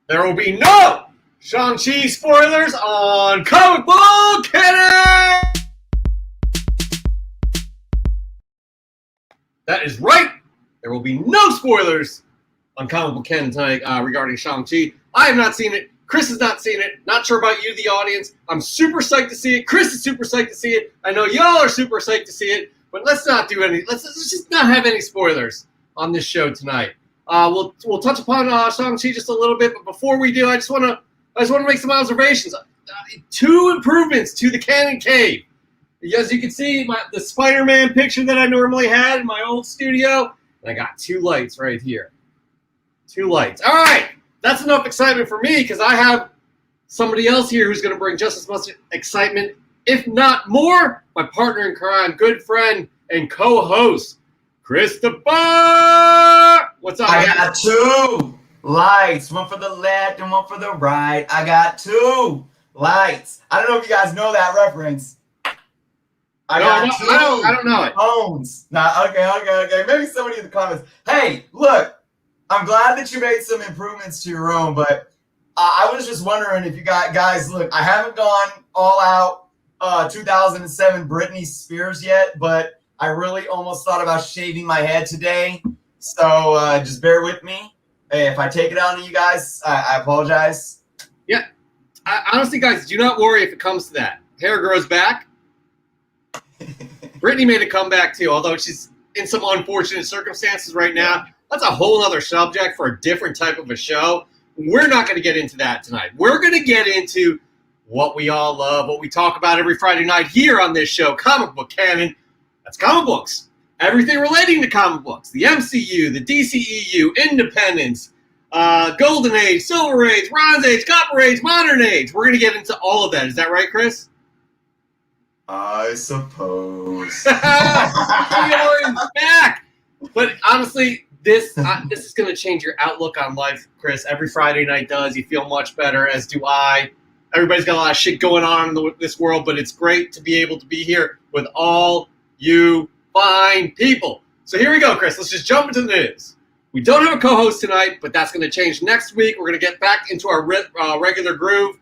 There will be no Shang-Chi spoilers on Comic Book Canon! That is right! There will be no spoilers on Comic Book Canon tonight regarding Shang-Chi. I have not seen it. Chris has not seen it. Not sure about you, the audience. I'm super psyched to see it. Chris is super psyched to see it. I know y'all are super psyched to see it. But let's not do any. Let's just not have any spoilers on this show tonight. We'll touch upon Shang-Chi just a little bit, but before we do, I just want to make some observations. 2 improvements to the Canon Cave. As you can see, the Spider-Man picture that I normally had in my old studio, and I got 2 lights right here. 2 lights. All right, that's enough excitement for me because I have somebody else here who's going to bring just as much excitement, if not more. My partner in crime, good friend, and co-host, Christopher. What's up? I got 2 lights, one for the left and one for the right. I got 2 lights. I don't know if you guys know that reference. I don't know it. Phones. Okay. Maybe somebody in the comments. Hey, look, I'm glad that you made some improvements to your room, but I was just wondering if you guys, look, I haven't gone all out 2007 Britney Spears yet, but I really almost thought about shaving my head today. So just bear with me. Hey, if I take it out on you guys, I apologize. Yeah. Honestly, guys, do not worry if it comes to that. Hair grows back. Brittany made a comeback, too, although she's in some unfortunate circumstances right now. That's a whole other subject for a different type of a show. We're not going to get into that tonight. We're going to get into what we all love, what we talk about every Friday night here on this show, Comic Book Canon. That's comic books. Everything relating to comic books. The MCU, the DCEU, Independence, Golden Age, Silver Age, Bronze Age, Copper Age, Modern Age. We're going to get into all of that. Is that right, Chris? I suppose. You're back. But honestly, this is going to change your outlook on life, Chris. Every Friday night does. You feel much better, as do I. Everybody's got a lot of shit going on in this world, but it's great to be able to be here with all you fine people. So here we go, Chris. Let's just jump into the news. We don't have a co-host tonight, but that's going to change next week. We're going to get back into our regular groove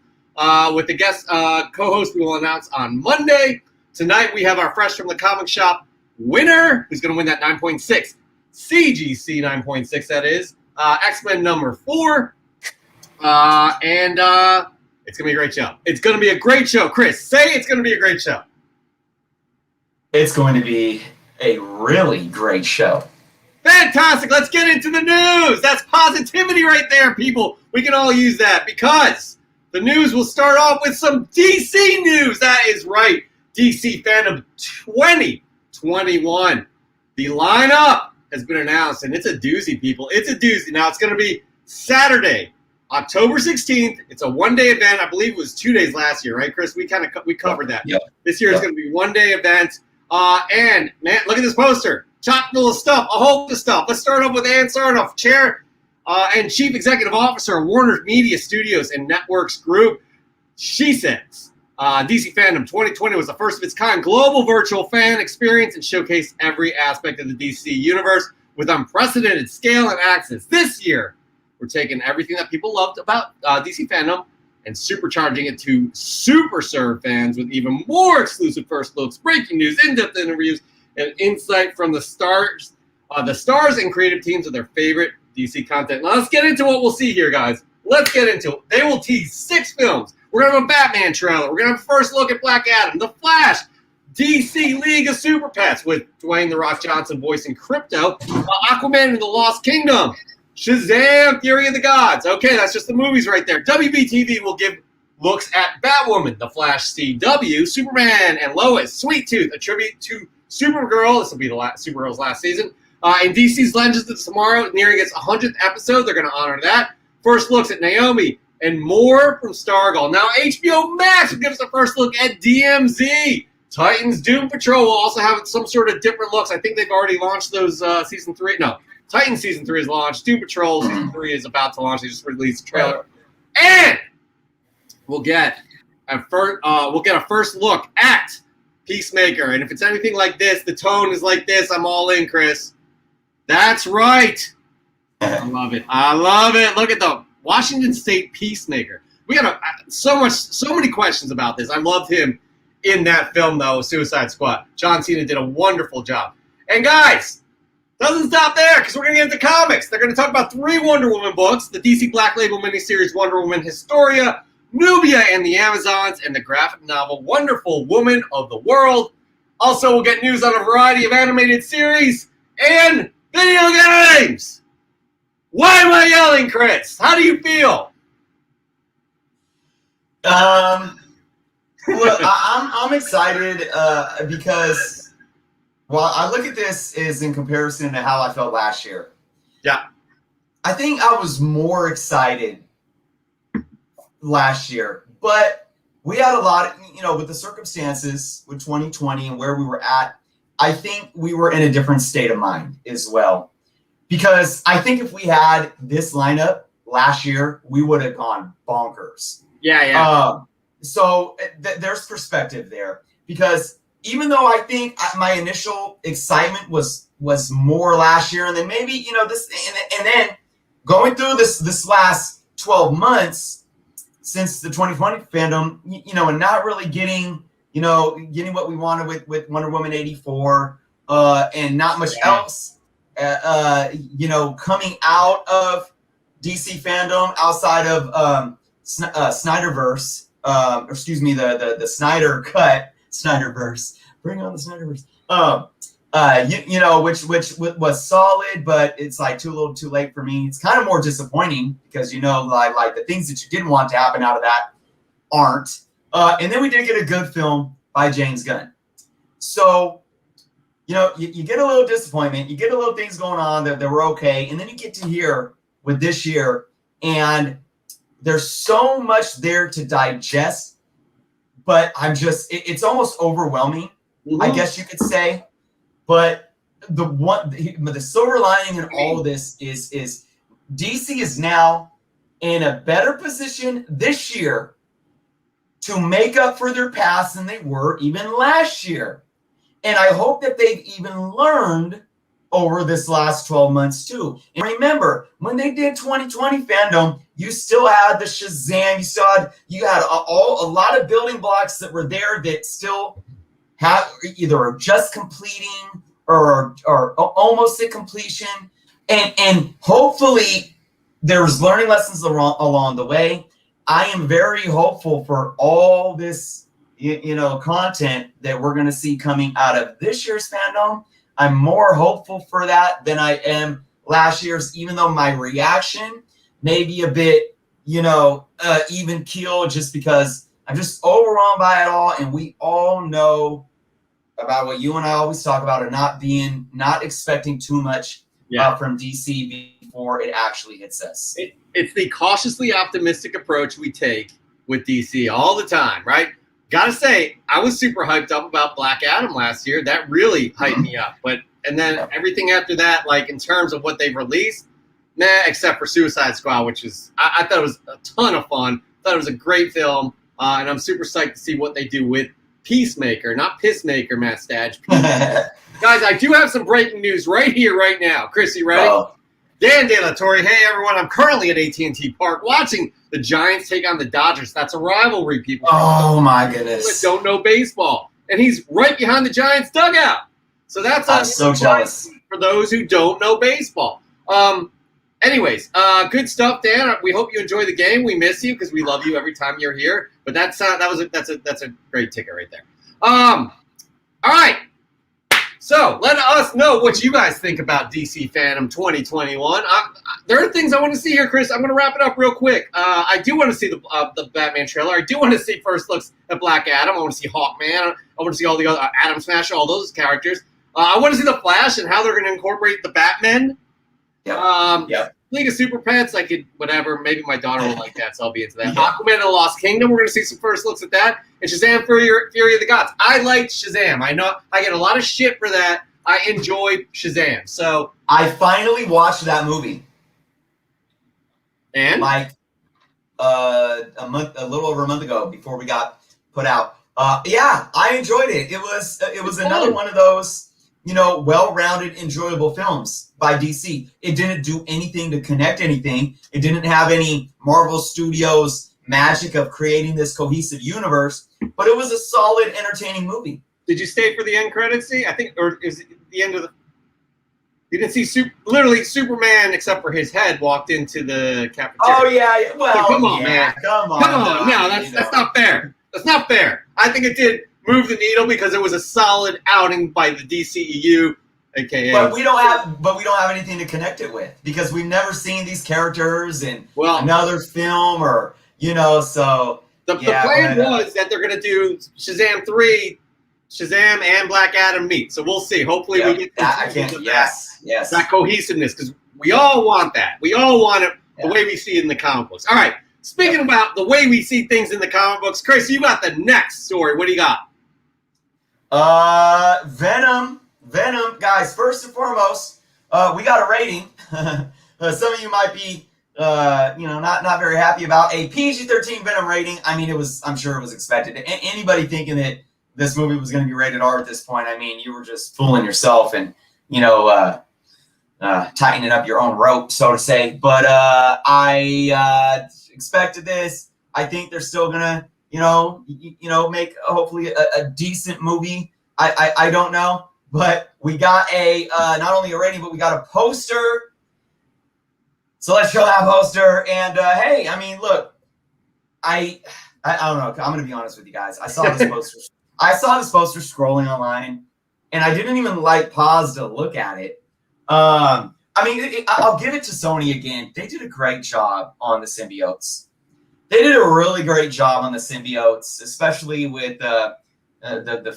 with the guest co-host we will announce on Monday. Tonight we have our Fresh from the Comic Shop winner, who's going to win that 9.6. CGC 9.6, that is. X-Men number 4. And it's going to be a great show. It's going to be a great show. Chris, say it's going to be a great show. It's going to be a really great show. Fantastic. Let's get into the news. That's positivity right there, people. We can all use that because the news will start off with some DC news. That is right. DC Fandom 2021. The lineup has been announced, and it's a doozy, people. It's a doozy. Now, it's going to be Saturday, October 16th. It's a one-day event. I believe it was 2 days last year, right, Chris? We covered that. Yep. This year is going to be one-day event. And, man, look at this poster. Chock full of stuff, a whole bunch of stuff. Let's start off with Ann Sarnoff, Chair and Chief Executive Officer of Warner Media Studios and Networks Group. She says, DC Fandom 2020 was the first of its kind global virtual fan experience and showcased every aspect of the DC universe with unprecedented scale and access. This year, we're taking everything that people loved about DC Fandom and supercharging it to super serve fans with even more exclusive first looks, breaking news, in-depth interviews, and insight from the stars and creative teams of their favorite DC content. Now let's get into what we'll see here, guys. Let's get into it. They will tease 6 films. We're going to have a Batman trailer. We're going to have a first look at Black Adam, The Flash, DC League of Super Pets with Dwayne The Rock Johnson voicing Crypto, Aquaman and the Lost Kingdom, Shazam, Fury of the Gods. Okay, that's just the movies right there. WBTV will give looks at Batwoman, The Flash CW, Superman and Lois, Sweet Tooth, a tribute to Supergirl. This will be Supergirl's last season. And DC's Legends of Tomorrow, nearing its 100th episode. They're going to honor that. First looks at Naomi and more from Stargirl. Now, HBO Max will give us a first look at DMZ. Titans Doom Patrol will also have some sort of different looks. I think they've already launched those Season 3. No, Titans Season 3 is launched. Doom Patrol Season 3 is about to launch. They just released a trailer. And we'll get a first look at Peacemaker. And if it's anything like this, the tone is like this, I'm all in, Chris. That's right. I love it. I love it. Look at the Washington State Peacemaker. We got so many questions about this. I loved him in that film, though, Suicide Squad. John Cena did a wonderful job. And guys, doesn't stop there, because we're going to get into comics. They're going to talk about 3 Wonder Woman books, the DC Black Label miniseries Wonder Woman Historia, Nubia and the Amazons, and the graphic novel Wonderful Woman of the World. Also, we'll get news on a variety of animated series and video games. Why am I yelling, Chris? How do you feel? Look, I'm excited because, well, I look at this as in comparison to how I felt last year. Yeah. I think I was more excited last year, but we had a lot of, with the circumstances with 2020 and where we were at, I think we were in a different state of mind as well. Because I think if we had this lineup last year, we would have gone bonkers. Yeah. So there's perspective there, because even though I think my initial excitement was more last year, and then maybe this, and then going through this last 12 months since the 2020 fandom, and not really getting what we wanted with Wonder Woman 84, and not much else, coming out of DC fandom outside of Snyderverse. The Snyder cut, Snyderverse. Bring on the Snyderverse. Which was solid, but it's like a little too late for me. It's kind of more disappointing because like the things that you didn't want to happen out of that aren't. And then we did get a good film by James Gunn. So, you get a little disappointment. You get a little things going on that were okay, and then you get to here with this year, and there's so much there to digest, but it's almost overwhelming, I guess you could say. But the silver lining in all of this is DC is now in a better position this year to make up for their past than they were even last year. And I hope that they've even learned over this last 12 months too. And remember, when they did 2020 fandom, you still had the Shazam. You had a lot of building blocks that were there that still have either just completing or almost at completion. And hopefully there's learning lessons along the way. I am very hopeful for all this content that we're going to see coming out of this year's fandom. I'm more hopeful for that than I am last year's, even though my reaction may be a bit, even keel, just because I'm just overwhelmed by it all. And we all know about what you and I always talk about, or not expecting too much from DC before it actually hits us. It's the cautiously optimistic approach we take with DC all the time, right? Gotta say, I was super hyped up about Black Adam last year. That really hyped me up. And then everything after that, like in terms of what they've released, except for Suicide Squad, which is, I thought it was a ton of fun. I thought it was a great film. And I'm super psyched to see what they do with Peacemaker, not Pissmaker, Matt Stadge. Guys, I do have some breaking news right here, right now. Chris, you ready? Dan De La Torre. Hey, everyone. I'm currently at AT&T Park watching the Giants take on the Dodgers. That's a rivalry, people. Oh, my goodness. Don't know baseball. And he's right behind the Giants dugout. So I'm so jealous. For those who don't know baseball. Anyways, good stuff, Dan. We hope you enjoy the game. We miss you because we love you every time you're here. But that's a great ticket right there. All right. So let us know what you guys think about DC Fandom 2021. There are things I want to see here, Chris. I'm going to wrap it up real quick. I do want to see the Batman trailer. I do want to see first looks at Black Adam. I want to see Hawkman. I want to see all the other Atom Smasher, all those characters. I want to see the Flash and how they're going to incorporate the Batman. League of Super Pets, I could, whatever. Maybe my daughter will like that, so I'll be into that. Aquaman and the Lost Kingdom, we're going to see some first looks at that. And Shazam, Fury of the Gods. I liked Shazam. I know I get a lot of shit for that. I enjoyed Shazam. So I finally watched that movie. And? Like a little over a month ago before we got put out. I enjoyed it. It was another one of those well-rounded, enjoyable films by DC. It didn't do anything to connect anything. It didn't have any Marvel Studios magic of creating this cohesive universe, but it was a solid, entertaining movie. Did you stay for the end credits scene? I think, or is it the end of the... You didn't see literally Superman, except for his head, walked into the cafeteria. Oh, yeah. Well, so come on, man. Come on. No, that's not fair. That's not fair. I think it did move the needle because it was a solid outing by the DCEU, aka. But we don't have anything to connect it with because we've never seen these characters in another film or so. The plan was that they're gonna do Shazam 3, Shazam and Black Adam meet. So we'll see. Hopefully we get that cohesiveness because we all want that. We all want it the way we see it in the comic books. All right. Speaking about the way we see things in the comic books, Chris, you got the next story. What do you got? Venom, guys. First and foremost, we got a rating. Some of you might be, not very happy about a PG-13 Venom rating. I mean, I'm sure it was expected. Anybody thinking that this movie was going to be rated R at this point, I mean, you were just fooling yourself and tightening up your own rope, so to say. But I expected this. I think they're still gonna, make hopefully a decent movie. I don't know, but we got a not only a rating, but we got a poster. So let's show that poster. And hey, I mean, look, I don't know. I'm gonna be honest with you guys. I saw this poster. Scrolling online, and I didn't even pause to look at it. I mean, I'll give it to Sony again. They did a great job on the symbiotes. They did a really great job on the symbiotes, especially with the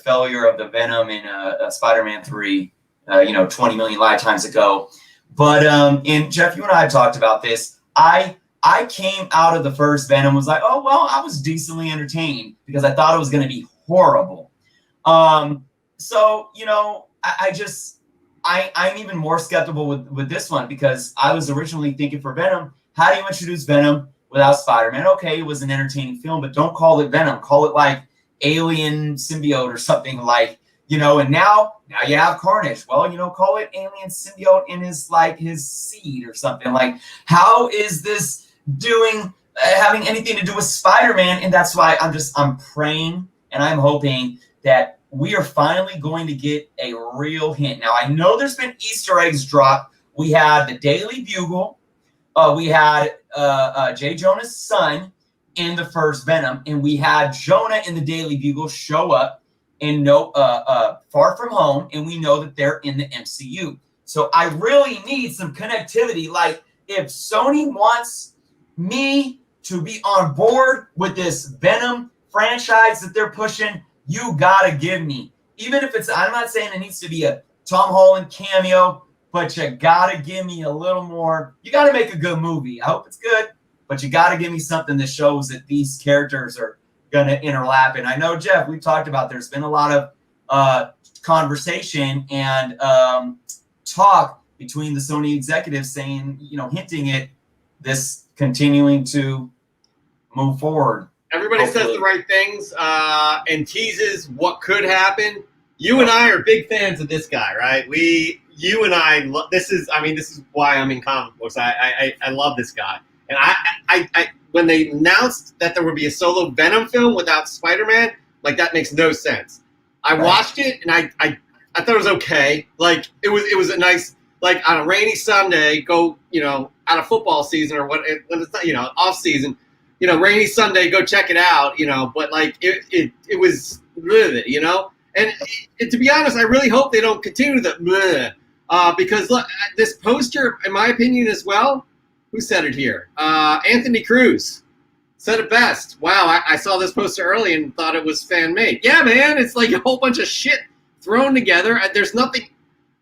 failure of the Venom in Spider-Man 3, 20 million lifetimes ago. But and Jeff, you and I talked about this. I came out of the first Venom was like, oh well, I was decently entertained because I thought it was going to be horrible. So I'm even more skeptical with this one because I was originally thinking for Venom, how do you introduce Venom without Spider-Man? Okay, it was an entertaining film, but don't call it Venom. Call it like Alien Symbiote or something and now you have Carnage. Well, call it Alien Symbiote in his seed or something. How is this having anything to do with Spider-Man? And that's why I'm praying and I'm hoping that we are finally going to get a real hint. Now, I know there's been Easter eggs dropped. We had the Daily Bugle. We had J. Jonah's son in the first Venom, and we had Jonah in the Daily Bugle show up in Far From Home, and we know that they're in the MCU. So I really need some connectivity. If Sony wants me to be on board with this Venom franchise that they're pushing, you gotta give me, even if I'm not saying it needs to be a Tom Holland cameo, but you gotta give me a little more. You gotta make a good movie. I hope it's good, but you gotta give me something that shows that these characters are gonna interlap. And I know, Jeff, we talked about there's been a lot of conversation and talk between the Sony executives saying, hinting at this continuing to move forward. Everybody says the right things and teases what could happen. You and I are big fans of this guy, right? You and I, this is why I'm in comic books. I love this guy. And I when they announced that there would be a solo Venom film without Spider-Man, that makes no sense. I watched it and I thought it was okay. It was a nice, on a rainy Sunday, go, out of football season or what, when it's not, off season, rainy Sunday, go check it out, but it was bleh, and to be honest, I really hope they don't continue the bleh, because look, this poster, in my opinion as well, who said it here? Anthony Cruz said it best. Wow, I saw this poster early and thought it was fan-made. Yeah, man, it's a whole bunch of shit thrown together. There's nothing,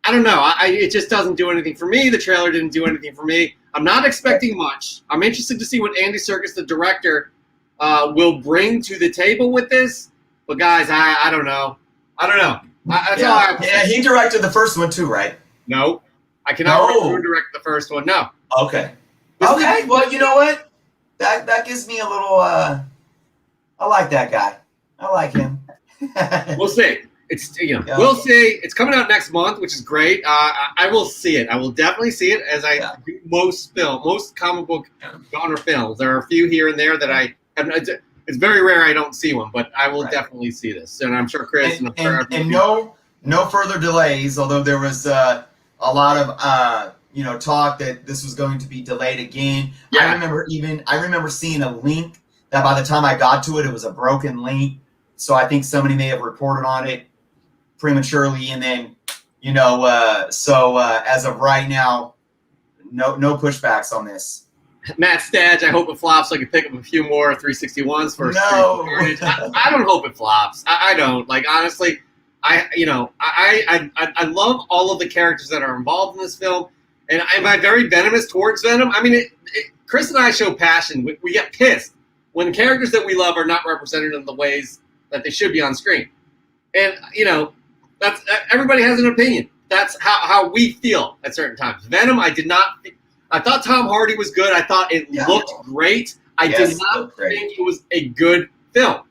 I don't know, it just doesn't do anything for me. The trailer didn't do anything for me. I'm not expecting much. I'm interested to see what Andy Serkis, the director, will bring to the table with this. But guys, I don't know. That's all I have to say. Yeah, he directed the first one too, right? No. I cannot direct the first one. No. Okay. Well, you know what? That gives me a little. I like that guy. I like him. We'll see. It's we'll see. It's coming out next month, which is great. I will see it. I will definitely see it as I do most comic book genre films. There are a few here and there that I have. It's very rare I don't see one, but I will definitely see this, and I'm sure Chris and no further delays. Although there was a lot of talk that this was going to be delayed again. Yeah. I remember seeing a link that by the time I got to it, it was a broken link. So I think somebody may have reported on it prematurely, and then as of right now, no pushbacks on this. Matt Stadge, I hope it flops so I can pick up a few more 361s for I don't hope it flops. I don't. Like, honestly, I love all of the characters that are involved in this film, and am I very venomous towards Venom? I mean, Chris and I show passion. We get pissed when characters that we love are not represented in the ways that they should be on screen. And, that's everybody has an opinion. That's how we feel at certain times. Venom, I thought Tom Hardy was good. I thought it looked great. I did not think it was a good film.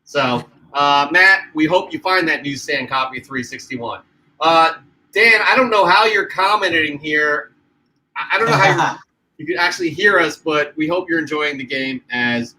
So, Matt, we hope you find that newsstand copy of 361. Dan, I don't know how you're commenting here. I don't know how you can actually hear us, but we hope you're enjoying the game as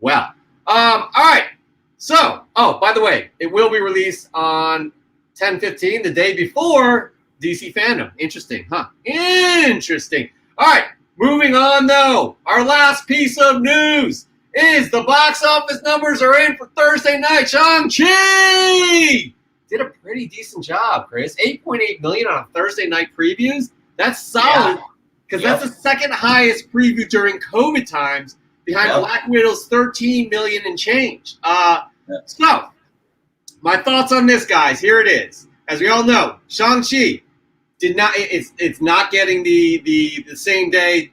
well. All right. So, by the way, it will be released on 10/15, the day before DC Fandom. Interesting, huh? Interesting. All right, moving on, though. Our last piece of news is the box office numbers are in for Thursday night. Shang-Chi did a pretty decent job, Chris. 8.8 million on a Thursday night previews. That's solid because that's the second highest preview during COVID times, behind Black Widow's 13 million and change. So, my thoughts on this, guys. Here it is. As we all know, Shang-Chi did not. It's not getting the same day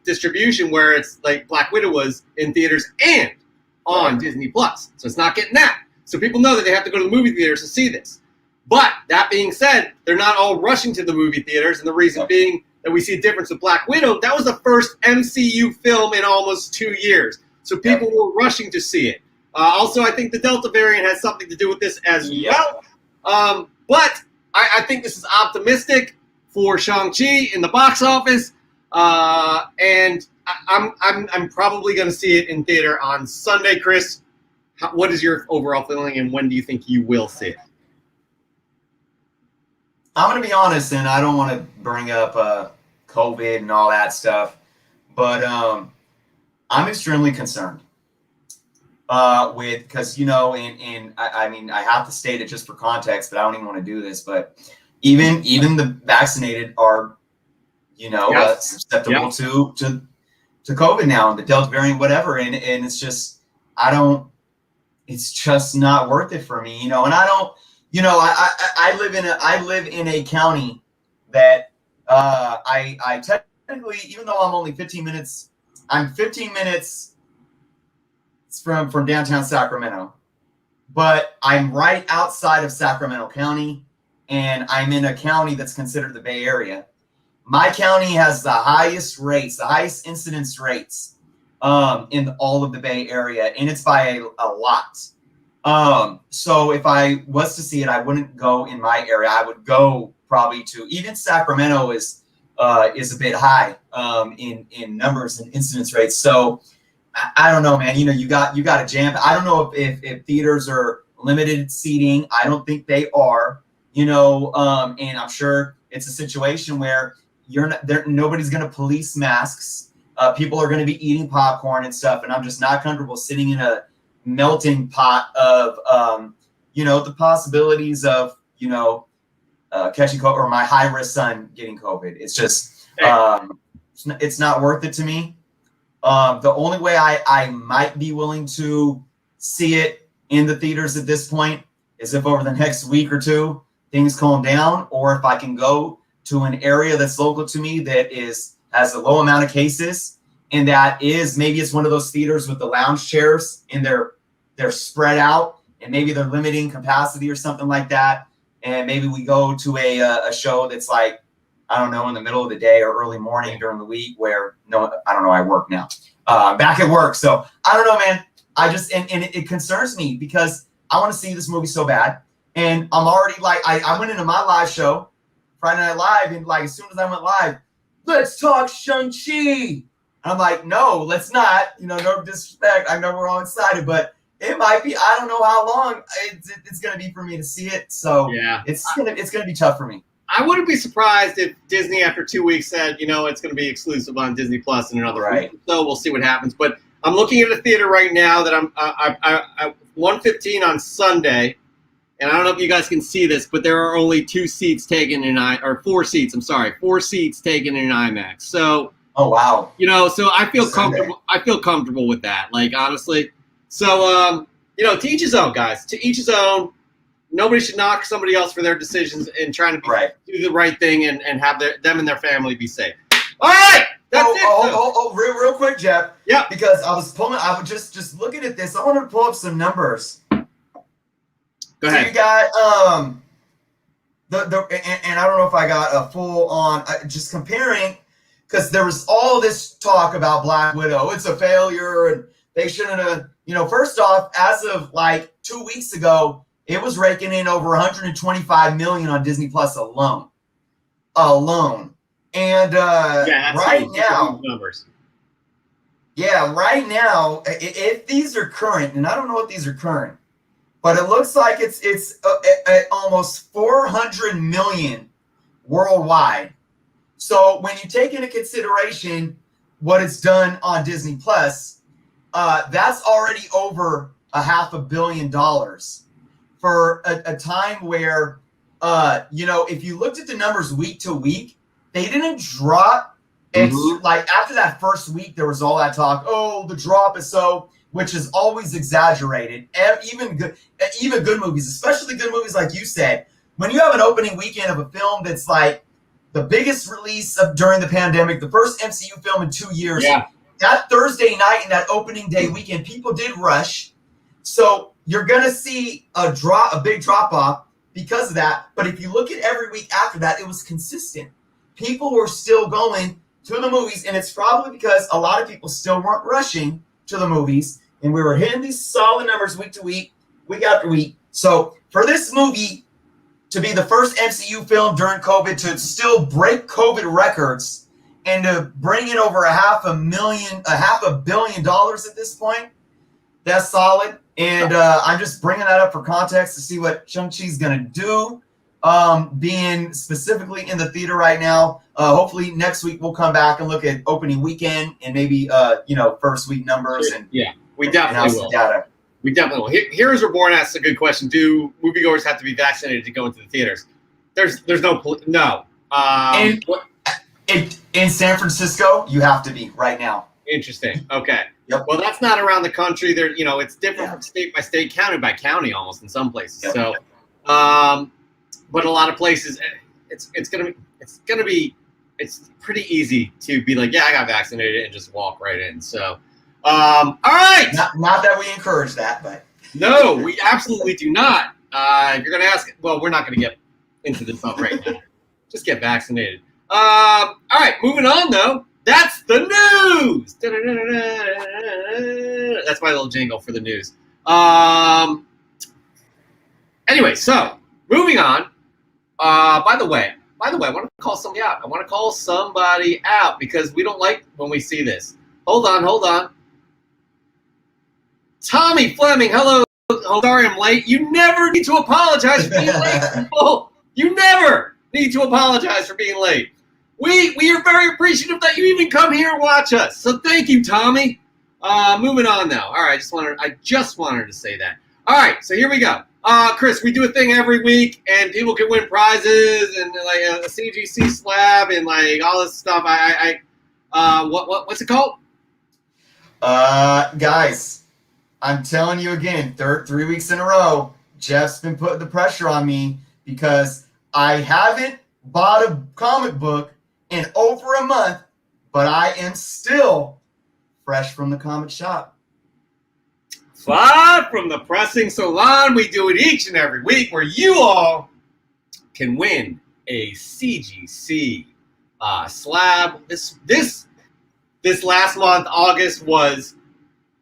distribution where it's like Black Widow was in theaters and on Disney Plus. So it's not getting that. So people know that they have to go to the movie theaters to see this. But that being said, they're not all rushing to the movie theaters, and the reason being that we see a difference with Black Widow. That was the first MCU film in almost 2 years. So people were rushing to see it. Also, I think the Delta variant has something to do with this as well. But I think this is optimistic for Shang-Chi in the box office. And I'm probably going to see it in theater on Sunday. Chris, what is your overall feeling, and when do you think you will see it? I'm going to be honest, and I don't want to bring up COVID and all that stuff, but I'm extremely concerned because I mean, I have to state it just for context, but I don't even want to do this. But even the vaccinated are susceptible to COVID now, and the Delta variant, whatever, and it's just it's just not worth it for me, and I don't. I live in a county that I technically, even though I'm only 15 minutes, I'm 15 minutes from downtown Sacramento, but I'm right outside of Sacramento County, and I'm in a county that's considered the Bay Area. My county has the highest incidence rates in all of the Bay Area, and it's by a lot. So if I was to see it, I wouldn't go in my area. I would go probably to, even Sacramento is a bit high in numbers and incidence rates. So I don't know, man. You got a jam. I don't know if theaters are limited seating. I don't think they are. And I'm sure it's a situation where nobody's going to police masks. People are going to be eating popcorn and stuff, and I'm just not comfortable sitting in a melting pot of the possibilities of catching COVID, or my high risk son getting COVID. It's just it's not worth it to me. The only way I might be willing to see it in the theaters at this point is if over the next week or two things calm down, or if I can go to an area that's local to me that has a low amount of cases, and that is, maybe it's one of those theaters with the lounge chairs and they're spread out, and maybe they're limiting capacity or something like that. And maybe we go to a show that's like, I don't know, in the middle of the day or early morning during the week where, I don't know, I work now. Back at work. So I don't know, man. I just, and it concerns me because I want to see this movie so bad. And I'm already like, I went into my live show, Friday Night Live, and like as soon as I went live, let's talk Shang-Chi. I'm like, no, let's not. You know, no disrespect. I know we're all excited, but it might be. I don't know how long it's going to be for me to see it. So yeah, it's gonna be tough for me. I wouldn't be surprised if Disney, after 2 weeks, said, you know, it's going to be exclusive on Disney Plus in another week. So we'll see what happens. But I'm looking at a theater right now that I'm 1:15 on Sunday, and I don't know if you guys can see this, but there are only 2 seats taken in 4 seats. I'm sorry, 4 seats taken in IMAX. So. Oh wow! You know, so I feel comfortable. I feel comfortable with that. Like honestly, so you know, to each his own, guys. To each his own. Nobody should knock somebody else for their decisions and trying to do the right thing and have them and their family be safe. All right, that's it. Real quick, Jeff. Yeah. Because I was just looking at this. I want to pull up some numbers. Go ahead. So you got and I don't know if I got a full on just comparing. Because there was all this talk about Black Widow. It's a failure, and they shouldn't have. You know, first off, as of like 2 weeks ago, it was raking in over 125 million on Disney Plus alone. And right now, numbers. Yeah, right now, if these are current, and I don't know what these are current, but it looks like it's almost 400 million worldwide. So when you take into consideration what it's done on Disney Plus, that's already over $500 million for a time where, you know, if you looked at the numbers week to week, they didn't drop. Like after that first week, there was all that talk. Oh, the drop is so, which is always exaggerated. Even good movies, especially good movies like you said, when you have an opening weekend of a film that's like the biggest release during the pandemic, the first MCU film in 2 years. Yeah. That Thursday night and that opening day weekend, people did rush. So you're gonna see a big drop off because of that. But if you look at every week after that, it was consistent. People were still going to the movies, and it's probably because a lot of people still weren't rushing to the movies, and we were hitting these solid numbers week to week, week after week. So for this movie to be the first MCU film during COVID to still break COVID records and to bring in over $500 million at this point, that's solid. And I'm just bringing that up for context to see what Shang-Chi's going to do, being specifically in the theater right now. Hopefully next week we'll come back and look at opening weekend and maybe, first week numbers. And we definitely will. Data. We definitely will. Here's Reborn asks a good question. Do moviegoers have to be vaccinated to go into the theaters? There's no. In San Francisco, you have to be right now. Interesting. Okay. Yep. Well, that's not around the country. There, it's different from state by state, county by county, almost in some places. Yep. So, but a lot of places, it's pretty easy to be like, yeah, I got vaccinated and just walk right in. So, all right. Not that we encourage that, but no, we absolutely do not. If you're going to ask, well, we're not going to get into this right now. Just get vaccinated. All right, moving on though. That's the news. That's my little jingle for the news. Anyway, so moving on. By the way, I want to call somebody out. I want to call somebody out because we don't like when we see this. Hold on. Tommy Fleming, hello. Oh, sorry I'm late. You never need to apologize for being late, people. You never need to apologize for being late. We are very appreciative that you even come here and watch us. So thank you, Tommy. Moving on now. All right, I just wanted to say that. All right, so here we go. Chris, we do a thing every week, and people can win prizes and like a CGC SLAB and like all this stuff. What's it called? Guys, I'm telling you again, 3 weeks in a row, Jeff's been putting the pressure on me because I haven't bought a comic book in over a month, but I am still fresh from the comic shop. Live from the pressing salon, we do it each and every week where you all can win a CGC SLAB. This last month, August, was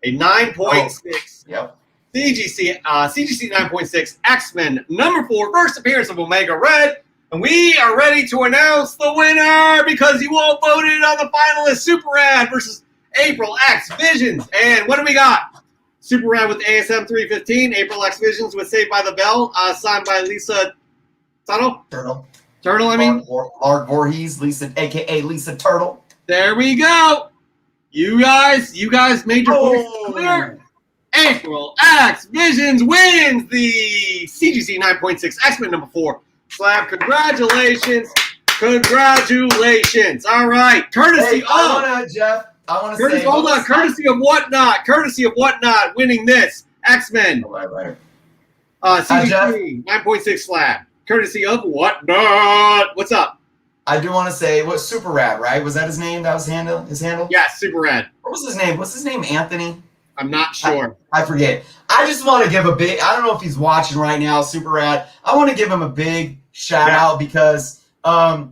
a 9.6 Yep. CGC 9.6 X-Men #4, first appearance of Omega Red. And we are ready to announce the winner because you all voted on the finalists. Super Rad versus April X Visions. And what do we got? Super Rad with ASM 315. April X Visions with Saved by the Bell. Signed by Lisa Turtle, I mean. Mark Voorhees, Lisa, a.k.a. Lisa Turtle. There we go. You guys made your voice clear. April X Visions wins the CGC 9.6 X-Men #4. SLAB, congratulations. Congratulations. All right. Courtesy of Courtesy of Whatnot winning this X-Men. CGC 9.6 SLAB. Courtesy of Whatnot. What's up? I do want to say, what's Super Rad, right? Was that his name? That was his handle? Yeah, Super Rad. What was his name? What's his name? Anthony? I'm not sure. I forget. I just want to give a big, I don't know if he's watching right now, Super Rad. I want to give him a big shout out because for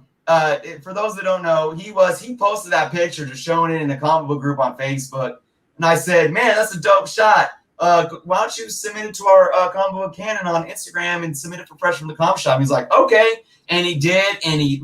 those that don't know, he posted that picture just showing it in the comic book group on Facebook. And I said, man, that's a dope shot. Why don't you submit it to our comic book canon on Instagram and submit it for Fresh from the Comic Shop? And he's like, okay. And he did. And he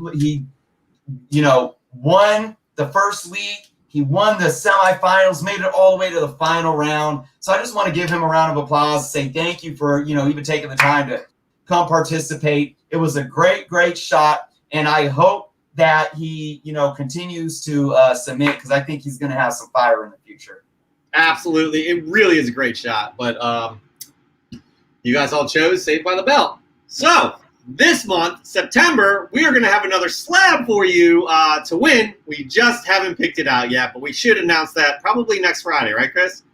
won the first week. He won the semifinals, made it all the way to the final round. So I just want to give him a round of applause, say thank you for, even taking the time to come participate. It was a great, great shot. And I hope that he, continues to submit because I think he's going to have some fire in the future. Absolutely. It really is a great shot. But you guys all chose Saved by the Bell. So this month, September, we are going to have another SLAB for you to win. We just haven't picked it out yet, but we should announce that probably next Friday, right, Chris?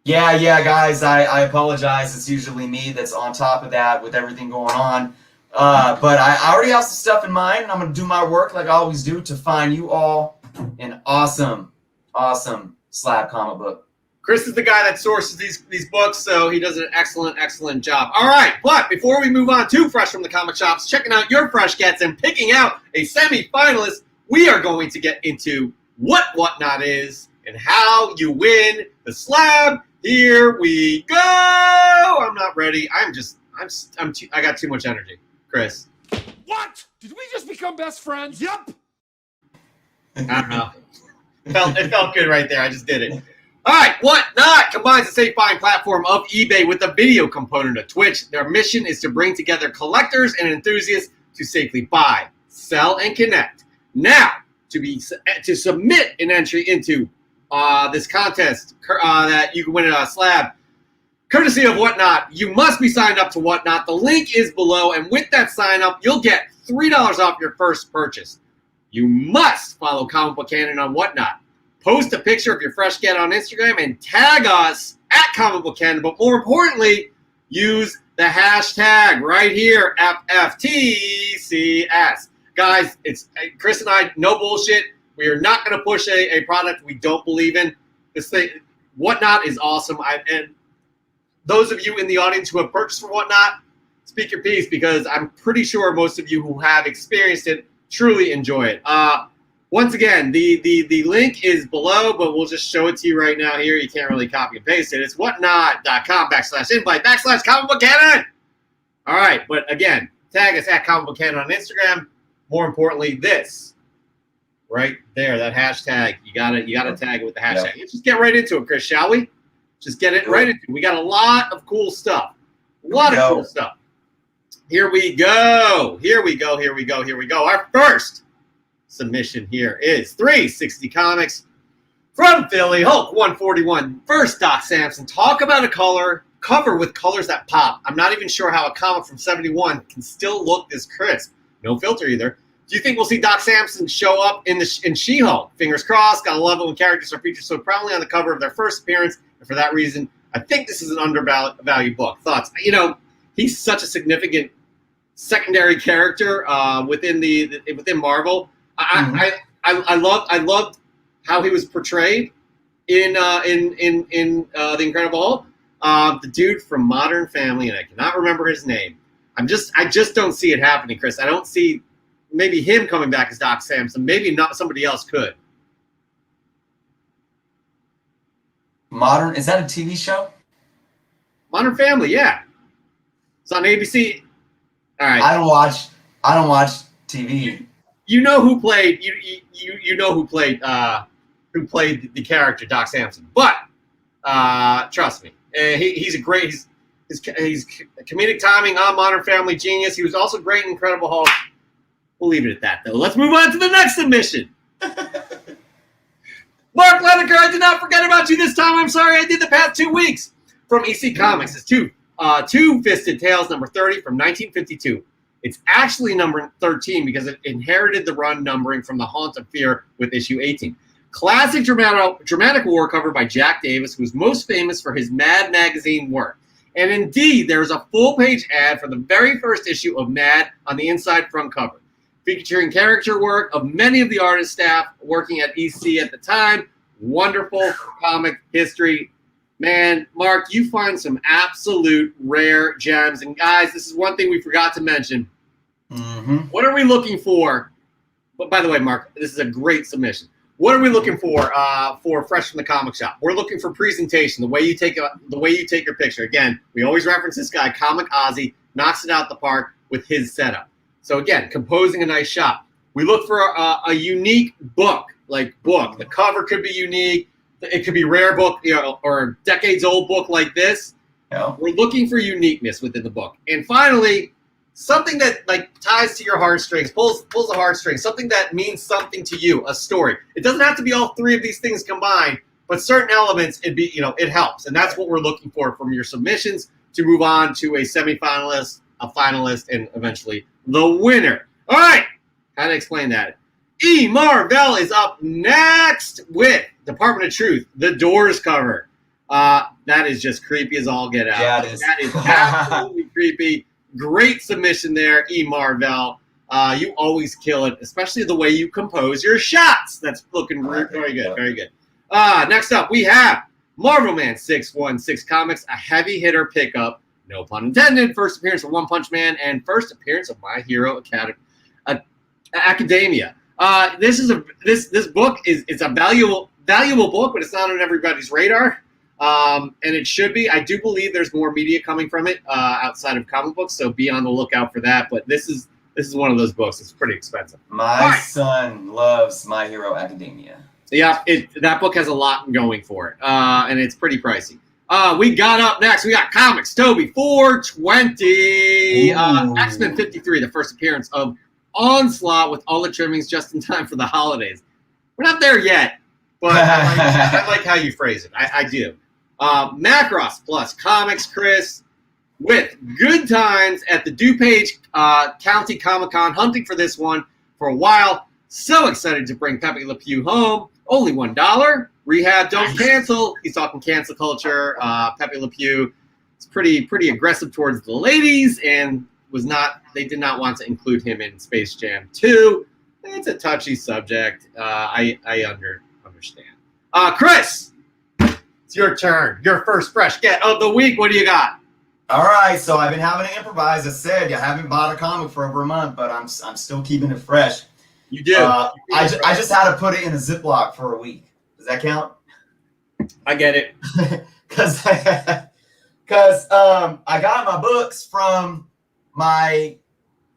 Yeah, guys. I apologize. It's usually me that's on top of that with everything going on. But I already have some stuff in mind, and I'm going to do my work like I always do to find you all an awesome SLAB comic book. Chris is the guy that sources these books, so he does an excellent job. All right, but before we move on to Fresh from the Comic Shops, checking out your fresh gets and picking out a semi-finalist, we are going to get into what Whatnot is and how you win the SLAB. Here we go. I'm not ready. I got too much energy, Chris. What? Did we just become best friends? Yep. I don't know. It felt good right there. I just did it. All right, Whatnot combines the safe-buying platform of eBay with the video component of Twitch. Their mission is to bring together collectors and enthusiasts to safely buy, sell, and connect. Now, to submit an entry into this contest that you can win a SLAB, courtesy of Whatnot, you must be signed up to Whatnot. The link is below, and with that sign-up, you'll get $3 off your first purchase. You must follow Comic Book Canon on Whatnot. Post a picture of your fresh get on Instagram and tag us at Comic Book Canon. But more importantly, use the hashtag right here, FFTCS. Guys, it's Chris and I, no bullshit. We are not going to push a product we don't believe in. This thing, Whatnot is awesome. And those of you in the audience who have purchased from Whatnot, speak your piece because I'm pretty sure most of you who have experienced it truly enjoy it. Once again, the link is below, but we'll just show it to you right now here. You can't really copy and paste it. It's whatnot.com/invite/Comic Book Canon. All right, but again, tag us at Comic Book Canon on Instagram. More importantly, this right there, that hashtag. You gotta tag it with the hashtag. Yep. Let's just get right into it, Chris, shall we? Just get it right into it. We got a lot of cool stuff. Cool stuff. Here we go. Our first submission here is 360 Comics from Philly, Hulk 141. First, Doc Samson. Talk about a cover with colors that pop. I'm not even sure how a comic from 71 can still look this crisp. No filter either. Do you think we'll see Doc Samson show up in She-Hulk? Fingers crossed. Gotta love it when characters are featured so prominently on the cover of their first appearance. And for that reason, I think this is an undervalued book. Thoughts? He's such a significant secondary character within Marvel. I loved how he was portrayed in the Incredible Hulk. The dude from Modern Family, and I cannot remember his name. I just don't see it happening, Chris. I don't see maybe him coming back as Doc Samson. Maybe not. Somebody else could. Modern, is that a TV show? Modern Family, yeah. It's on ABC. All right. I don't watch TV. You know who played you know who played the character Doc Samson, but trust me, he's a great he's comedic timing on Modern Family, genius. He was also great in Incredible Hulk. We'll leave it at that though. Let's move on to the next submission. Mark Lennocker, I did not forget about you this time. I'm sorry I did the past 2 weeks. From EC Comics, it's Two-Fisted Tales number 30 from 1952. It's actually number 13 because it inherited the run numbering from The Haunt of Fear with issue 18. Classic dramatic war cover by Jack Davis, who's most famous for his Mad magazine work. And indeed, there's a full-page ad for the very first issue of Mad on the inside front cover, featuring character work of many of the artist staff working at EC at the time. Wonderful comic history. Man, Mark, you find some absolute rare gems. And guys, this is one thing we forgot to mention. Mm-hmm. What are we looking for? But by the way, Mark, this is a great submission. What are we looking for Fresh from the Comic Shop? We're looking for presentation, the way you take your picture. Again, we always reference this guy, Comic Ozzy, knocks it out the park with his setup. So again, composing a nice shot. We look for a unique book. The cover could be unique. It could be rare book, or decades-old book like this. Yeah. We're looking for uniqueness within the book. And finally, something that ties to your heartstrings, pulls the heartstrings, something that means something to you, a story. It doesn't have to be all three of these things combined, but certain elements, it helps. And that's what we're looking for from your submissions to move on to a semifinalist, a finalist, and eventually the winner. All right. How to explain that? E. Marvell is up next with Department of Truth, the Doors cover. That is just creepy as all get out. Yeah, it is. That is absolutely creepy. Great submission there, E. Marvell. You always kill it, especially the way you compose your shots. That's looking very good, very good. Next up, we have Marvel Man 616 Comics, a heavy hitter pickup, no pun intended. First appearance of One Punch Man and first appearance of My Hero Academia. This book is a valuable book, but it's not on everybody's radar. And it should be. I do believe there's more media coming from it outside of comic books, so be on the lookout for that. But this is one of those books. It's pretty expensive. My son loves My Hero Academia. Yeah, that book has a lot going for it, and it's pretty pricey. We got up next. We got Comics Toby 420, X-Men 53, the first appearance of Onslaught with all the trimmings just in time for the holidays. We're not there yet, but I like how you phrase it. I do. Macross Plus Comics, Chris, with good times at the DuPage County Comic-Con, hunting for this one for a while. So excited to bring Pepe Le Pew home. Only $1. Rehab, don't cancel. He's talking cancel culture. Pepe Le Pew is pretty aggressive towards the ladies and they did not want to include him in Space Jam 2. It's a touchy subject. I understand. Chris, it's your turn. Your first fresh get of the week. What do you got? All right, so I've been having to improvise. I said I haven't bought a comic for over a month, but I'm still keeping it fresh. You do. I just had to put it in a Ziploc for a week. Does that count? I get it. Because I got my books from my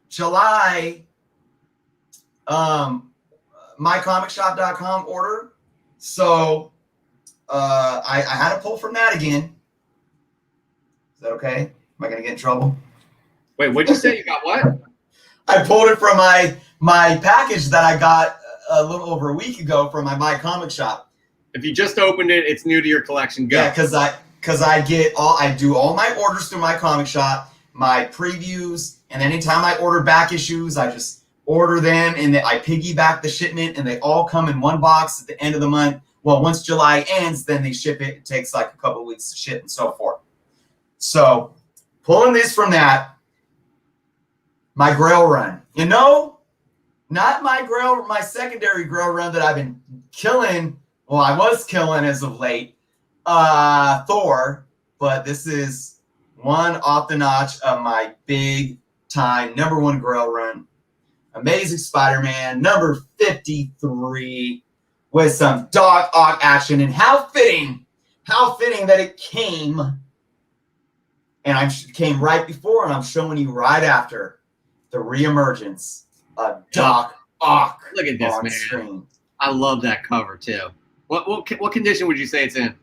July mycomicshop.com order. So I had to pull from that again. Is that okay? Am I going to get in trouble? Wait, what'd you say? You got what? I pulled it from my package that I got a little over a week ago from my Comic Shop. If you just opened it, it's new to your collection. Go. Yeah, because I do all my orders through my Comic Shop, my previews, and anytime I order back issues, I just order them and then I piggyback the shipment, and they all come in one box at the end of the month. Well, once July ends, then they ship it. It takes like a couple of weeks to ship and so forth. So pulling this from that, my Grail run. Not my secondary Grail run that I've been killing. Well, I was killing as of late, Thor, but this is one off the notch of my big time #1 Grail run. Amazing Spider-Man, number 53, with some Doc Ock action, and how fitting that it came And I came right before, and I'm showing you right after the reemergence of Doc Ock. Look at this, man. Screen. I love that cover, too. What condition would you say it's in?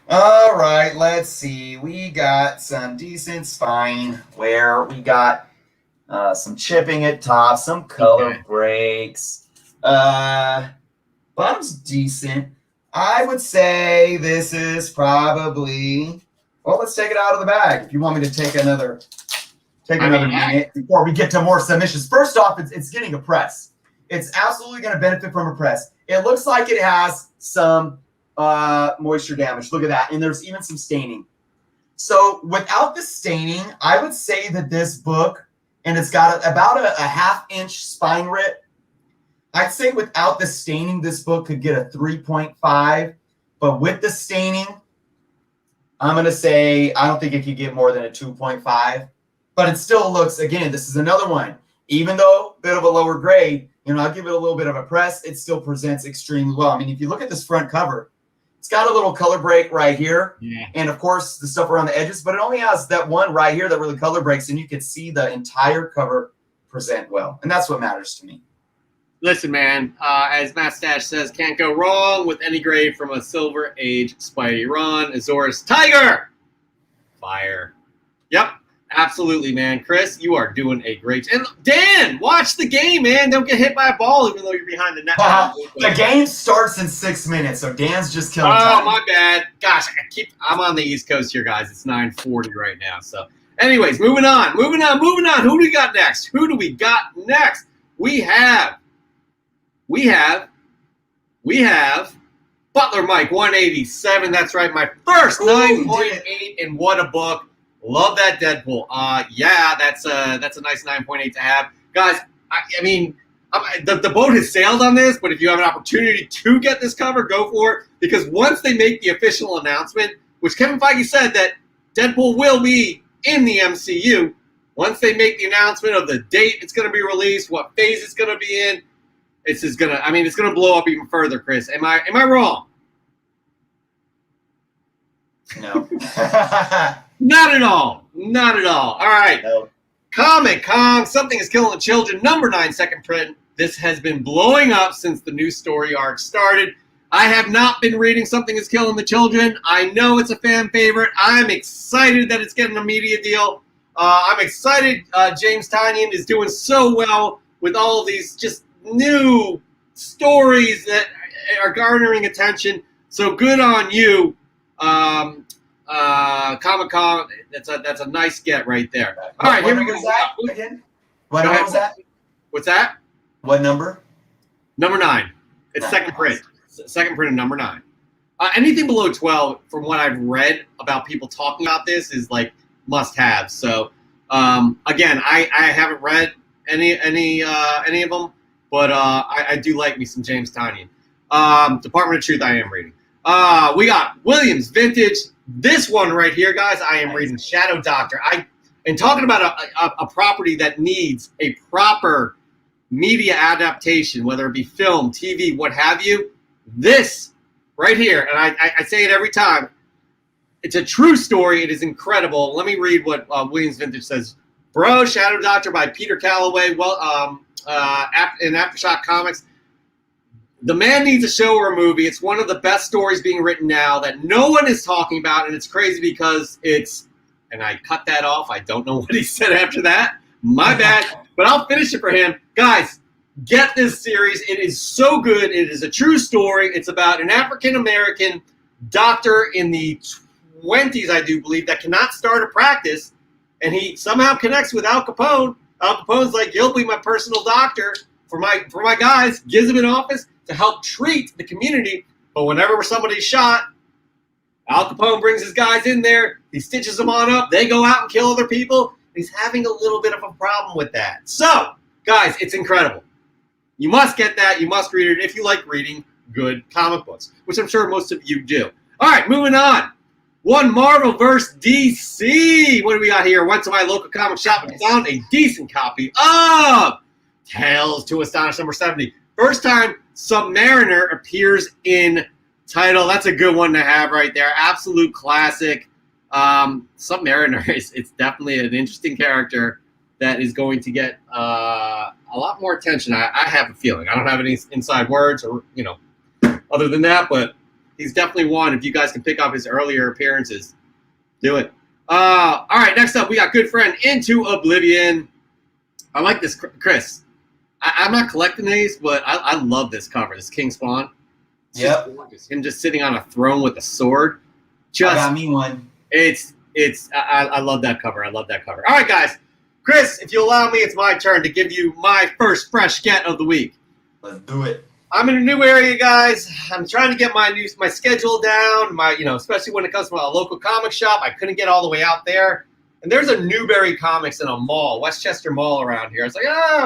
All right, let's see. We got some decent spine wear. We got some chipping at top, some color breaks. Bottom's decent. I would say this is probably... Well, let's take it out of the bag. If you want me to take another minute before we get to more submissions. First off, it's getting a press. It's absolutely going to benefit from a press. It looks like it has some moisture damage. Look at that. And there's even some staining. So without the staining, I would say that this book, and it's got about a half-inch spine rip. I'd say without the staining, this book could get a 3.5. But with the staining, I'm going to say I don't think it could get more than a 2.5. But it still looks, again, this is another one. Even though a bit of a lower grade, I'll give it a little bit of a press. It still presents extremely well. I mean, if you look at this front cover, it's got a little color break right here. Yeah. And, of course, the stuff around the edges. But it only has that one right here that really color breaks. And you can see the entire cover present well. And that's what matters to me. Listen, man, as Matt Stash says, can't go wrong with any grade from a Silver Age Spidey run. Azores Tiger! Fire. Yep. Absolutely, man. Chris, you are doing a great... And Dan, watch the game, man. Don't get hit by a ball even though you're behind the net. The game starts in 6 minutes, so Dan's just killing time. Oh, my bad. Gosh, I'm on the East Coast here, guys. It's 9:40 right now. So, anyways, moving on. Who do we got next? We have Butler Mike 187. That's right, my first 9.8, and what a book. Love that Deadpool. Yeah, that's a nice 9.8 to have. Guys, I mean, the boat has sailed on this, but if you have an opportunity to get this cover, go for it. Because once they make the official announcement, which Kevin Feige said that Deadpool will be in the MCU, once they make the announcement of the date it's going to be released, what phase it's going to be in, it's going to blow up even further, Chris. Am I wrong? No. Not at all. All right. No. Comic Kong, Something is Killing the Children, number 9, second print. This has been blowing up since the new story arc started. I have not been reading Something is Killing the Children. I know it's a fan favorite. I'm excited that it's getting a media deal. I'm excited James Tynion is doing so well with all of these just new stories that are garnering attention. So good on you. Comic-Con, that's a nice get right there. All right, here we go. Again? What number was that? What's that? What number? Number 9. It's second print. Second print of number 9. Anything below 12, from what I've read about people talking about this, is like must-have. So again, I haven't read any of them, but I do like me some James Tynion. Department of Truth, I am reading. We got Williams Vintage. This one right here, guys, I am reading Shadow Doctor. And talking about a property that needs a proper media adaptation, whether it be film, TV, what have you, this right here, and I say it every time, it's a true story. It is incredible. Let me read what Williams Vintage says. Bro, Shadow Doctor by Peter Callaway, in Aftershock Comics. The man needs a show or a movie. It's one of the best stories being written now that no one is talking about, and it's crazy because it's, and I cut that off. I don't know what he said after that. My bad, but I'll finish it for him. Guys, get this series. It is so good. It is a true story. It's about an African-American doctor in the 20s, I do believe, that cannot start a practice, and he somehow connects with Al Capone. Al Capone's like, you'll be my personal doctor for my guys, gives him an office to help treat the community. But whenever somebody's shot, Al Capone brings his guys in there. He stitches them on up. They go out and kill other people. He's having a little bit of a problem with that. So, guys, it's incredible. You must get that. You must read it if you like reading good comic books, which I'm sure most of you do. All right, moving on. One Marvel vs. DC. What do we got here? Went to my local comic shop and found a decent copy of Tales to Astonish number 70. First time Submariner appears in title. That's a good one to have right there. Absolute classic. Submariner it's definitely an interesting character that is going to get a lot more attention. I have a feeling. I don't have any inside words or other than that, but he's definitely one. If you guys can pick up his earlier appearances, do it. All right, next up we got good friend Into Oblivion. I like this, Chris. I'm not collecting these, but I love this cover. This King Spawn. Yep. Him just sitting on a throne with a sword. I got me one. I love that cover. I love that cover. All right, guys. Chris, if you allow me, it's my turn to give you my first fresh get of the week. Let's do it. I'm in a new area, guys. I'm trying to get my schedule down. Especially when it comes to a local comic shop. I couldn't get all the way out there. And there's a Newberry Comics in a mall, Westchester Mall around here. It's like,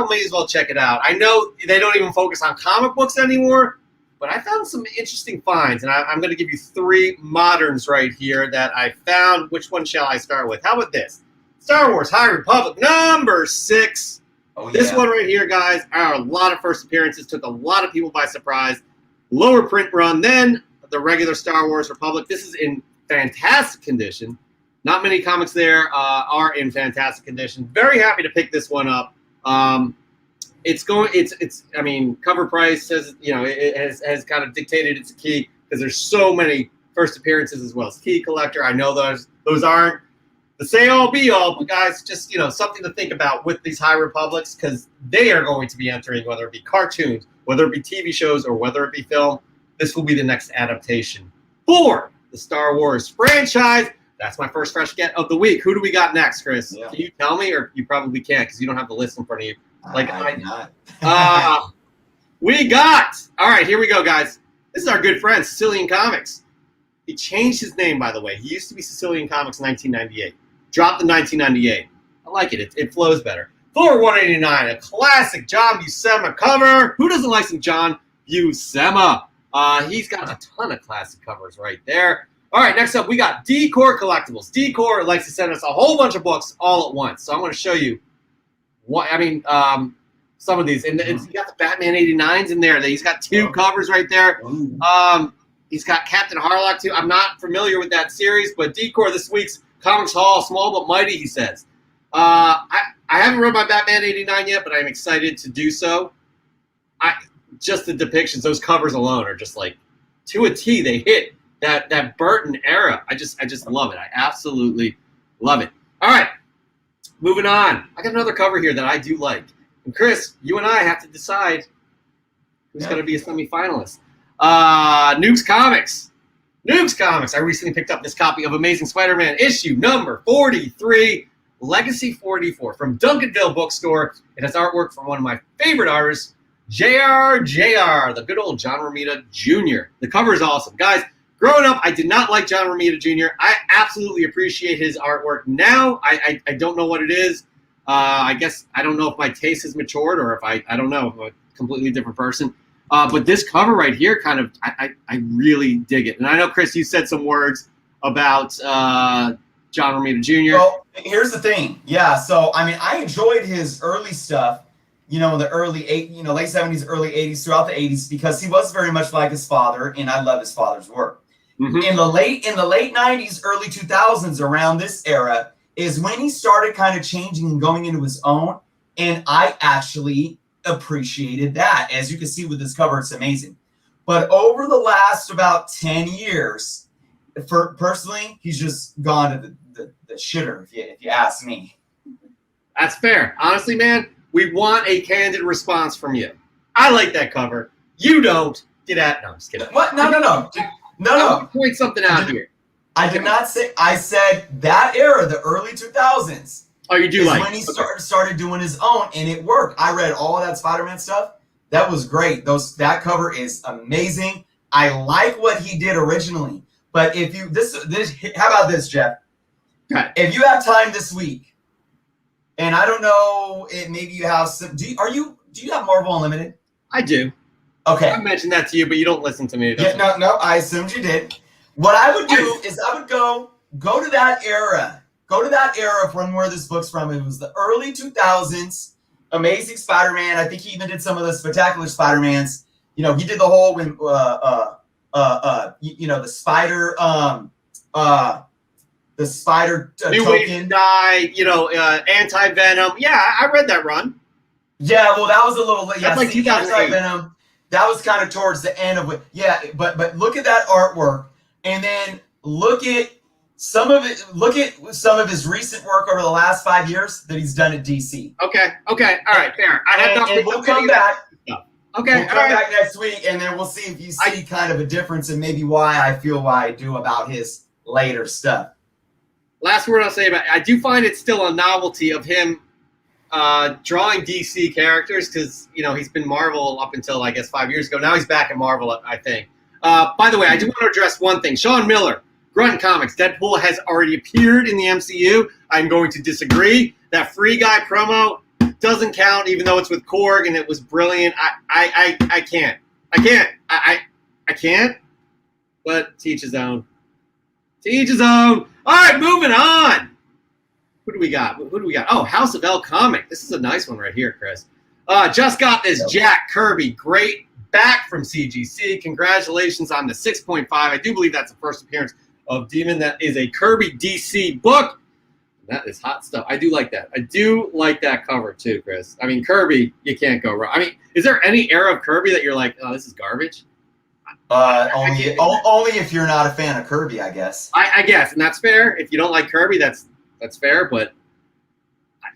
may as well check it out. I know they don't even focus on comic books anymore, but I found some interesting finds, and I'm going to give you 3 moderns right here that I found. Which one shall I start with? How about this? Star Wars High Republic number 6. Oh, yeah. This one right here, guys, a lot of first appearances, took a lot of people by surprise. Lower print run than the regular Star Wars Republic. This is in fantastic condition. Not many comics there are in fantastic condition. Very happy to pick this one up. Cover price says, it has kind of dictated it's a key because there's so many first appearances as well as key collector. I know those aren't the say all be all, but guys, just, something to think about with these High Republics because they are going to be entering, whether it be cartoons, whether it be TV shows, or whether it be film. This will be the next adaptation for the Star Wars franchise. That's my first fresh get of the week. Who do we got next, Chris? Yeah. Can you tell me, or you probably can't because you don't have the list in front of you? We got. All right, here we go, guys. This is our good friend Sicilian Comics. He changed his name, by the way. He used to be Sicilian Comics 1998. Dropped in 1998. I like it. It flows better. Thor 189, a classic John Buscema cover. Who doesn't like some John Buscema? He's got a ton of classic covers right there. All right, next up, we got Chord Collectibles. Chord likes to send us a whole bunch of books all at once. So I'm going to show you some of these. And you got the Batman 89s in there. He's got 2 covers right there. He's got Captain Harlock, too. I'm not familiar with that series, but Chord this week's Comics Haul, small but mighty, he says. I haven't read my Batman 89 yet, but I'm excited to do so. Just the depictions, those covers alone are just like, to a T, they hit. That Burton era, I just love it. I absolutely love it. All right, moving on. I got another cover here that I do like. And Chris, you and I have to decide who's going to be a semifinalist. Nukes Comics. I recently picked up this copy of Amazing Spider-Man issue number 43, Legacy 44 from Duncanville Bookstore. It has artwork from one of my favorite artists, Jr., the good old John Romita Jr. The cover is awesome. Guys, growing up, I did not like John Romita Jr. I absolutely appreciate his artwork now. I don't know what it is. I guess I don't know if my taste has matured or if I don't know, I'm a completely different person. But this cover right here I really dig it. And I know, Chris, you said some words about John Romita Jr. Well, here's the thing. Yeah, so, I enjoyed his early stuff, the late 70s, early 80s, throughout the 80s, because he was very much like his father, and I love his father's work. Mm-hmm. In the late 90s, early 2000s, around this era, is when he started kind of changing and going into his own, and I actually appreciated that. As you can see with this cover, it's amazing. But over the last about 10 years, personally, he's just gone to the shitter, if you ask me. That's fair. Honestly, man, we want a candid response from you. I like that cover. You don't. Get at. No, I'm just kidding. What? No. No. Point something out here. I did not say. I said that era, the early 2000s. Oh, you do like when he started doing his own, and it worked. I read all of that Spider-Man stuff. That was great. That cover is amazing. I like what he did originally. But if you how about this, Jeff? Okay. If you have time this week, and I don't know, maybe you have some. Do you have Marvel Unlimited? I do. Okay. I mentioned that to you, but you don't listen to me. Yeah, no. I assumed you did. What I would do is I would go to that era. Go to that era from where this book's from. It was the early 2000s. Amazing Spider-Man. I think he even did some of the Spectacular Spider-Mans. He did the whole when the spider the Spider New Way to token. Die, Anti-Venom. Yeah, I read that run. Yeah, well, that was a little late. That's like 2008. Venom. That was kind of towards the end of it. Yeah, but look at that artwork, and then look at some of it. Look at some of his recent work over the last 5 years that he's done at DC. Okay, all right, fair. And we'll come back. Okay, we'll come back next week, and then we'll see if you see kind of a difference and maybe why I feel why I do about his later stuff. Last word I'll say about it, I do find it still a novelty of him drawing DC characters because, he's been Marvel up until, I guess, 5 years ago. Now he's back at Marvel, I think. By the way, I do want to address one thing. Sean Miller, Grunt Comics, Deadpool has already appeared in the MCU. I'm going to disagree. That Free Guy promo doesn't count, even though it's with Korg and it was brilliant. I can't. I can't. But to each his own. To each his own. All right, moving on. Who do we got? Oh, House of L comic. This is a nice one right here, Chris. Just got this Jack Kirby. Great back from CGC. Congratulations on the 6.5. I do believe that's the first appearance of Demon. That is a Kirby DC book. That is hot stuff. I do like that. I do like that cover too, Chris. I mean, Kirby, you can't go wrong. I mean, is there any era of Kirby that you're like, oh, this is garbage? Only if you're not a fan of Kirby, I guess. I guess, and that's fair. If you don't like Kirby, that's fair, but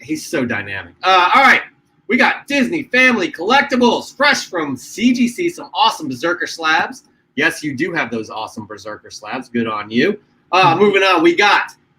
he's so dynamic. All right, we got Disney Family Collectibles, fresh from CGC, some awesome Berserker slabs. Yes, you do have those awesome Berserker slabs. Good on you. Moving on,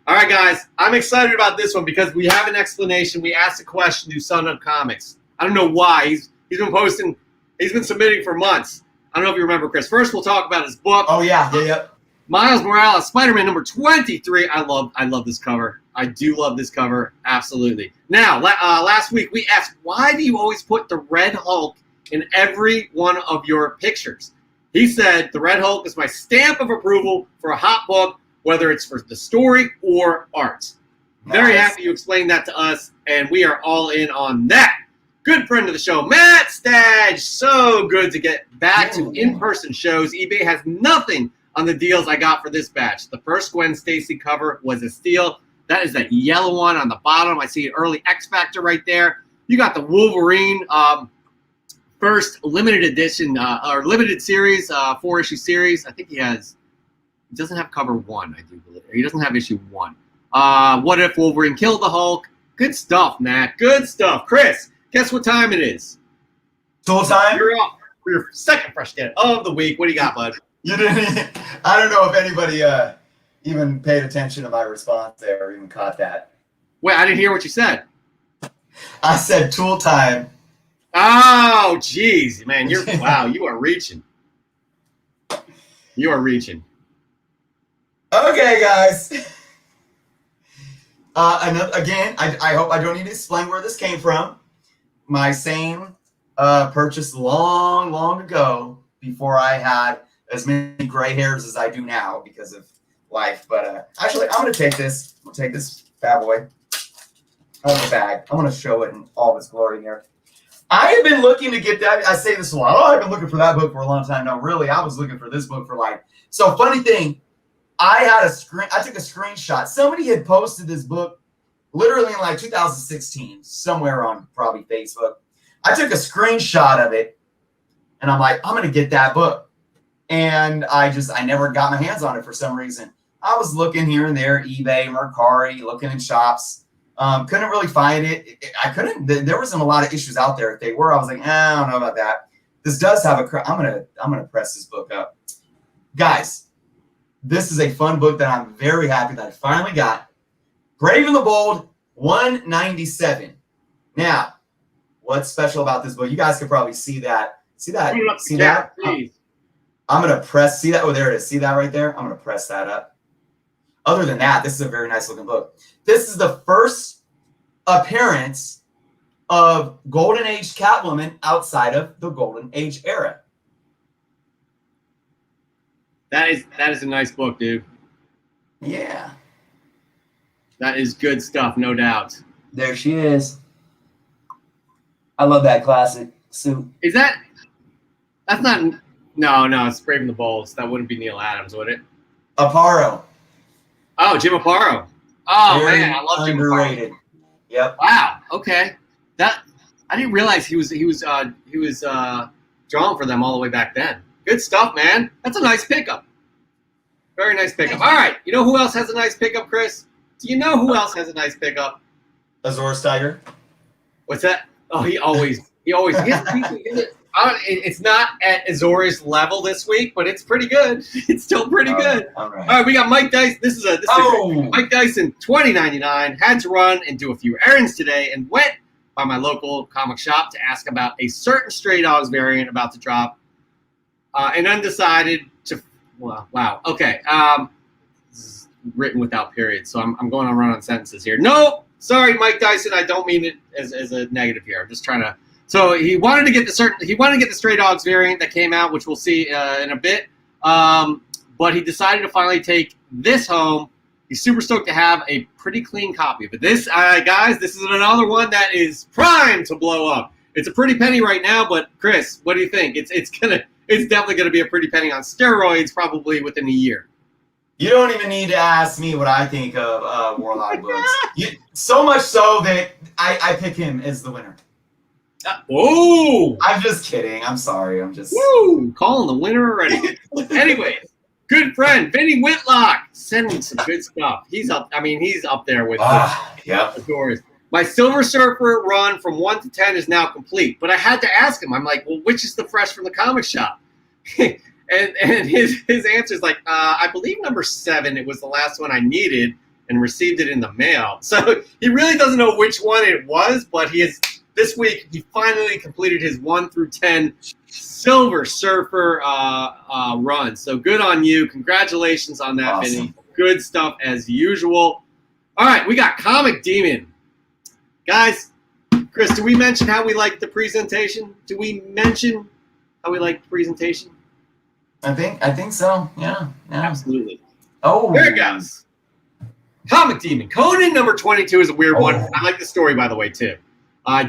all right, guys, I'm excited about this one because we have an explanation. We asked a question to Son of Comics. I don't know why. He's been posting. He's been submitting for months. I don't know if you remember, Chris. First, we'll talk about his book. Oh, yeah. Miles Morales, Spider-Man number 23. I love this cover. I do love this cover. Absolutely. Now, last week, we asked, why do you always put the Red Hulk in every one of your pictures? He said, the Red Hulk is my stamp of approval for a hot book, whether it's for the story or art. Nice. Very happy you explained that to us, and we are all in on that. Good friend of the show, Matt Stadge. So good to get back to in-person shows. eBay has nothing on the deals I got for this batch. The first Gwen Stacy cover was a steal. That is that yellow one on the bottom. I see an early X Factor right there. You got the Wolverine first limited edition or limited series, 4-issue series. I think he doesn't have cover 1, I do believe. He doesn't have issue 1. What If Wolverine Killed the Hulk? Good stuff, Matt. Good stuff. Chris, guess what time it is? Tool time? You're up for your second fresh get of the week. What do you got, bud? You didn't. I don't know if anybody even paid attention to my response there or even caught that. Wait, I didn't hear what you said. I said tool time. Oh, jeez, man. Wow, you are reaching. You are reaching. Okay, guys. Again, I hope I don't need to explain where this came from. My same purchase long ago before I had as many gray hairs as I do now because of life. But actually, I'm going to take this. I'll take this bad boy out of the bag. I'm going to show it in all of its glory here. I have been looking to get that. I say this a lot. Oh, I've been looking for that book for a long time. No, really, I was looking for this book for life. So funny thing, I took a screenshot. Somebody had posted this book literally in like 2016, somewhere on probably Facebook. I took a screenshot of it, and I'm like, I'm going to get that book. And I never got my hands on it for some reason. I was looking here and there, eBay, Mercari, looking in shops. Couldn't really find it. There wasn't a lot of issues out there. If they were, I was like, I don't know about that. This does have I'm gonna press this book up. Guys, this is a fun book that I'm very happy that I finally got. Brave and the Bold, 197. Now, what's special about this book? You guys can probably see that. See that? See that? I'm gonna press. See that? Oh, there it is. See that right there? I'm gonna press that up. Other than that, this is a very nice looking book. This is the first appearance of Golden Age Catwoman outside of the Golden Age era. That is a nice book, dude. Yeah. That is good stuff, no doubt. There she is. I love that classic suit. Is that's not, no, it's Brave and the Bold. That wouldn't be Neil Adams, would it? Aparo. Oh, Jim Aparo. Oh Very man, I love Jim underrated. Aparo. Yep. Wow. Okay. That I didn't realize he was drawn for them all the way back then. Good stuff, man. That's a nice pickup. Very nice pickup. All right. You know who else has a nice pickup, Chris? Do you know who else has a nice pickup? Azores Tiger. What's that? Oh, he always. It's not at Azores level this week, but it's pretty good. It's still pretty good. All right. All right, we got Mike Dyson. This is Mike Dyson, $20.99. Had to run and do a few errands today, and went by my local comic shop to ask about a certain Stray Dogs variant about to drop, and undecided to. Wow. Okay. This is written without periods, so I'm going on run-on sentences here. No, sorry, Mike Dyson. I don't mean it as a negative here. I'm just trying to. So he wanted to get the Stray Dogs variant that came out, which we'll see in a bit. But he decided to finally take this home. He's super stoked to have a pretty clean copy of it. This, guys, this is another one that is primed to blow up. It's a pretty penny right now, but Chris, what do you think? It's definitely gonna be a pretty penny on steroids, probably within a year. You don't even need to ask me what I think of Warlock books. So much so that I pick him as the winner. Oh! I'm just kidding. I'm sorry. I'm just. Woo! Calling the winner already. Anyways, good friend Vinny Whitlock sending some good stuff. He's up. I mean, he's up there with the doors. My Silver Surfer run from 1 to 10 is now complete, but I had to ask him. I'm like, well, which is the fresh from the comic shop? and his answer is like, I believe number 7. It was the last one I needed and received it in the mail. So he really doesn't know which one it was, but he is. This week, he finally completed his 1 through 10 Silver Surfer run. So good on you. Congratulations on that, Awesome. Vinny. Good stuff as usual. All right, we got Comic Demon. Guys, Chris, do we mention how we like the presentation? Do we mention how we like the presentation? I think so. Yeah. Absolutely. Oh. There it goes. Comic Demon. Conan number 22 is a weird one. I like the story, by the way, too. I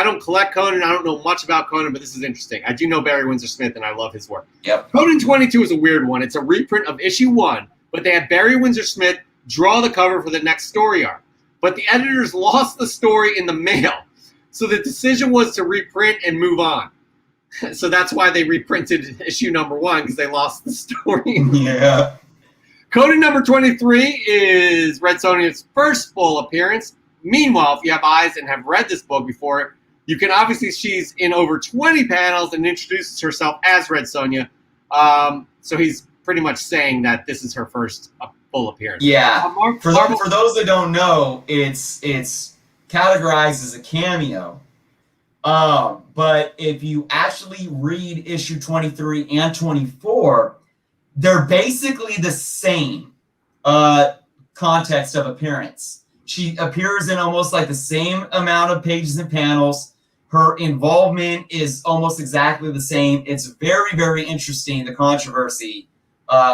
don't collect Conan. I don't know much about Conan, but this is interesting. I do know Barry Windsor Smith, and I love his work. Yep. Conan 22 is a weird one. It's a reprint of issue 1, but they had Barry Windsor Smith draw the cover for the next story arc. But the editors lost the story in the mail, so the decision was to reprint and move on. So that's why they reprinted issue number 1, because they lost the story. Yeah. Conan number 23 is Red Sonja's first full appearance. Meanwhile, if you have eyes and have read this book before, you can obviously she's in over 20 panels and introduces herself as Red Sonja. So he's pretty much saying that this is her first full appearance. Yeah. For those that don't know, it's categorized as a cameo. But if you actually read issue 23 and 24, they're basically the same context of appearance. She appears in almost like the same amount of pages and panels. Her involvement is almost exactly the same. It's very, very interesting, the controversy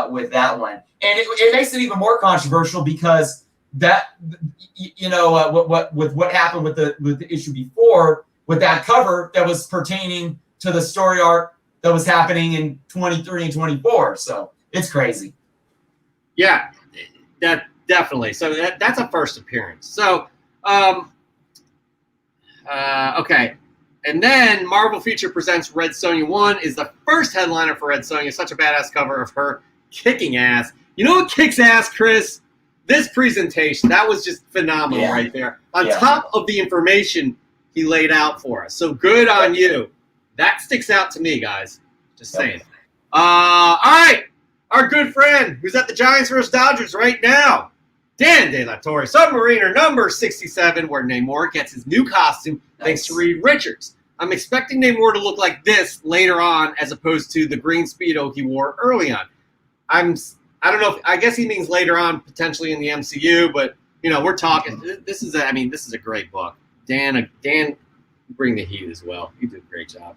with that one. And it makes it even more controversial because that, what happened with the issue before, with that cover that was pertaining to the story arc that was happening in 23 and 24. So it's crazy. Yeah, that definitely. So that's a first appearance. So, okay. And then Marvel Feature Presents Red Sonja 1 is the first headliner for Red Sonja. Such a badass cover of her kicking ass. You know what kicks ass, Chris? This presentation. That was just phenomenal right there. On top of the information he laid out for us. So good on you. That sticks out to me, guys. Just saying. All right. Our good friend who's at the Giants vs. Dodgers right now. Dan De La Torre, Submariner number 67, where Namor gets his new costume thanks to Reed Richards. I'm expecting Namor to look like this later on as opposed to the green Speedo he wore early on. I don't know. I guess he means later on, potentially in the MCU, but, we're talking. This is a great book. Dan, bring the heat as well. You did a great job.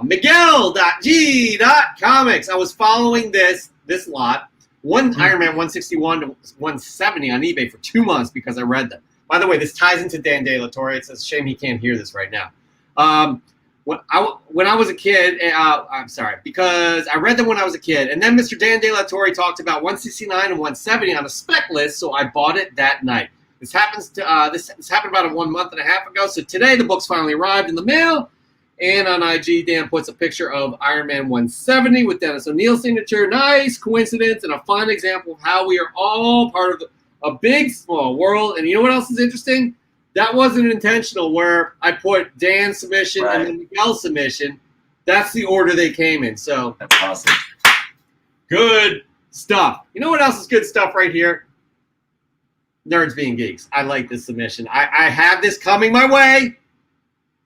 Miguel.g.comics. I was following this lot. Iron Man 161 to 170 on eBay for 2 months because I read them. By the way, this ties into Dan De La Torre. It's a shame he can't hear this right now. when I was a kid, I'm sorry, because I read them when I was a kid, and then Mr. Dan De La Torre talked about 169 and 170 on a spec list, so I bought it that night. This happens to this happened about 1 month and a half ago. So today the book's finally arrived in the mail, and on IG, Dan puts a picture of Iron Man 170 with Dennis O'Neill's signature. Nice coincidence and a fun example of how we are all part of a big, small world. And you know what else is interesting? That wasn't intentional. Where I put Dan's submission and then Miguel's submission. That's the order they came in. So that's awesome. Good stuff. You know what else is good stuff right here? Nerds Being Geeks. I like this submission. I have this coming my way.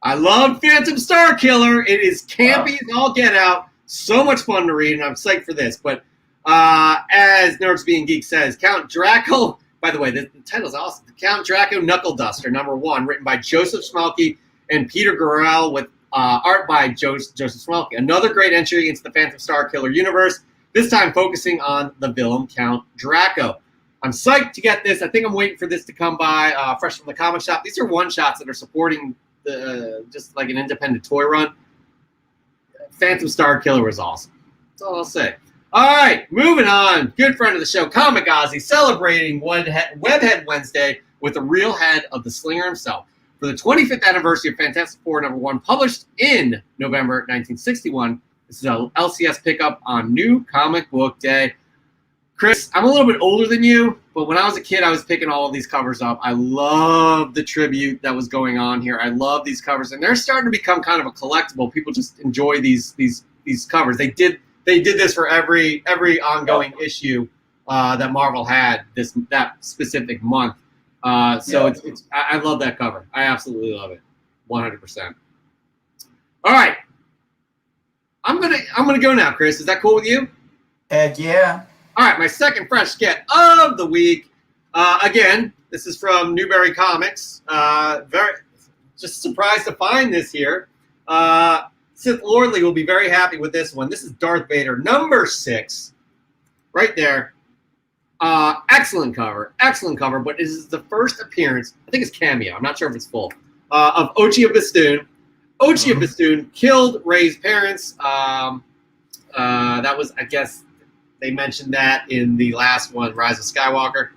I love Phantom Star Killer. It is campy as all get out. So much fun to read, and I'm psyched for this. But as Nerds Being Geeks says, Count Draco, by the way, the title's awesome. Count Draco Knuckle Duster, #1, written by Joseph Smalky and Peter Gorel with art by Joseph Smalky. Another great entry into the Phantom Star Killer universe, this time focusing on the villain Count Draco. I'm psyched to get this. I think I'm waiting for this to come by fresh from the comic shop. These are one-shots that are supporting just like an independent toy run. Phantom Star Killer was awesome. That's all I'll say. All right, moving on. Good friend of the show, Comic Ozzy, celebrating Webhead Wednesday with the real head of the Slinger himself. For the 25th anniversary of Fantastic Four #1, published in November 1961, this is a LCS pickup on New Comic Book Day. Chris, I'm a little bit older than you, but when I was a kid, I was picking all of these covers up. I love the tribute that was going on here. I love these covers, and they're starting to become kind of a collectible. People just enjoy these covers. They did this for every ongoing issue that Marvel had that specific month. So I love that cover. I absolutely love it, 100%. All right, I'm gonna go now, Chris. Is that cool with you? Heck yeah. All right, my second fresh get of the week. Again, this is from Newberry Comics. Very just surprised to find this here. Sith Lordly will be very happy with this one. This is Darth Vader, #6, right there. Excellent cover, but this is the first appearance, I think it's cameo, I'm not sure if it's full, of Ochia Bestoon. Ochia Bestoon killed Rey's parents. That was, I guess, they mentioned that in the last one, Rise of Skywalker.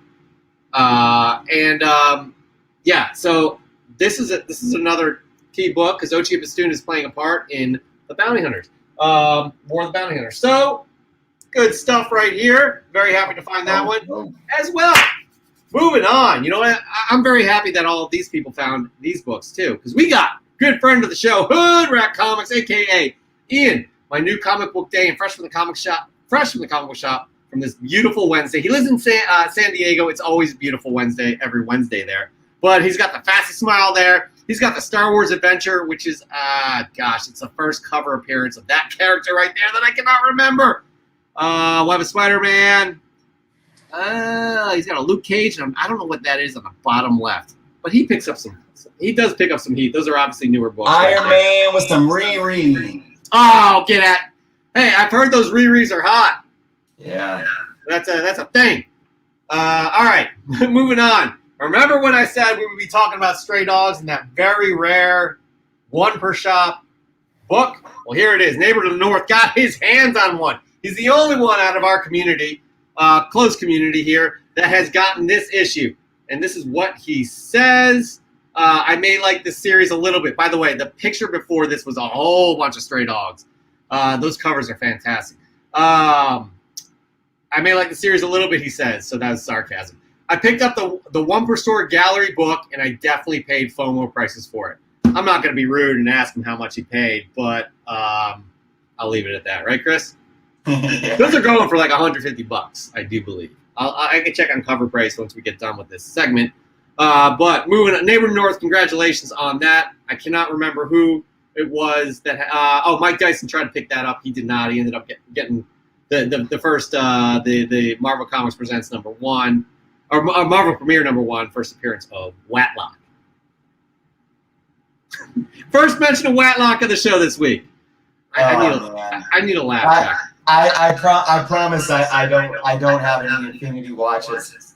So this is another key book because Ochia Bestoon is playing a part in the Bounty Hunters, War of the Bounty Hunters. So good stuff right here. Very happy to find that one as well. Moving on. You know what? I'm very happy that all of these people found these books too, because we got good friend of the show, Hood Rat Comics, aka Ian, my new comic book day and fresh from the comic book shop from this beautiful Wednesday. He lives in San Diego. It's always a beautiful Wednesday, every Wednesday there. But he's got the fastest smile there. He's got the Star Wars Adventure, which is, it's the first cover appearance of that character right there that I cannot remember. We'll have a Spider-Man. He's got a Luke Cage, and I don't know what that is on the bottom left. But he does pick up some heat. Those are obviously newer books. Iron Man with some rereading. Oh, get at. Hey, I've heard those rereads are hot. Yeah. That's a thing. All right, moving on. Remember when I said we would be talking about stray dogs and that very rare one per shop book? Well, here it is. Neighbor to the North got his hands on one. He's the only one out of our community, close community here, that has gotten this issue. And this is what he says. I may like this series a little bit. By the way, the picture before this was a whole bunch of stray dogs. Those covers are fantastic. I may like the series a little bit, he says, so that's sarcasm. I picked up the one per store gallery book, and I definitely paid FOMO prices for it. I'm not going to be rude and ask him how much he paid, but I'll leave it at that. Right, Chris? Those are going for like $150, I do believe. I can check on cover price once we get done with this segment. But moving on, Neighbor North, congratulations on that. I cannot remember who it was that. Mike Dyson tried to pick that up. He did not. He ended up getting the first the Marvel Comics Presents #1 or Marvel Premiere #1 first appearance of Watlock. First mention of Watlock of the show this week. I need a laugh track. I promise I don't have any Infinity Watches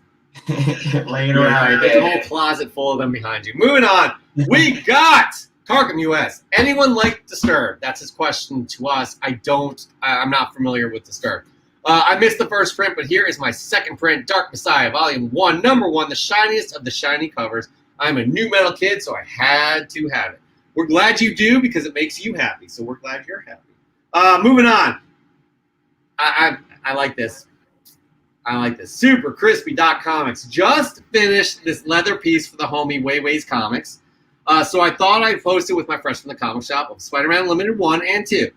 laying around. There's a whole closet full of them behind you. Moving on, we got Targum US. Anyone like Disturbed? That's his question to us. I'm not familiar with Disturbed. I missed the first print, but here is my second print, Dark Messiah, Volume 1, Number 1, the shiniest of the shiny covers. I'm a new metal kid, so I had to have it. We're glad you do because it makes you happy, so we're glad you're happy. Moving on. I like this. I like this. Super Crispy Comics just finished this leather piece for the homie Weiwei's Comics. So I thought I'd post it with my friends from the comic shop of Spider-Man Unlimited 1 and 2.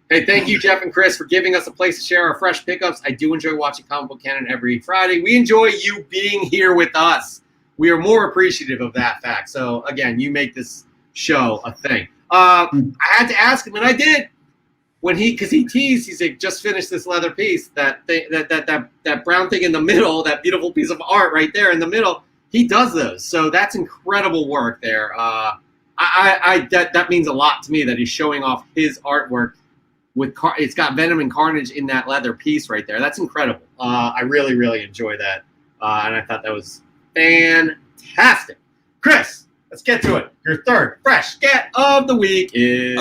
Hey, thank you, Jeff and Chris, for giving us a place to share our fresh pickups. I do enjoy watching Comic Book Canon every Friday. We enjoy you being here with us. We are more appreciative of that fact. So, again, you make this show a thing. I had to ask him, and I did. Because he teased, he's like, just finished this leather piece, that brown thing in the middle, that beautiful piece of art right there in the middle. He does those, so that's incredible work there. That means a lot to me that he's showing off his artwork with it's got Venom and Carnage in that leather piece right there. That's incredible. I really, really enjoy that, and I thought that was fantastic. Chris, let's get to it. Your third fresh get of the week is.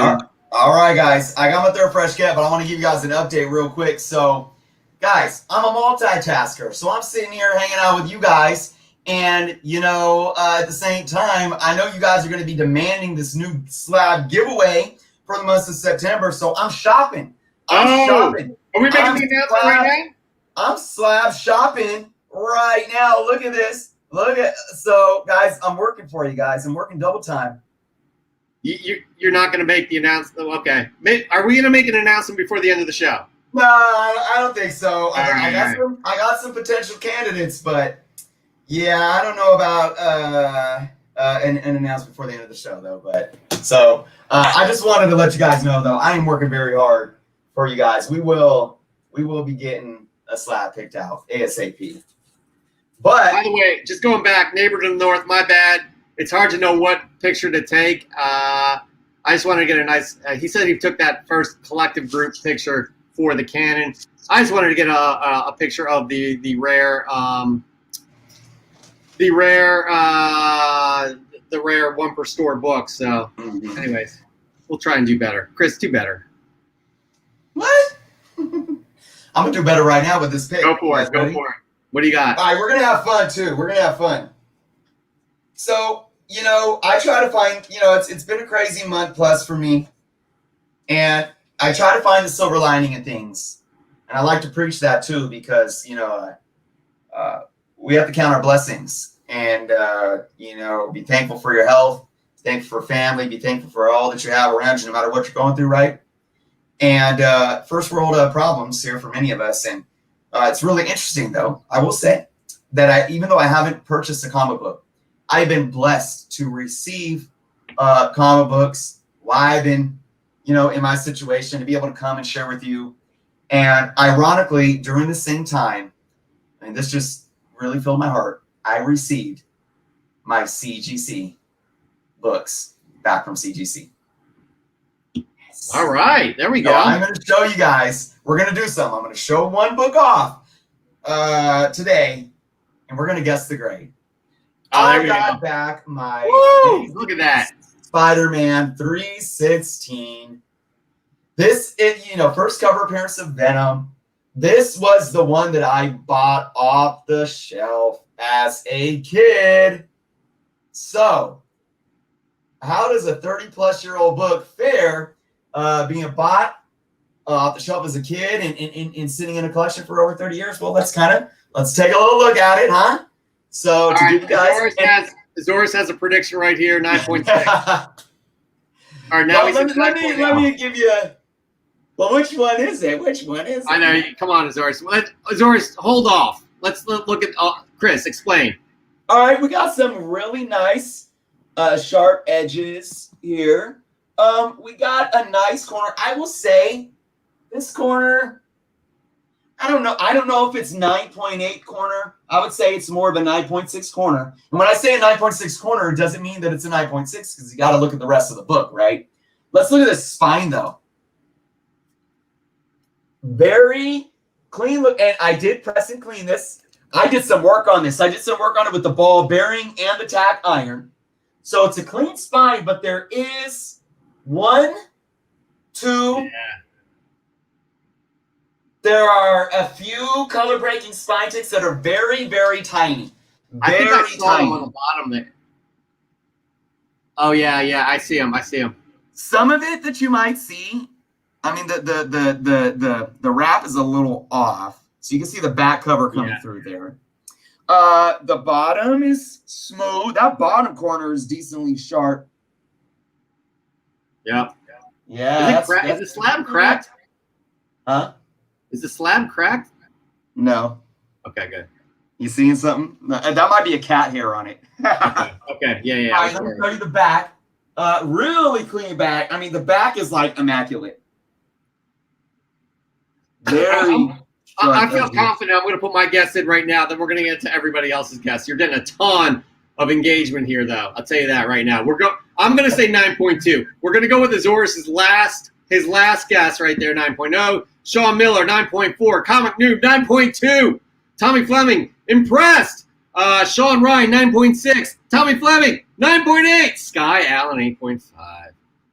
All right, guys. I got my third fresh get, but I want to give you guys an update real quick. So, guys, I'm a multitasker, so I'm sitting here hanging out with you guys. And, at the same time, I know you guys are going to be demanding this new SLAB giveaway for the month of September. So I'm shopping. Shopping. Are we making the announcement right now? I'm SLAB shopping right now. Look at this. So, guys, I'm working for you guys. I'm working double time. You're not going to make the announcement? Okay. Are we going to make an announcement before the end of the show? No, I don't think so. I got some potential candidates, but... yeah, I don't know about an announcement before the end of the show, though. But so I just wanted to let you guys know, though, I am working very hard for you guys. We will be getting a SLAB picked out ASAP. But by the way, just going back, neighbor to the north, my bad. It's hard to know what picture to take. I just wanted to get a nice. He said he took that first collective group picture for the Canon. I just wanted to get a picture of the rare. The rare one per store book. So, anyways, we'll try and do better. Chris, do better. What? I'm gonna do better right now with this pick. Go for it. What do you got? All right, we're gonna have fun too. So, I try to find. It's been a crazy month plus for me, and I try to find the silver lining in things, and I like to preach that too because we have to count our blessings and, be thankful for your health, thankful for family, be thankful for all that you have around you, no matter what you're going through, right? And first world problems here for many of us. And it's really interesting, though. I will say that even though I haven't purchased a comic book, I've been blessed to receive comic books while I've been, in my situation, to be able to come and share with you. And ironically, during the same time, and this just really filled my heart, I received my CGC books back from CGC. Yes. All right, there we go. I'm going to show you guys. We're going to do something. I'm going to show one book off today, and we're going to guess the grade. I got back my look at that Spider-Man 316. This is, first cover appearance of Venom. This was the one that I bought off the shelf as a kid. So, how does a 30-plus-year-old book fare being bought off the shelf as a kid and sitting in a collection for over 30 years? Well, let's take a little look at it, huh? So, to give you guys... Azores has a prediction right here, 9.6. All right, now let me give you a... Well, which one is it? I know. Come on, Azores. Azores, hold off. Let's look at Chris. Explain. All right, we got some really nice sharp edges here. We got a nice corner. I will say this corner, I don't know if it's 9.8 corner. I would say it's more of a 9.6 corner. And when I say a 9.6 corner, it doesn't mean that it's a 9.6 because you got to look at the rest of the book, right? Let's look at the spine, though. Very clean look, and I did press and clean this. I did some work on this. I did some work on it with the ball bearing and the tack iron. So it's a clean spine, but there is 1, 2. Yeah. There are a few color breaking spine ticks that are very, very tiny. I think I saw tiny. them on the bottom there. Oh yeah, I see them. Some of it that you might see, I mean, the wrap is a little off, so you can see the back cover coming through there. The bottom is smooth. That bottom corner is decently sharp. Yep. Yeah. Is the slab cracked? Huh? Is the slab cracked? No. Okay, good. You seeing something? That might be a cat hair on it. Okay. Yeah. All right, let me show you the back. Really clean back. I mean, the back is like immaculate. Very. I feel confident. I'm going to put my guess in right now. Then we're going to get to everybody else's guess. You're getting a ton of engagement here, though. I'll tell you that right now. I'm going to say 9.2. We're going to go with Azorus' last guess right there, 9.0. Sean Miller, 9.4. Comic Noob, 9.2. Tommy Fleming, impressed. Sean Ryan, 9.6. Tommy Fleming, 9.8. Sky Allen, 8.5.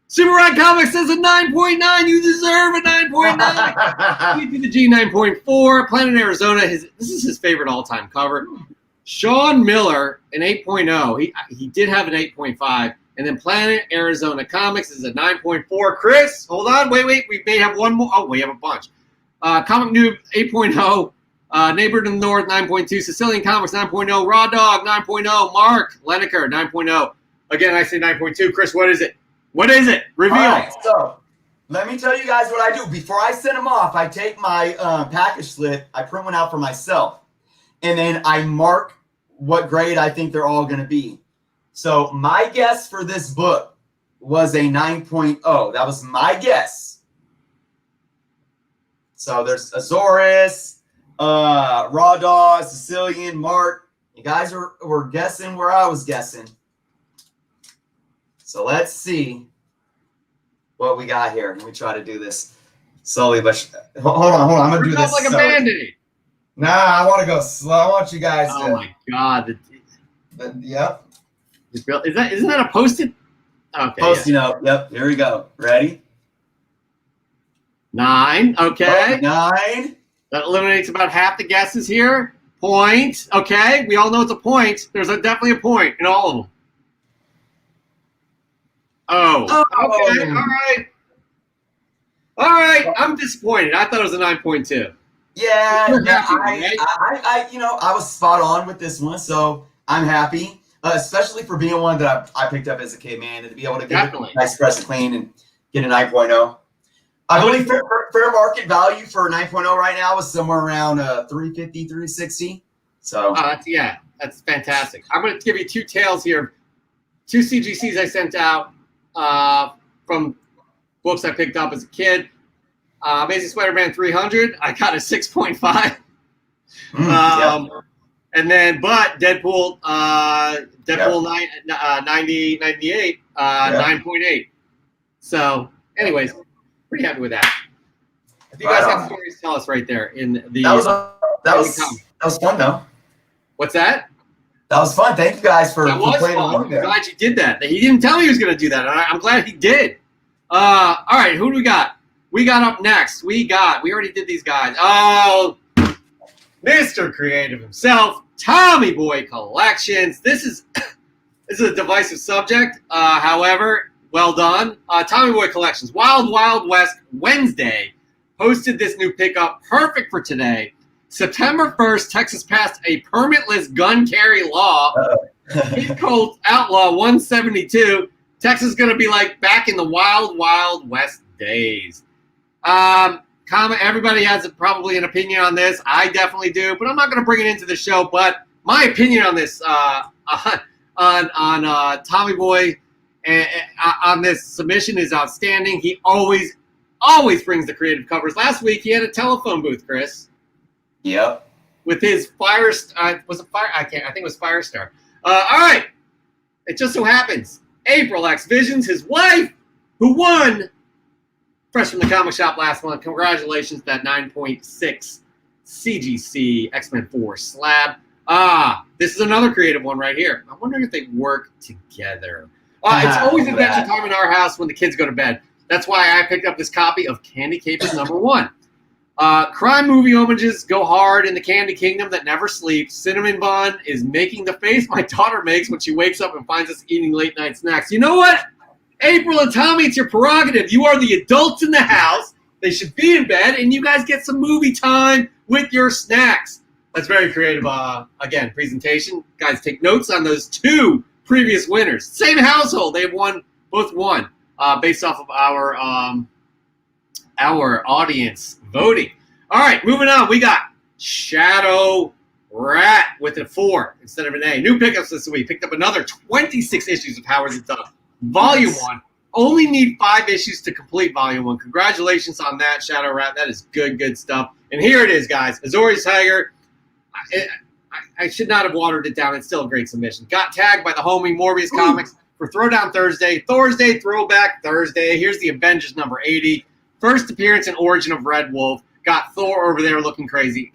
Super Rad Comics says a 9.9. You deserve a 9.9. Keith the G, 9.4. Planet Arizona, this is his favorite all-time cover. Sean Miller, an 8.0. He did have an 8.5. And then Planet Arizona Comics is a 9.4. Chris, hold on. Wait. We may have one more. Oh, we have a bunch. Comic Noob, 8.0. Neighbor to the North, 9.2. Sicilian Comics, 9.0. Raw Dog, 9.0. Mark Lennocker, 9.0. Again, I say 9.2. Chris, what is it? Reveal. All right, so let me tell you guys what I do. Before I send them off, I take my package slip, I print one out for myself, and then I mark what grade I think they're all going to be. So my guess for this book was a 9.0. That was my guess. So there's Azorus, Raw Dog, Sicilian, Mark. You guys were guessing where I was guessing. So let's see what we got here. Let me try to do this slowly, but hold on. I'm gonna do this like a Band-Aid. Nah, I want to go slow. I want you guys to. Oh my God! Yep. Isn't that a Post-it? Okay. Post-it note. Yep. Here we go. Ready? 9. Okay. 9. That eliminates about half the guesses here. Point. Okay. We all know it's a point. There's definitely a point in all of them. Oh. Okay. All right. I'm disappointed. I thought it was a 9.2. Yeah. I was spot on with this one, so I'm happy, especially for being one that I picked up as a kid, man, and to be able to get a nice press and clean and get a 9.0. I believe fair market value for 9.0 right now is somewhere around 350, 360. So that's fantastic. I'm going to give you two tales here. 2 CGCs I sent out from books I picked up as a kid. Amazing Spider-Man 300, I got a 6.5. And then, but Deadpool 98, 9.8. So, anyways, pretty happy with that. If you guys have stories, tell us right there in the. That was fun though. What's that? That was fun. Thank you guys for playing along. I'm glad you did that. He didn't tell me he was going to do that. I'm glad he did. All right, who do we got? We got up next. We already did these guys. Oh, Mr. Creative himself, Tommy Boy Collections. This is a divisive subject. However, well done. Tommy Boy Collections, Wild Wild West Wednesday, posted this new pickup, perfect for today. September 1st, Texas passed a permitless gun carry law. It's called Outlaw 172. Texas is going to be like back in the Wild Wild West days. Everybody has probably an opinion on this. I definitely do, but I'm not going to bring it into the show. But my opinion on this, on Tommy Boy, on this submission is outstanding. He always brings the creative covers. Last week he had a telephone booth, Chris. Yep. With his I think it was Firestar. All right. It just so happens April X Visions, his wife, who won Fresh from the Comic Shop last month. Congratulations, that 9.6 CGC X-Men 4 SLAB. This is another creative one right here. I'm wondering if they work together. It's always adventure time in our house when the kids go to bed. That's why I picked up this copy of Candy Capers #1. Crime movie homages go hard in the Candy Kingdom that never sleeps. Cinnamon Bun is making the face my daughter makes when she wakes up and finds us eating late night snacks. You know what? April and Tommy, it's your prerogative. You are the adults in the house. They should be in bed, and you guys get some movie time with your snacks. That's very creative, again, presentation. Guys, take notes on those 2 previous winners. Same household. They've both won based off of our audience voting. All right, moving on. We got Shadow Rat with a 4 instead of an A. New pickups this week. Picked up another 26 issues of Howard the Duck. Volume 1. Only need 5 issues to complete Volume 1. Congratulations on that, Shadow Rat. That is good stuff. And here it is, guys. Azori's Tiger. I should not have watered it down. It's still a great submission. Got tagged by the homie Morbius Comics for Throwdown Thursday. Thursday, Throwback Thursday. Here's the Avengers number 80. First appearance and origin of Red Wolf. Got Thor over there looking crazy.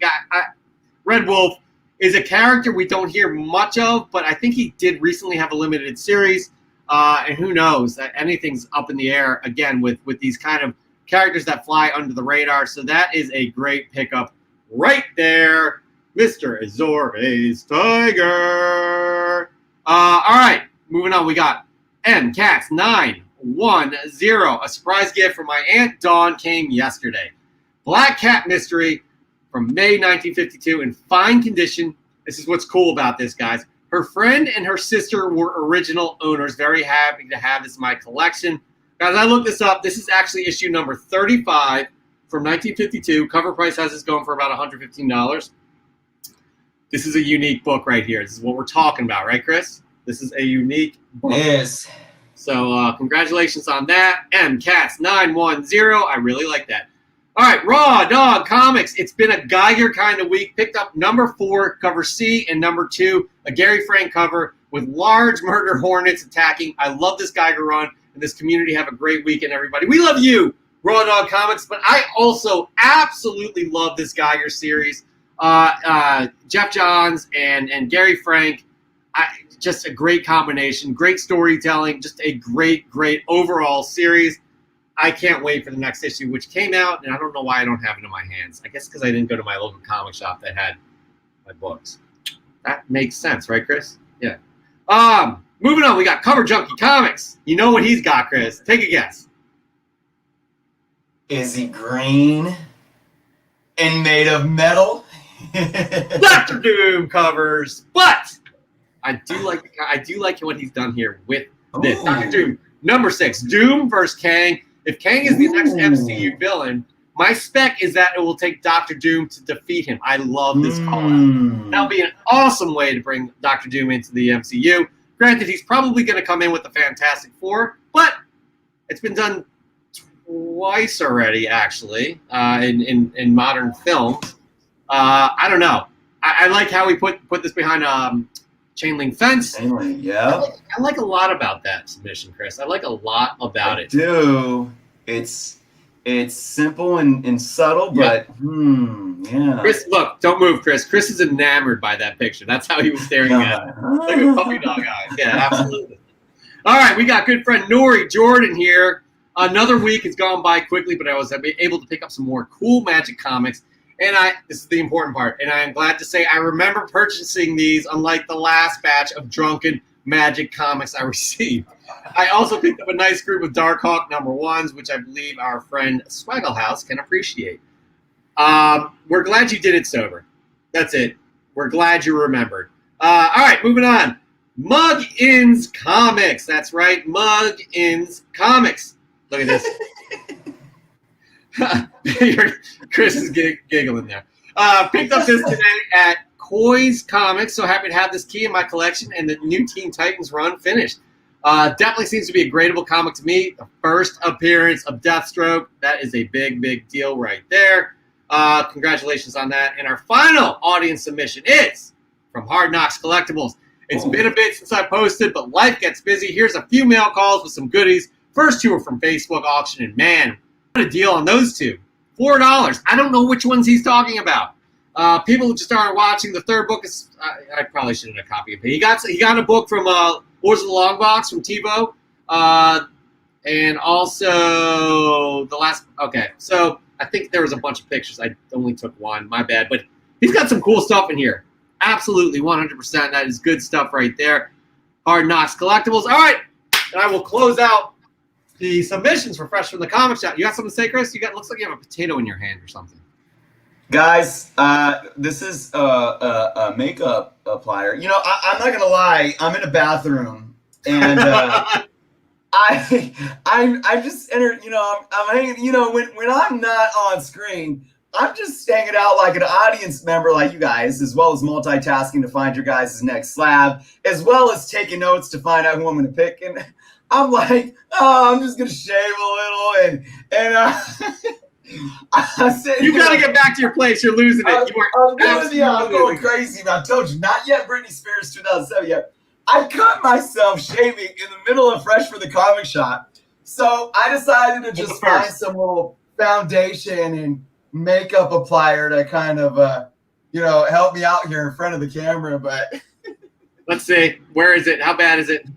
Red Wolf is a character we don't hear much of, but I think he did recently have a limited series. And who knows? Anything's up in the air, again, with these kind of characters that fly under the radar. So that is a great pickup right there, Mr. Azori's Tiger. All right, moving on. We got MCats910. A surprise gift from my Aunt Dawn came yesterday. Black Cat Mystery from May 1952 in fine condition. This is what's cool about this, guys. Her friend and her sister were original owners. Very happy to have this in my collection. Guys, I looked this up. This is actually issue number 35 from 1952. Cover price has this going for about $115. This is a unique book right here. This is what we're talking about, right, Chris? This is a unique book. Yes. So congratulations on that. MCats910. I really like that. All right, Raw Dog Comics. It's been a Geiger kind of week. Picked up number 4, cover C, and number 2, a Gary Frank cover with large murder hornets attacking. I love this Geiger run, and this community. Have a great weekend, everybody. We love you, Raw Dog Comics, but I also absolutely love this Geiger series. Jeff Johns and Gary Frank, just a great combination, great storytelling, just a great overall series. I can't wait for the next issue, which came out, and I don't know why I don't have it in my hands. I guess because I didn't go to my local comic shop that had my books. That makes sense, right, Chris? Yeah. Moving on, we got Cover Junkie Comics. You know what he's got, Chris. Take a guess. Is he green and made of metal? Dr. Doom covers, but I do like what he's done here with this. Dr. Doom, number 6, Doom versus Kang. If Kang is the next MCU villain, my spec is that it will take Dr. Doom to defeat him. I love this call-out. That'll be an awesome way to bring Dr. Doom into the MCU. Granted, he's probably going to come in with the Fantastic Four, but it's been done twice already, actually, in modern films. I don't know. I like how he put this behind chain link fence. Yeah. I like a lot about that submission, Chris. I like a lot about it. I do. It's simple and subtle, but yeah. Chris, look, don't move, Chris. Chris is enamored by that picture. That's how he was staring at it. Like a puppy dog eyes. Yeah, absolutely. All right, we got good friend Nori Jordan here. Another week has gone by quickly, but I was able to pick up some more cool Magic comics. And this is the important part, and I am glad to say I remember purchasing these, unlike the last batch of drunken Magic comics I received. I also picked up a nice group of Darkhawk number 1s, which I believe our friend Swagglehouse can appreciate. We're glad you did it sober. That's it. We're glad you remembered. All right, moving on. Mug-Ins Comics. That's right, Mug-Ins Comics. Look at this. Chris is giggling there. Picked up this today at Koi's Comics. So happy to have this key in my collection and the new Teen Titans run finished. Definitely seems to be a gradable comic to me. The first appearance of Deathstroke. That is a big deal right there. Congratulations on that. And our final audience submission is from Hard Knocks Collectibles. It's been a bit since I posted, but life gets busy. Here's a few mail calls with some goodies. First 2 are from Facebook auction, and man, what a deal on those 2. $4. I don't know which ones he's talking about. People who just started watching. The third book is I probably shouldn't have copied it. He got a book from Wars of the Long Box from TiVo, and also the last. Okay, so I think there was a bunch of pictures. I only took one. My bad. But he's got some cool stuff in here. Absolutely, 100%. That is good stuff right there. Hard Knocks Collectibles. All right, and I will close out the submissions for Fresh from the Comic Shop. You got something to say, Chris? Looks like you have a potato in your hand or something. Guys, this is a makeup applier. You know, I'm not gonna lie. I'm in a bathroom, and I just entered. You know, I'm hanging. You know, when I'm not on screen, I'm just hanging out like an audience member, like you guys, as well as multitasking to find your guys' next slab, as well as taking notes to find out who I'm gonna pick. And I'm like, oh, I'm just gonna shave a little, and I said, you got to get back to your place. You're losing it. I'm going crazy. I told you, not yet Britney Spears 2007 yet. I cut myself shaving in the middle of Fresh for the Comic Shop. So I decided to just find some little foundation and makeup applier to kind of, help me out here in front of the camera. But let's see. Where is it? How bad is it?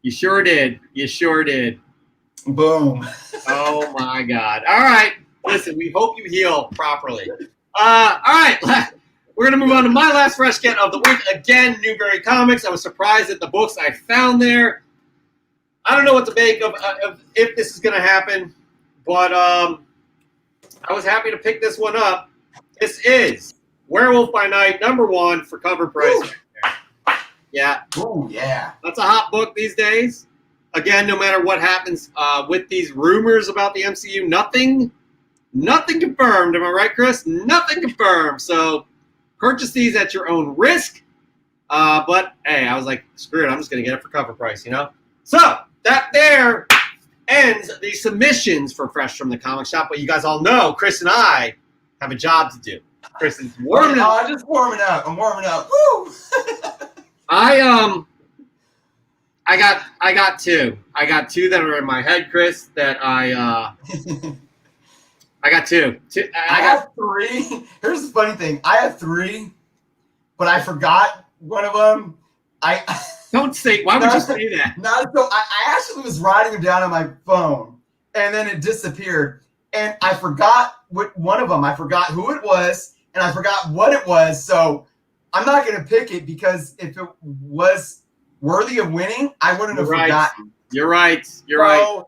You sure did. You sure did. Boom. Oh my God. All right. Listen, we hope you heal properly. All right. We're going to move on to my last fresh get of the week. Again, Newberry Comics. I was surprised at the books I found there. I don't know what to make of if this is going to happen, but I was happy to pick this one up. This is Werewolf by Night, #1 for cover price. Right, yeah. Oh, yeah. That's a hot book these days. Again, no matter what happens with these rumors about the MCU, nothing confirmed. Am I right, Chris? Nothing confirmed. So purchase these at your own risk. But, hey, I was like, screw it. I'm just going to get it for cover price, you know? So that there ends the submissions for Fresh from the Comic Shop. But you guys all know Chris and I have a job to do. Chris is warming up. I'm just warming up. I'm warming up. Woo! I got two. I got two that are in my head, Chris, that I got two. I have three. Here's the funny thing. I have three, but I forgot one of them. Don't say, why would you say that? I actually was writing them down on my phone, and then it disappeared. And I forgot one of them. I forgot who it was, and I forgot what it was. So I'm not going to pick it because if it was worthy of winning, I wouldn't have forgotten. You're right. Right.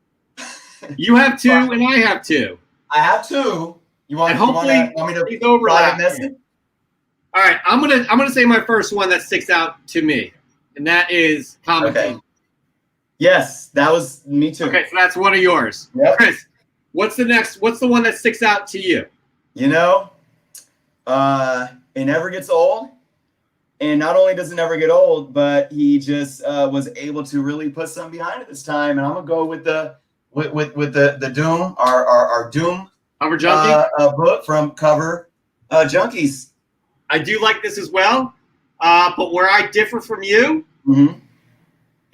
You have two, and I have two. I have two. You want me to overlap? All right, I'm gonna say my first one that sticks out to me, and that is Comic King. Yes, that was me too. Okay, so that's one of yours. Yep. Chris, what's the one that sticks out to you? You know, it never gets old. And not only does it never get old, but he just was able to really put something behind it this time. And I'm gonna go with the Doom, our Doom Cover Junkie book from Cover Junkies. I do like this as well, but where I differ from you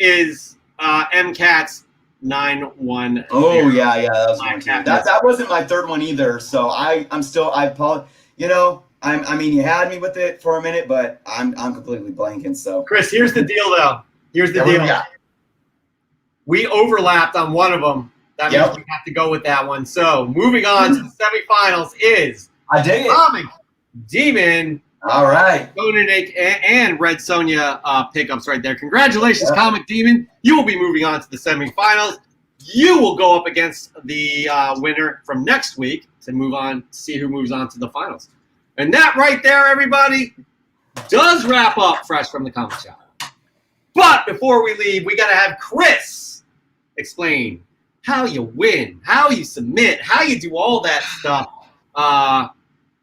is MCAT's 910. Oh yeah, that was one too. That wasn't my third one either. So I apologize. You know. I mean, you had me with it for a minute, but I'm completely blanking. So, Chris, here's the deal, though. Here's the deal. We overlapped on one of them. That means we have to go with that one. So, moving on to the semifinals is Comic Demon. All right. Conan and Red Sonja pickups right there. Congratulations, Comic Demon. You will be moving on to the semifinals. You will go up against the winner from next week to move on, see who moves on to the finals. And that right there, everybody, does wrap up Fresh from the Comic Shop. But before we leave, we got to have Chris explain how you win, how you submit, how you do all that stuff,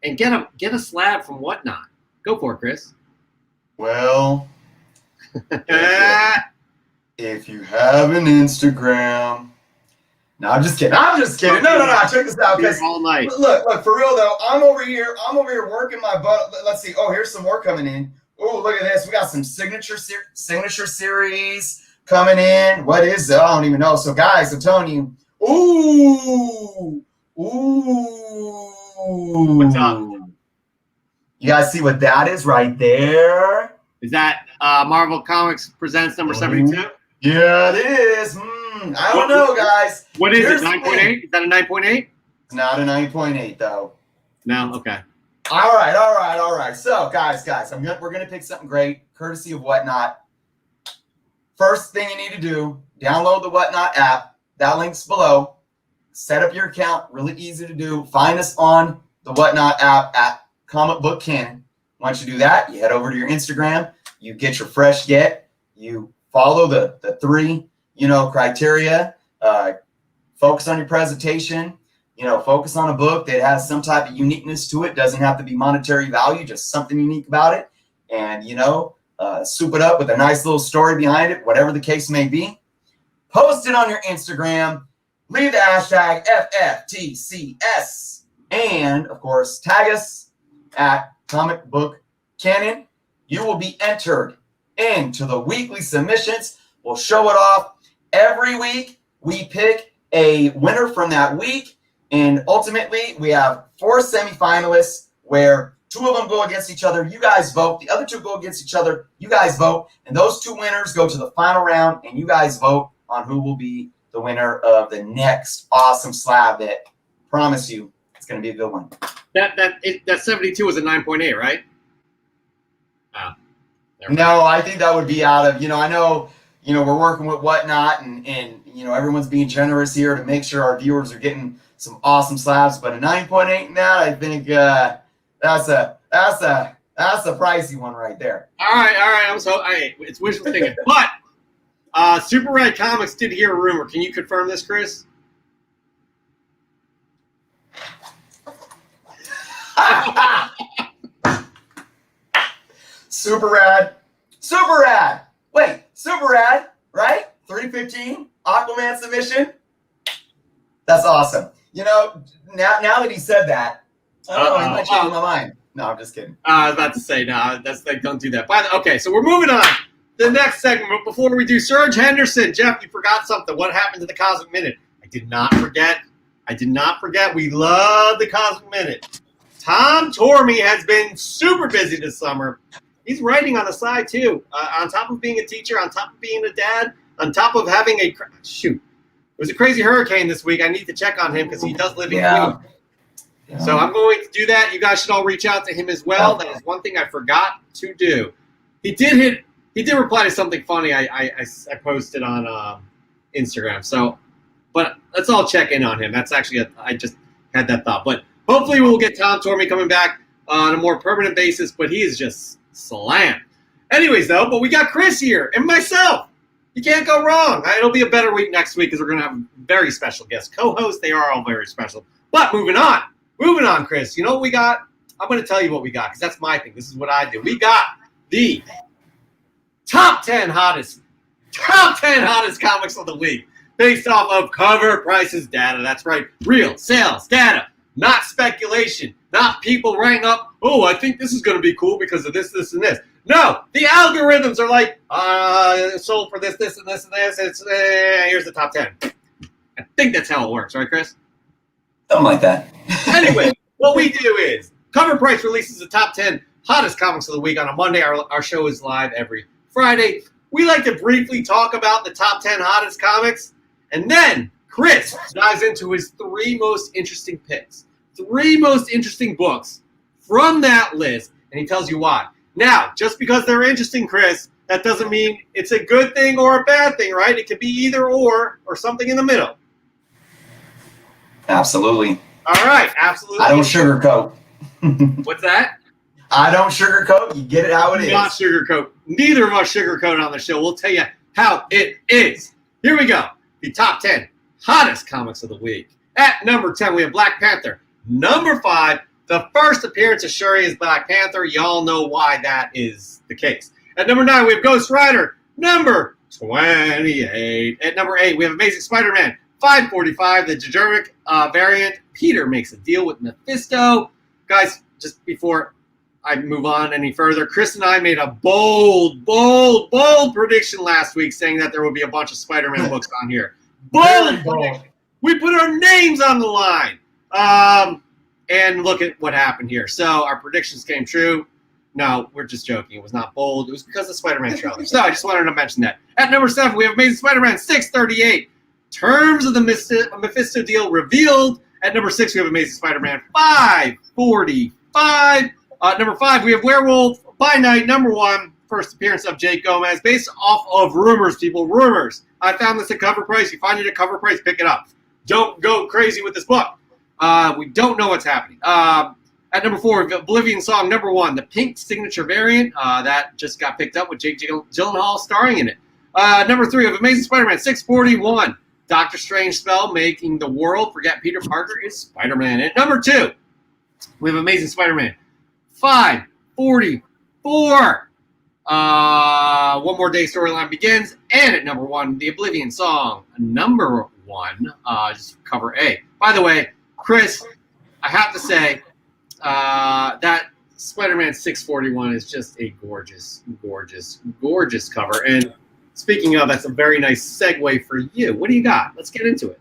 and get a slab from Whatnot. Go for it, Chris. Well, if you have an Instagram. No, I'm just kidding. No. Check this out, guys. All night. Look, for real though. I'm over here working my butt. Let's see. Oh, here's some more coming in. Oh, look at this. We got some signature series coming in. What is it? I don't even know. So, guys, I'm telling you. Ooh. What's up? You guys see what that is right there? Is that Marvel Comics Presents number 72? Yeah, it is. I don't know, guys. What is it, 9.8? Is that a 9.8? It's not a 9.8, though. No? Okay. All right. So, guys, we're going to pick something great, courtesy of Whatnot. First thing you need to do, download the Whatnot app. That link's below. Set up your account. Really easy to do. Find us on the Whatnot app at Comic Book Canon. Once you do that, you head over to your Instagram. You get your fresh get. You follow the three, criteria. Focus on your presentation. Focus on a book that has some type of uniqueness to it. Doesn't have to be monetary value, just something unique about it. And, soup it up with a nice little story behind it, whatever the case may be. Post it on your Instagram. Leave the hashtag FFTCS. And, of course, tag us at Comic Book Canon. You will be entered into the weekly submissions. We'll show it off every week. We pick a winner from that week. And ultimately, we have 4 semifinalists where 2 of them go against each other. You guys vote. The other 2 go against each other. You guys vote. And those 2 winners go to the final round. And you guys vote on who will be the winner of the next awesome slab that, promise you, it's going to be a good one. That 72 was a 9.8, right? Oh. No, I think that would be out of, I know, we're working with Whatnot and everyone's being generous here to make sure our viewers are getting some awesome slabs, but a 9.8 in that, I think that's a pricey one right there. All right. It's wishful thinking. But Super Red Comics did hear a rumor. Can you confirm this, Chris? Super rad. Wait, super rad, right? 315 Aquaman submission. That's awesome. Now that he said that, I don't know, he might change my mind. No, I'm just kidding. I was about to say, no, don't do that. Okay, so we're moving on. The next segment, but before we do, Serge Henderson. Jeff, you forgot something. What happened to the Cosmic Minute? I did not forget. We love the Cosmic Minute. Tom Tormey has been super busy this summer. He's writing on the side, too. On top of being a teacher, on top of being a dad, on top of having it was a crazy hurricane this week. I need to check on him because he does live in Queens. Yeah. So I'm going to do that. You guys should all reach out to him as well. That is one thing I forgot to do. He did reply to something funny I posted on Instagram. So, but let's all check in on him. That's actually I just had that thought. But hopefully we'll get Tom Tormey coming back on a more permanent basis. But he is just slammed. Anyways, though, but we got Chris here and myself. You can't go wrong. It'll be a better week next week because we're going to have a very special guest co-host. They are all very special. But moving on, Chris. You know what we got? I'm going to tell you what we got because that's my thing. This is what I do. We got the top 10 hottest comics of the week based off of cover prices data. That's right. Real sales data, not speculation, not people rang up, oh, I think this is going to be cool because of this, this, and this. No, the algorithms are like, sold for this, this, and this, and this. It's here's the top 10. I think that's how it works, right, Chris? Something like that. Anyway, what we do is Cover Price releases the top 10 hottest comics of the week on a Monday. Our show is live every Friday. We like to briefly talk about the top 10 hottest comics, and then Chris dives into his 3 most interesting picks, 3 most interesting books from that list, and he tells you why. Now, just because they're interesting, Chris, that doesn't mean it's a good thing or a bad thing, right? It could be either or something in the middle. Absolutely. All right, absolutely. I don't sugarcoat. What's that? I don't sugarcoat. You get it how it is. Not sugarcoat. Neither of us sugarcoat on the show. We'll tell you how it is. Here we go. The top 10 hottest comics of the week. At number 10, we have Black Panther. Number 5, the first appearance of Shuri as Black Panther. Y'all know why that is the case. At number 9, we have Ghost Rider. Number 28. At number 8, we have Amazing Spider-Man. 545, the Germanic variant. Peter makes a deal with Mephisto. Guys, just before I move on any further, Chris and I made a bold prediction last week saying that there will be a bunch of Spider-Man books on here. Bold prediction. We put our names on the line. And look at what happened here. So our predictions came true. No, we're just joking. It was not bold. It was because of Spider-Man trailer. So I just wanted to mention that. At number 7, we have Amazing Spider-Man 638. Terms of the Mephisto deal revealed. At number 6, we have Amazing Spider-Man 545. Number 5, we have Werewolf by Night, number 1. First appearance of Jake Gomez, based off of rumors, people. Rumors. I found this at cover price. You find it at cover price, pick it up. Don't go crazy with this book. We don't know what's happening. At number 4, Oblivion Song, number 1, the pink signature variant. That just got picked up with Jake Gyllenhaal starring in it. Number 3 of Amazing Spider-Man 641. Doctor Strange spell making the world forget Peter Parker is Spider-Man. At number 2, we have Amazing Spider-Man 544. One More Day storyline begins. And at number 1, the Oblivion Song, number 1, just cover A. By the way, Chris, I have to say, that Spider-Man 641 is just a gorgeous, gorgeous, gorgeous cover. And speaking of, that's a very nice segue for you. What do you got? Let's get into it.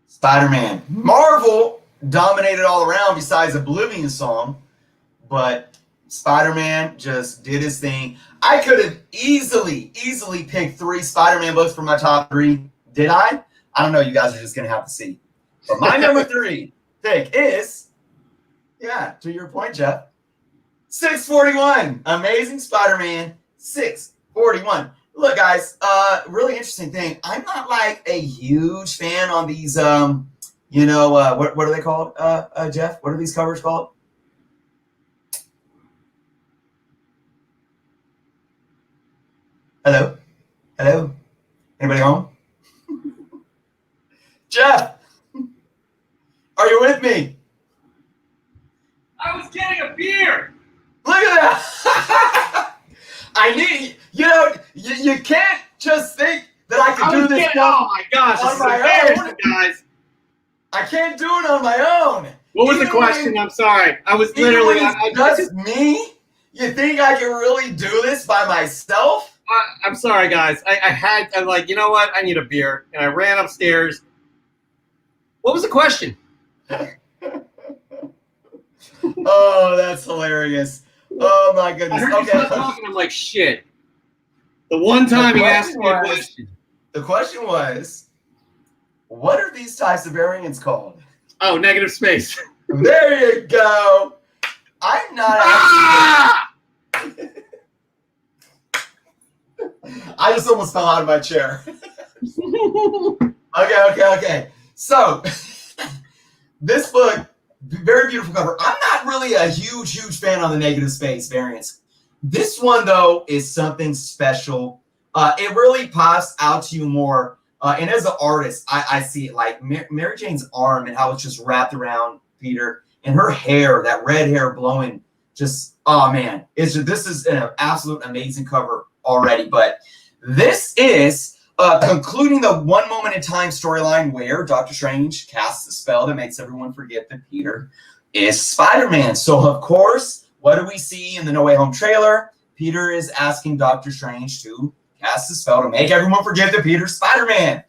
Spider-Man. Marvel dominated all around besides Oblivion Song, but Spider-Man just did his thing. I could have easily picked 3 Spider-Man books for my top 3. Did I? I don't know. You guys are just going to have to see. But my number 3 pick is, yeah, to your point, Jeff, 641. Amazing Spider-Man 641. Look, guys, really interesting thing. I'm not like a huge fan on these, what are they called, Jeff? What are these covers called? Hello? Hello? Anybody home? Jeff, are you with me? I was getting a beer. Look at that. I need, you can't just think that I can do this. Oh my gosh, on my own, guys. I can't do it on my own. What was the question? I'm sorry. I was literally. Just me? You think I can really do this by myself? I'm sorry, guys. I'm like, you know what? I need a beer. And I ran upstairs. What was the question? Oh, that's hilarious. Oh, my goodness. I heard you start talking. I'm like, shit. The one time he asked me a question. The question was, what are these types of variants called? Oh, negative space. There you go. I'm not asking. I just almost fell out of my chair. Okay. So, this book, very beautiful cover. I'm not really a huge fan on the negative space variants. This one, though, is something special. It really pops out to you more. And as an artist, I see it like Mary Jane's arm and how it's just wrapped around Peter. And her hair, that red hair blowing, just, oh, man. This is an absolute amazing cover already. But this is concluding the One Moment in Time storyline where Doctor Strange casts a spell that makes everyone forget that Peter is Spider-Man. So, of course, what do we see in the No Way Home trailer? Peter is asking Doctor Strange to cast a spell to make everyone forget that Peter's Spider-Man.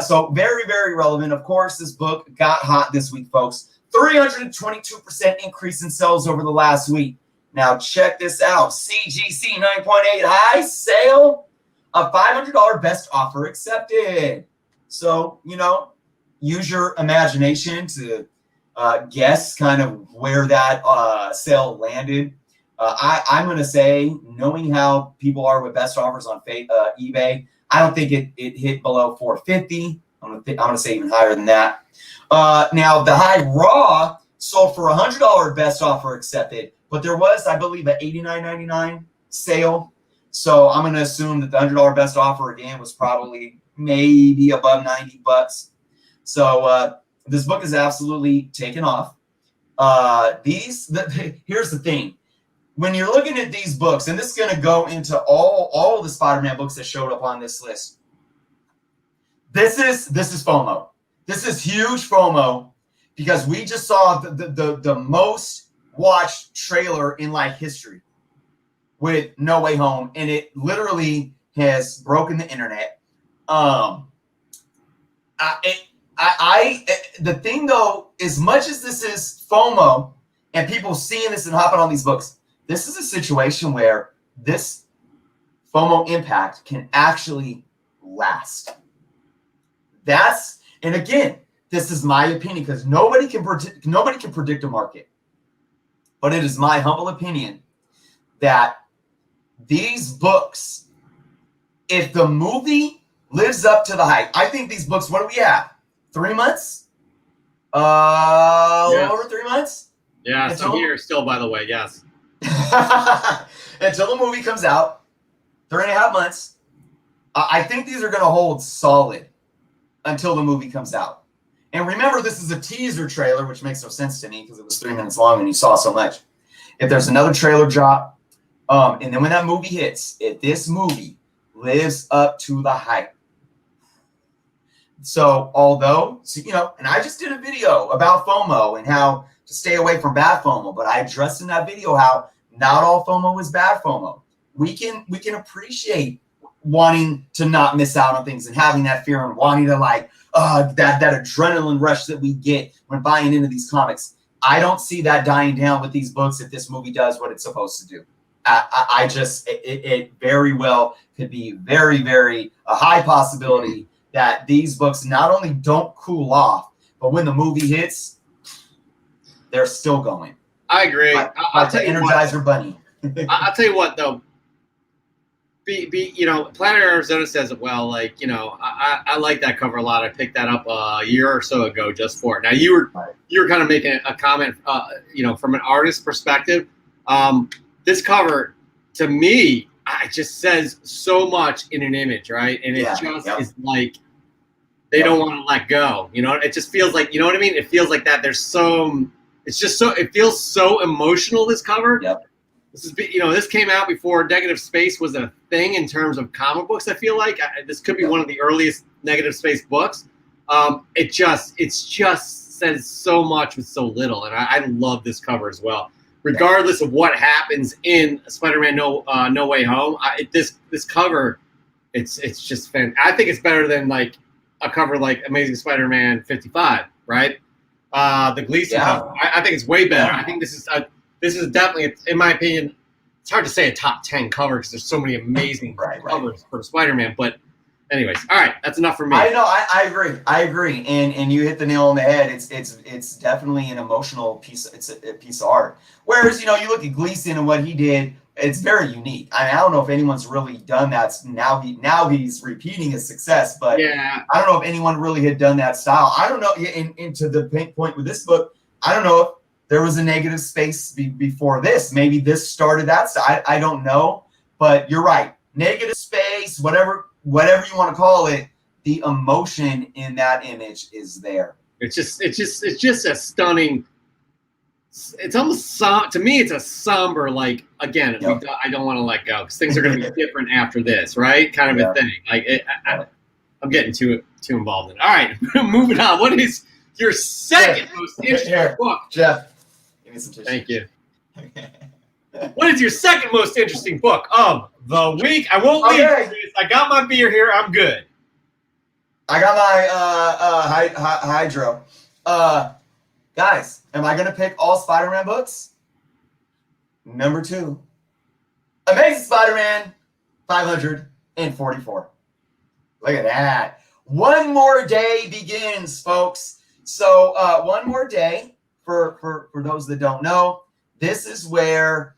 So, very, very relevant. Of course, this book got hot this week, folks. 322% increase in sales over the last week. Now, check this out. CGC 9.8 high sale. A $500 best offer accepted. So, use your imagination to guess kind of where that sale landed. I'm going to say, knowing how people are with best offers on eBay, I don't think it hit below $450. I'm going to say even higher than that. Now, the high raw sold for $100 best offer accepted, but there was, I believe, an $89.99 sale. So I'm going to assume that the $100 best offer, again, was probably maybe above $90. So this book is absolutely taken off. Here's the thing. When you're looking at these books, and this is going to go into all the Spider-Man books that showed up on this list, this is FOMO. This is huge FOMO because we just saw the most watched trailer in like history with No Way Home, and it literally has broken the internet. I The thing though, as much as this is FOMO and people seeing this and hopping on these books, this is a situation where this FOMO impact can actually last. And again, this is my opinion because nobody can predict a market. But it is my humble opinion that these books, if the movie lives up to the hype, I think these books, what do we have? 3 months? Yes. Over 3 months? Yeah, so here still, by the way, yes. Until the movie comes out, 3.5 months. I think these are going to hold solid until the movie comes out. And remember, this is a teaser trailer, which makes no sense to me because it was 3 minutes long and you saw so much. If there's another trailer drop, and then when that movie hits, if this movie lives up to the hype. So although, and I just did a video about FOMO and how to stay away from bad FOMO, but I addressed in that video how not all FOMO is bad FOMO. We can appreciate wanting to not miss out on things and having that fear and wanting to that adrenaline rush that we get when buying into these comics. I don't see that dying down with these books if this movie does what it's supposed to do. It very well could be very, very a high possibility that these books not only don't cool off, but when the movie hits, they're still going. I agree. I'll tell you Energizer Bunny. I'll tell you what, though. Planet Arizona says it well. I like that cover a lot. I picked that up a year or so ago just for it. Now you were kind of making a comment, from an artist perspective. This cover, to me, it just says so much in an image, right? And it is like they don't want to let go. It just feels like, you know what I mean? It feels like that. It feels so emotional. This cover. Yep. This came out before negative space was a thing in terms of comic books. I feel like this could be one of the earliest negative space books. It just says so much with so little, and I love this cover as well. Regardless of what happens in Spider-Man No Way Home, this cover, it's just fantastic. I think it's better than like a cover like Amazing Spider-Man 55, right? The Gleason cover. I think it's way better. I think this is definitely, in my opinion, it's hard to say a top 10 cover because there's so many amazing covers for Spider-Man. But anyways, all right, that's enough for me. I agree. And you hit the nail on the head. It's definitely an emotional piece. It's a piece of art. Whereas, you look at Gleason and what he did, it's very unique. I don't know if anyone's really done that. Now he's repeating his success, but I don't know if anyone really had done that style. I don't know. And to the point with this book, I don't know if there was a negative space before this. Maybe this started that style. I don't know, but you're right. Negative space, whatever you want to call it, the emotion in that image is there. It's just a stunning. It's almost to me. It's a somber, I don't want to let go because things are going to be different after this, right? Kind of a thing. I'm getting too involved in it. All right, moving on. What is your second most interesting book, Jeff? Give me some tissue. Thank you. What is your second most interesting book of the week? I won't leave. I got my beer here. I'm good. I got my hydro. Guys, am I going to pick all Spider-Man books? Number 2. Amazing Spider-Man 544. Look at that. One more day begins, folks. So one more day, for those that don't know, this is where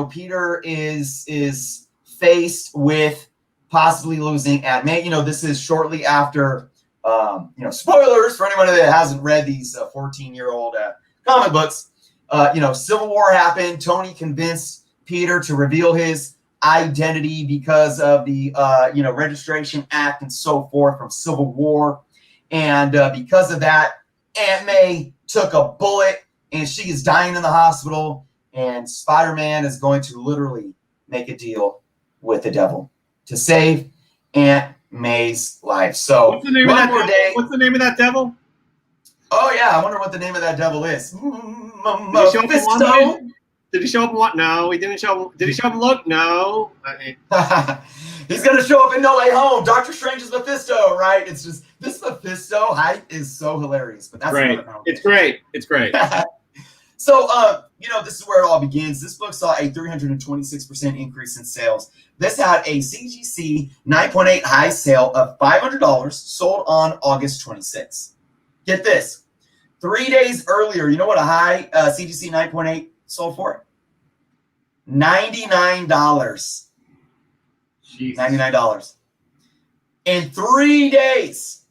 Peter is faced with possibly losing Aunt May. This is shortly after spoilers for anyone that hasn't read these 14-year-old comic books. Civil War happened. Tony convinced Peter to reveal his identity because of the Registration Act and so forth from Civil War. And because of that, Aunt May took a bullet and she is dying in the hospital. And Spider-Man is going to literally make a deal with the devil to save Aunt May's life. So what's the name of that devil? What's the name of that devil? Oh yeah, I wonder what the name of that devil is. Did he show up in one? No, he didn't show up. Did he show up in Look? No. He's gonna show up in No Way Home. Doctor Strange's Mephisto, right? It's just this Mephisto hype is so hilarious. But that's great. It's great. It's great. So, this is where it all begins. This book saw a 326% increase in sales. This had a CGC 9.8 high sale of $500, sold on August 26th. Get this. 3 days earlier, you know what a high CGC 9.8 sold for? $99. Jeez. $99. In 3 days,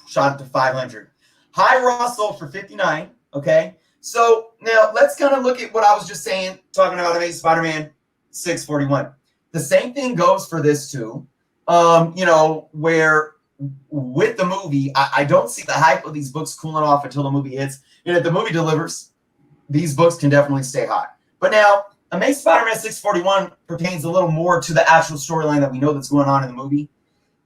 shot up to 500. High Raw sold for 59. Okay, so now let's kind of look at what I was just saying, talking about Amazing Spider-Man 641. The same thing goes for this too. Where with the movie, I don't see the hype of these books cooling off until the movie hits. And if the movie delivers, these books can definitely stay hot. But now, Amazing Spider-Man 641 pertains a little more to the actual storyline that we know that's going on in the movie.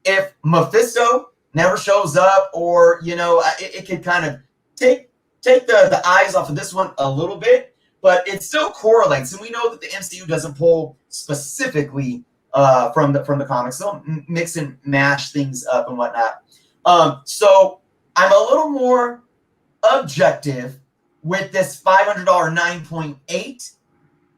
If Mephisto never shows up, or it could kind of take the eyes off of this one a little bit, but it still correlates, and we know that the MCU doesn't pull specifically from the comics. They'll mix and mash things up and whatnot. So I'm a little more objective with this $500 9.8.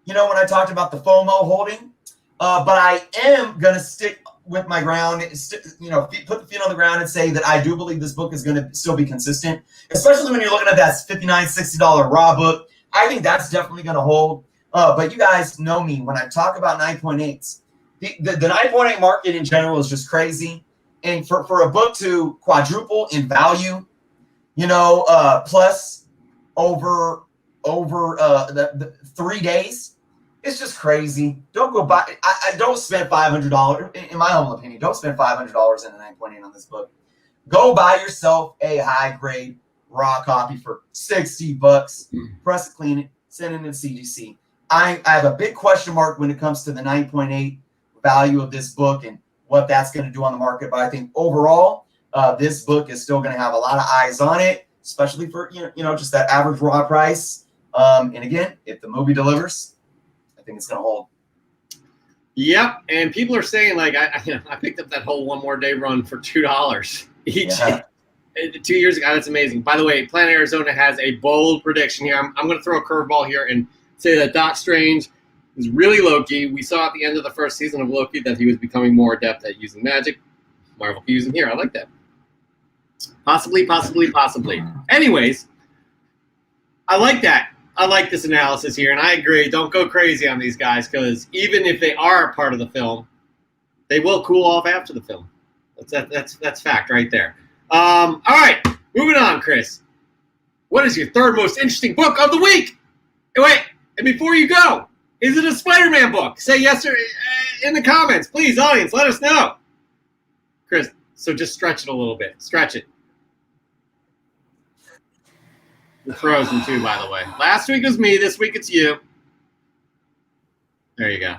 When I talked about the FOMO holding, but I am gonna stick with my ground, put the feet on the ground and say that I do believe this book is going to still be consistent, especially when you're looking at that $59, $60 raw book. I think that's definitely going to hold. But you guys know me when I talk about 9.8s. The 9.8 market in general is just crazy. And for a book to quadruple in value, plus over the 3 days, it's just crazy. Don't go buy. I don't spend $500. In my humble opinion, don't spend $500 in a 9.8 on this book. Go buy yourself a high grade raw copy for $60. Press it, clean it, send it to CGC. I have a big question mark when it comes to the 9.8 value of this book and what that's going to do on the market. But I think overall, this book is still going to have a lot of eyes on it, especially for just that average raw price. And again, if the movie delivers, I think it's going to hold. Yep, and people are saying I picked up that whole One More Day run for $2 each. Yeah. 2 years ago. That's amazing. By the way, Planet Arizona has a bold prediction here. I'm going to throw a curveball here and say that Doc Strange is really Loki. We saw at the end of the first season of Loki that he was becoming more adept at using magic. Marvel can use him here. I like that. Possibly. Anyways, I like that. I like this analysis here, and I agree. Don't go crazy on these guys, because even if they are a part of the film, they will cool off after the film. That's fact right there. All right, moving on, Chris. What is your third most interesting book of the week? Wait, and before you go, is it a Spider-Man book? Say yes or in the comments, please, audience. Let us know, Chris. So just stretch it a little bit. Stretch it. You're frozen too, by the way. Last week was me. This week it's you. There you go.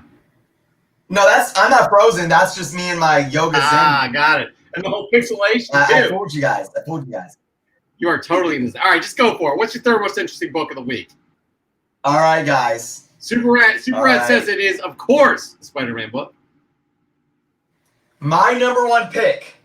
No, I'm not frozen. That's just me and my yoga zen. Got it. And the whole pixelation, too. I told you guys. You are totally in this. All right, just go for it. What's your third most interesting book of the week? All right, guys. Super Rat says it is, of course, the Spider-Man book. My number one pick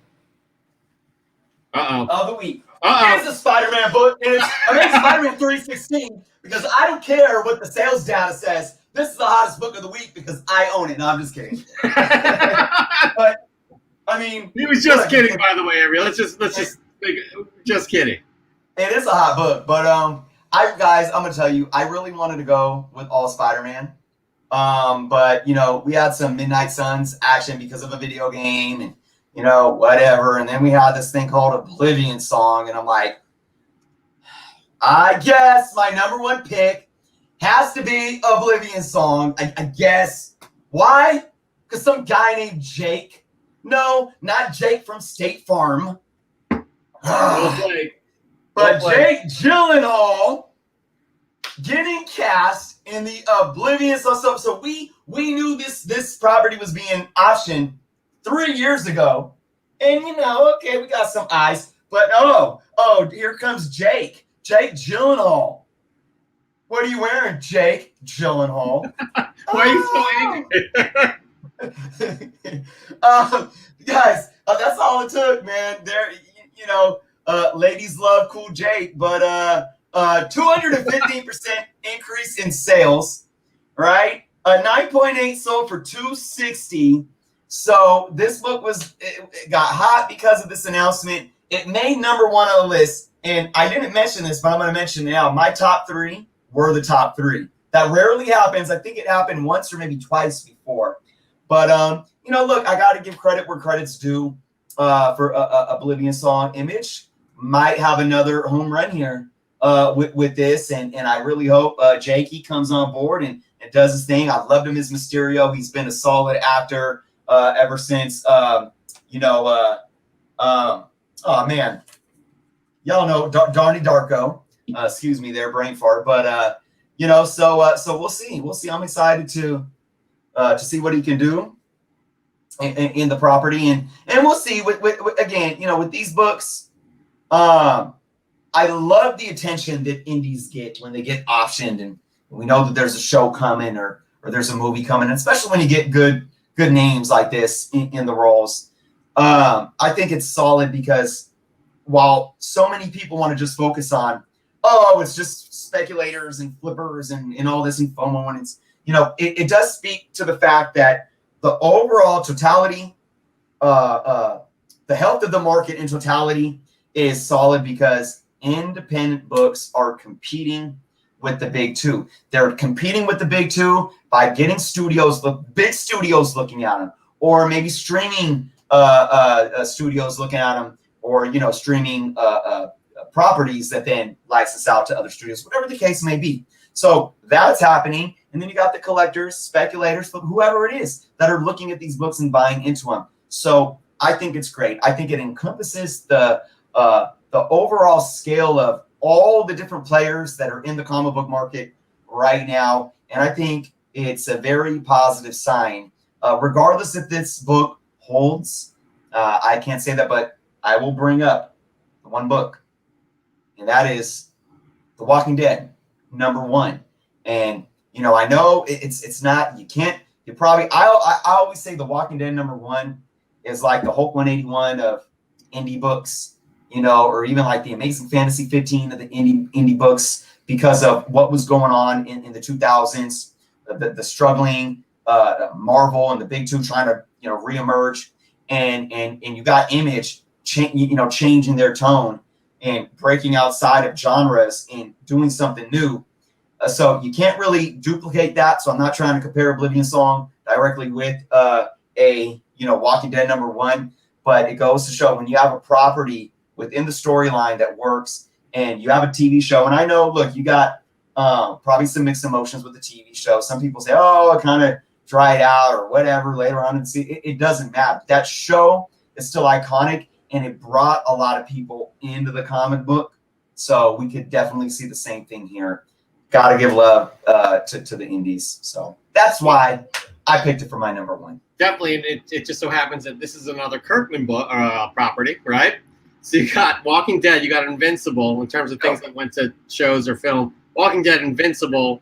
of the week is the Spider-Man book. And it's Spider-Man 316, because I don't care what the sales data says. This is the hottest book of the week because I own it. No, I'm just kidding. But I mean, he was just kidding, by the way, Ariel. Just kidding. It is a hot book, but I'm gonna tell you, I really wanted to go with all Spider-Man. But we had some Midnight Suns action because of a video game and whatever, and then we had this thing called Oblivion Song, and I'm like, I guess my number one pick has to be Oblivion Song. I guess. Why? Because some guy named Jake. No, not Jake from State Farm. But Jake Gyllenhaal getting cast in the Oblivion Song. So we knew this property was being optioned 3 years ago. And okay, we got some eyes. But here comes Jake Gyllenhaal. What are you wearing, Jake Gyllenhaal? Why are you so angry? Guys, that's all it took, man. There, ladies love Cool Jake, but 215% increase in sales, right? 9.8 sold for 260. So this book it got hot because of this announcement. It made number 1 on the list, and I didn't mention this, but I'm going to mention it now. My top 3 were the top 3. That rarely happens. I think it happened once or maybe twice before. But look, I got to give credit where credit's due. For Oblivion Song, Image might have another home run here with this, and I really hope Jakey comes on board and does his thing. I loved him as Mysterio. He's been a solid actor ever since oh man, y'all know Donnie Darko. Excuse me there, brain fart. But so we'll see. I'm excited to see what he can do in the property, and we'll see with again, with these books. I love the attention that indies get when they get optioned, and we know that there's a show coming or there's a movie coming, and especially when you get good names like this in the roles. I think it's solid because while so many people want to just focus on, it's just speculators and flippers and all this and FOMO, and it's, it does speak to the fact that the overall totality, the health of the market in totality is solid because independent books are competing with the big two. They're competing with the big two by getting big studios looking at them, or maybe streaming studios looking at them, or streaming properties that then license out to other studios, whatever the case may be. So that's happening. And then you got the collectors, speculators, whoever it is that are looking at these books and buying into them. So I think it's great. I think it encompasses the overall scale of all the different players that are in the comic book market right now. And I think it's a very positive sign, regardless if this book holds. I can't say that, but I will bring up the one book, and that is The Walking Dead, #1. And I know it's not, I always say The Walking Dead #1 is like the Hulk 181 of indie books, or even like the Amazing Fantasy 15 of the indie books, because of what was going on in the 2000s, the struggling Marvel and the big two trying to reemerge, and you got Image changing their tone and breaking outside of genres and doing something new. So you can't really duplicate that. So I'm not trying to compare Oblivion Song directly with Walking Dead #1, but it goes to show when you have a property within the storyline that works, and you have a TV show. And I know, look, you got probably some mixed emotions with the TV show. Some people say, it kind of dried out or whatever later on, and see, it doesn't matter. That show is still iconic, and it brought a lot of people into the comic book. So we could definitely see the same thing here. Got to give love to the indies. So that's why I picked it for my #1. Definitely, and it just so happens that this is another Kirkman book property, right? So you got Walking Dead, you got Invincible in terms of things that went to shows or film. Walking Dead, Invincible,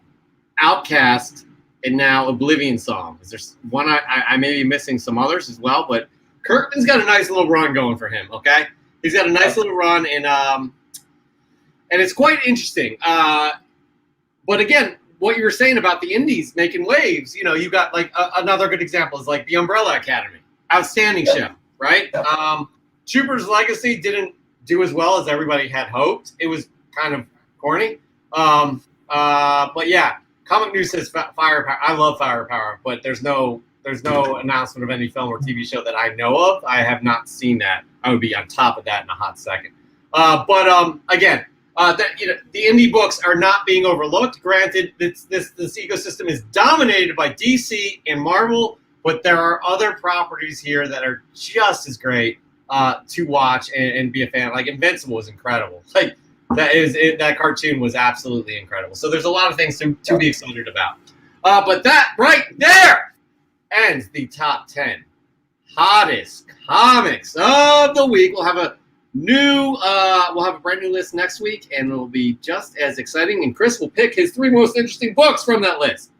Outcast, and now Oblivion Song. Is there one I may be missing some others as well, but Kirkman's got a nice little run going for him. Okay, he's got a nice little run, and it's quite interesting. But again, what you were saying about the indies making waves, you got like another good example is like the Umbrella Academy, outstanding show, right? Jupiter's Legacy didn't do as well as everybody had hoped. It was kind of corny. But yeah, Comic News says Firepower. I love Firepower, but there's no announcement of any film or TV show that I know of. I have not seen that. I would be on top of that in a hot second. But again, the indie books are not being overlooked. Granted, this ecosystem is dominated by DC and Marvel, but there are other properties here that are just as great to watch and be a fan. Like Invincible was incredible. Like that cartoon was absolutely incredible. So there's a lot of things to be excited about. But that right there ends the top 10 hottest comics of the week. We'll have a brand new list next week, and it'll be just as exciting. And Chris will pick his 3 most interesting books from that list.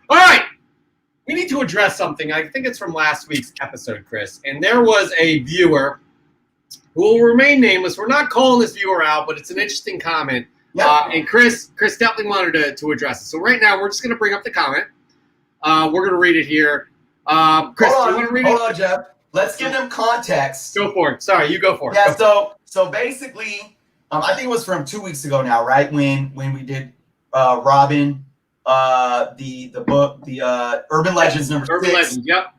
All right, we need to address something. I think it's from last week's episode, Chris. And there was a viewer who will remain nameless. We're not calling this viewer out, but it's an interesting comment. Yep. And Chris definitely wanted to address it. So right now, we're just going to bring up the comment. We're going to read it here. Chris, do you want to read it? Hold on, Jeff. Let's give them context. Go for it. Sorry, you go for it. Yeah, so basically, I think it was from 2 weeks ago now, right? When we did Robin, the book, the Urban Legends number 6. Urban Legends, yep.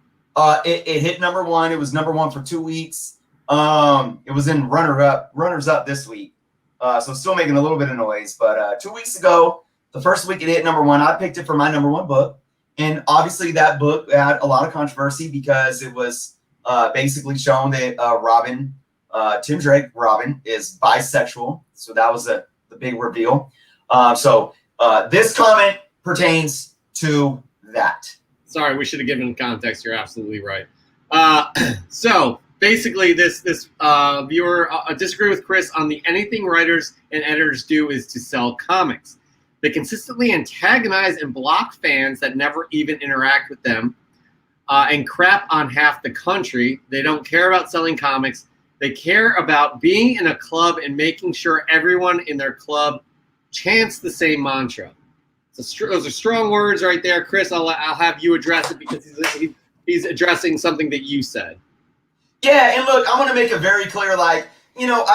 It hit number 1. It was number 1 for 2 weeks. It was in runners up this week. So still making a little bit of noise. But 2 weeks ago, the first week it hit number 1. I picked it for my number 1 book. And obviously that book had a lot of controversy because it was basically shown that Robin, Tim Drake, Robin, is bisexual. So that was the big reveal. So this comment pertains to that. Sorry, we should have given context. You're absolutely right. So basically, this viewer disagree with Chris on the anything writers and editors do is to sell comics. They consistently antagonize and block fans that never even interact with them and crap on half the country. They don't care about selling comics. They care about being in a club and making sure everyone in their club chants the same mantra. So those are strong words right there. Chris, I'll have you address it because he's addressing something that you said. Yeah, and look, I want to make it very clear, like, you know,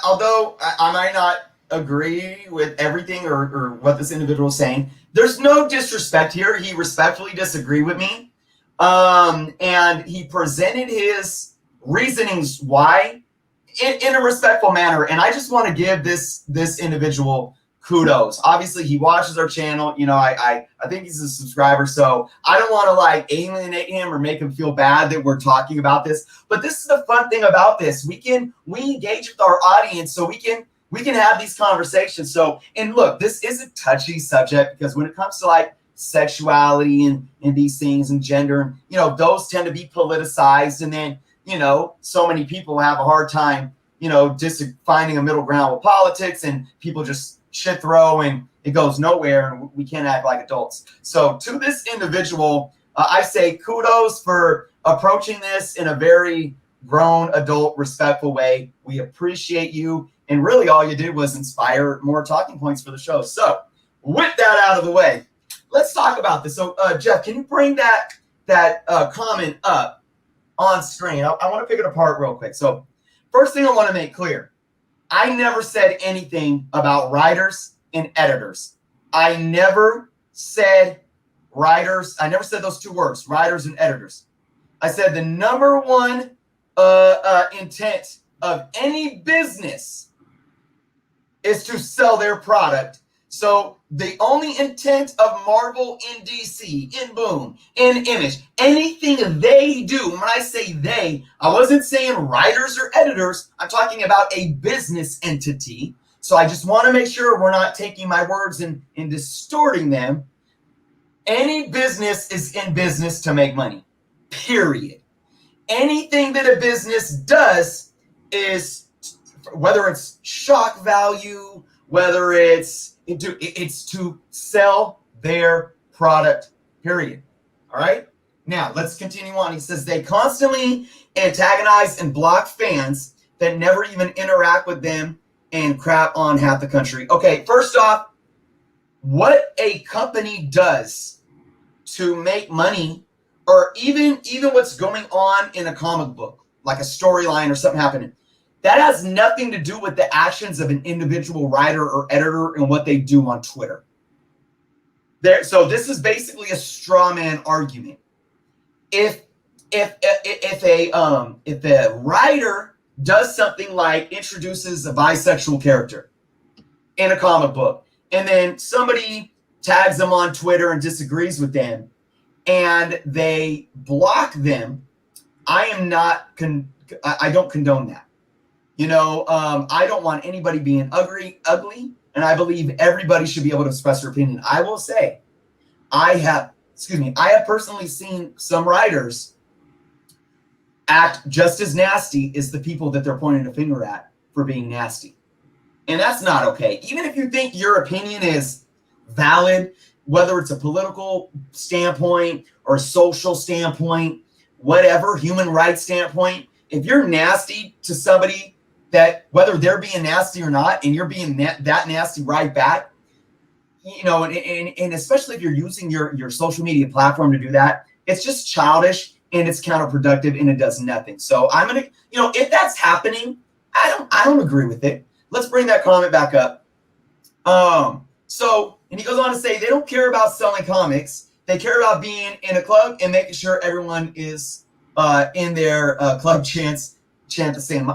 although I might not agree with everything or what this individual is saying, there's no disrespect here. He respectfully disagreed with me. And he presented his reasonings why in a respectful manner. And I just want to give this individual kudos. Obviously, he watches our channel. You know, I think he's a subscriber, so I don't want to like alienate him or make him feel bad that we're talking about this. But this is the fun thing about this. We engage with our audience, so we can have these conversations. So, and look, this is a touchy subject because when it comes to like sexuality and these things and gender, and you know, those tend to be politicized, and then you know, so many people have a hard time, you know, just finding a middle ground with politics, and people just shit throw and it goes nowhere, and we can't act like adults. So to this individual, I say kudos for approaching this in a very grown, adult, respectful way. We appreciate you, and really all you did was inspire more talking points for the show. So with that out of the way, let's talk about this. So Jeff, can you bring that comment up on screen? I want to pick it apart real quick. So first thing I want to make clear, I never said anything about writers and editors. I never said writers. I never said those two words, writers and editors. I said the number one intent of any business is to sell their product. So the only intent of Marvel in DC, in Boom, in Image, anything they do, when I say they, I wasn't saying writers or editors. I'm talking about a business entity. So I just want to make sure we're not taking my words and distorting them. Any business is in business to make money, period. Anything that a business does is, whether it's shock value, whether it's to sell their product, period. All right? Now, let's continue on. He says they constantly antagonize and block fans that never even interact with them and crap on half the country. Okay, first off, what a company does to make money, or even what's going on in a comic book, like a storyline or something happening, that has nothing to do with the actions of an individual writer or editor and what they do on Twitter. So this is basically a straw man argument. If a writer does something like introduces a bisexual character in a comic book, and then somebody tags them on Twitter and disagrees with them, and they block them, I don't condone that. You know, I don't want anybody being ugly, and I believe everybody should be able to express their opinion. I will say, I have personally seen some writers act just as nasty as the people that they're pointing a finger at for being nasty. And that's not okay. Even if you think your opinion is valid whether it's a political standpoint or a social standpoint, whatever, human rights standpoint, if you're nasty to somebody, that whether they're being nasty or not, and you're being that nasty right back, you know, and especially if you're using your social media platform to do that, it's just childish and it's counterproductive and it does nothing. So I'm gonna, you know, if that's happening, I don't agree with it. Let's bring that comment back up. So, and he goes on to say they don't care about selling comics. They care about being in a club and making sure everyone is in their club chant the same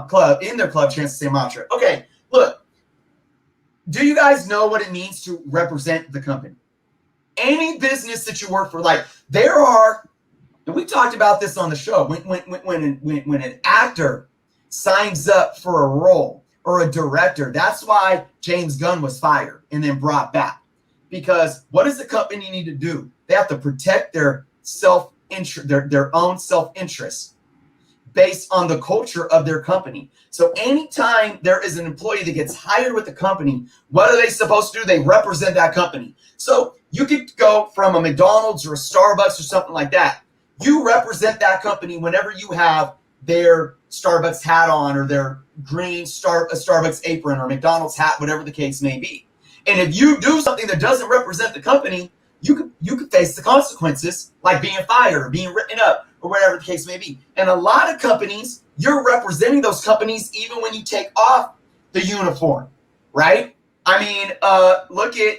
mantra. Okay, look. Do you guys know what it means to represent the company? Any business that you work for, like there are, and we talked about this on the show. When an actor signs up for a role or a director, that's why James Gunn was fired and then brought back. Because what does the company need to do? They have to protect their their own self-interest based on the culture of their company. So anytime there is an employee that gets hired with the company, what are they supposed to do? They represent that company. So you could go from a McDonald's or a Starbucks or something like that. You represent that company whenever you have their Starbucks hat on or their green Starbucks apron or McDonald's hat, whatever the case may be. And if you do something that doesn't represent the company, you could face the consequences, like being fired or being written up or whatever the case may be. And a lot of companies, you're representing those companies even when you take off the uniform, right? I mean, look at,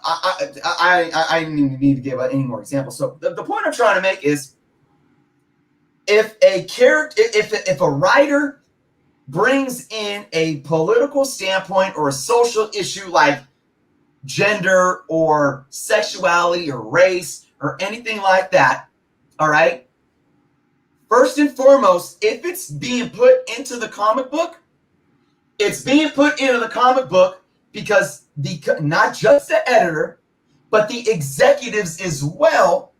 I didn't even need to give any more examples. So the point I'm trying to make is, if a writer brings in a political standpoint or a social issue like gender or sexuality or race or anything like that, all right? First and foremost, if it's being put into the comic book, it's being put into the comic book because not just the editor, but the executives as well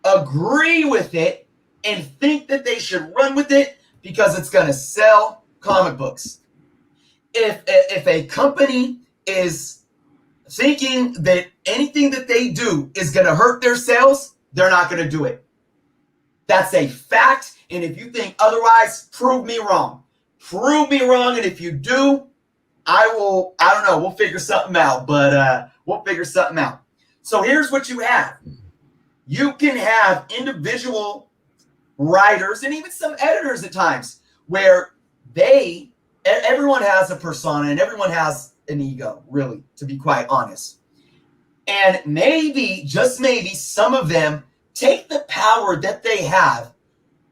agree with it and think that they should run with it because it's going to sell comic books. If a company is thinking that anything that they do is going to hurt their sales, they're not going to do it. That's a fact. And if you think otherwise, prove me wrong. Prove me wrong. And if you do, I don't know, we'll figure something out. But we'll figure something out. So here's what you have. You can have individual writers and even some editors at times where everyone has a persona and everyone has an ego, really, to be quite honest. And maybe, just maybe, some of them take the power that they have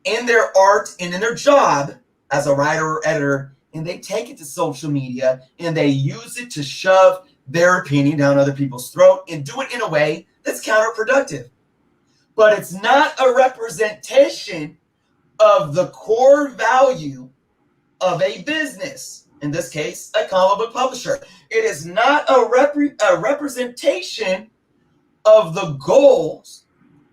in their art and in their job as a writer or editor, and they take it to social media and they use it to shove their opinion down other people's throat and do it in a way that's counterproductive. But it's not a representation of the core value of a business, in this case, a comic book publisher. It is not a representation of the goals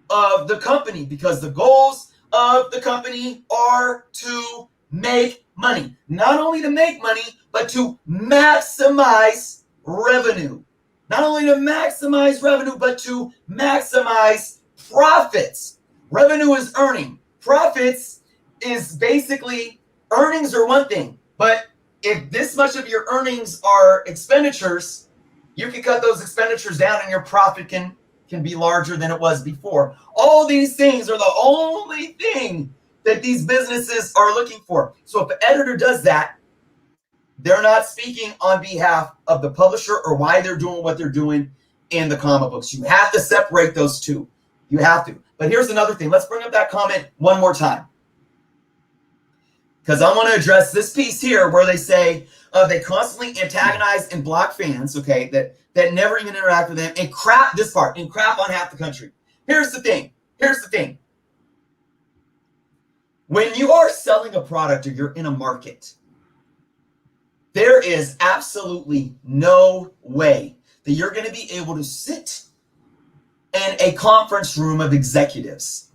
of the company, because the goals of the company are to make money. Not only to make money, but to maximize revenue. Not only to maximize revenue, but to maximize profits. Revenue is earning. Profits is basically, earnings are one thing, but if this much of your earnings are expenditures, you can cut those expenditures down and your profit can be larger than it was before. All these things are the only thing that these businesses are looking for. So if an editor does that, they're not speaking on behalf of the publisher or why they're doing what they're doing in the comic books. You have to separate those two. You have to. But here's another thing. Let's bring up that comment one more time, because I want to address this piece here where they say they constantly antagonize and block fans, okay, that never even interact with them, and crap this part, and crap on half the country. Here's the thing. When you are selling a product or you're in a market, there is absolutely no way that you're going to be able to sit in a conference room of executives,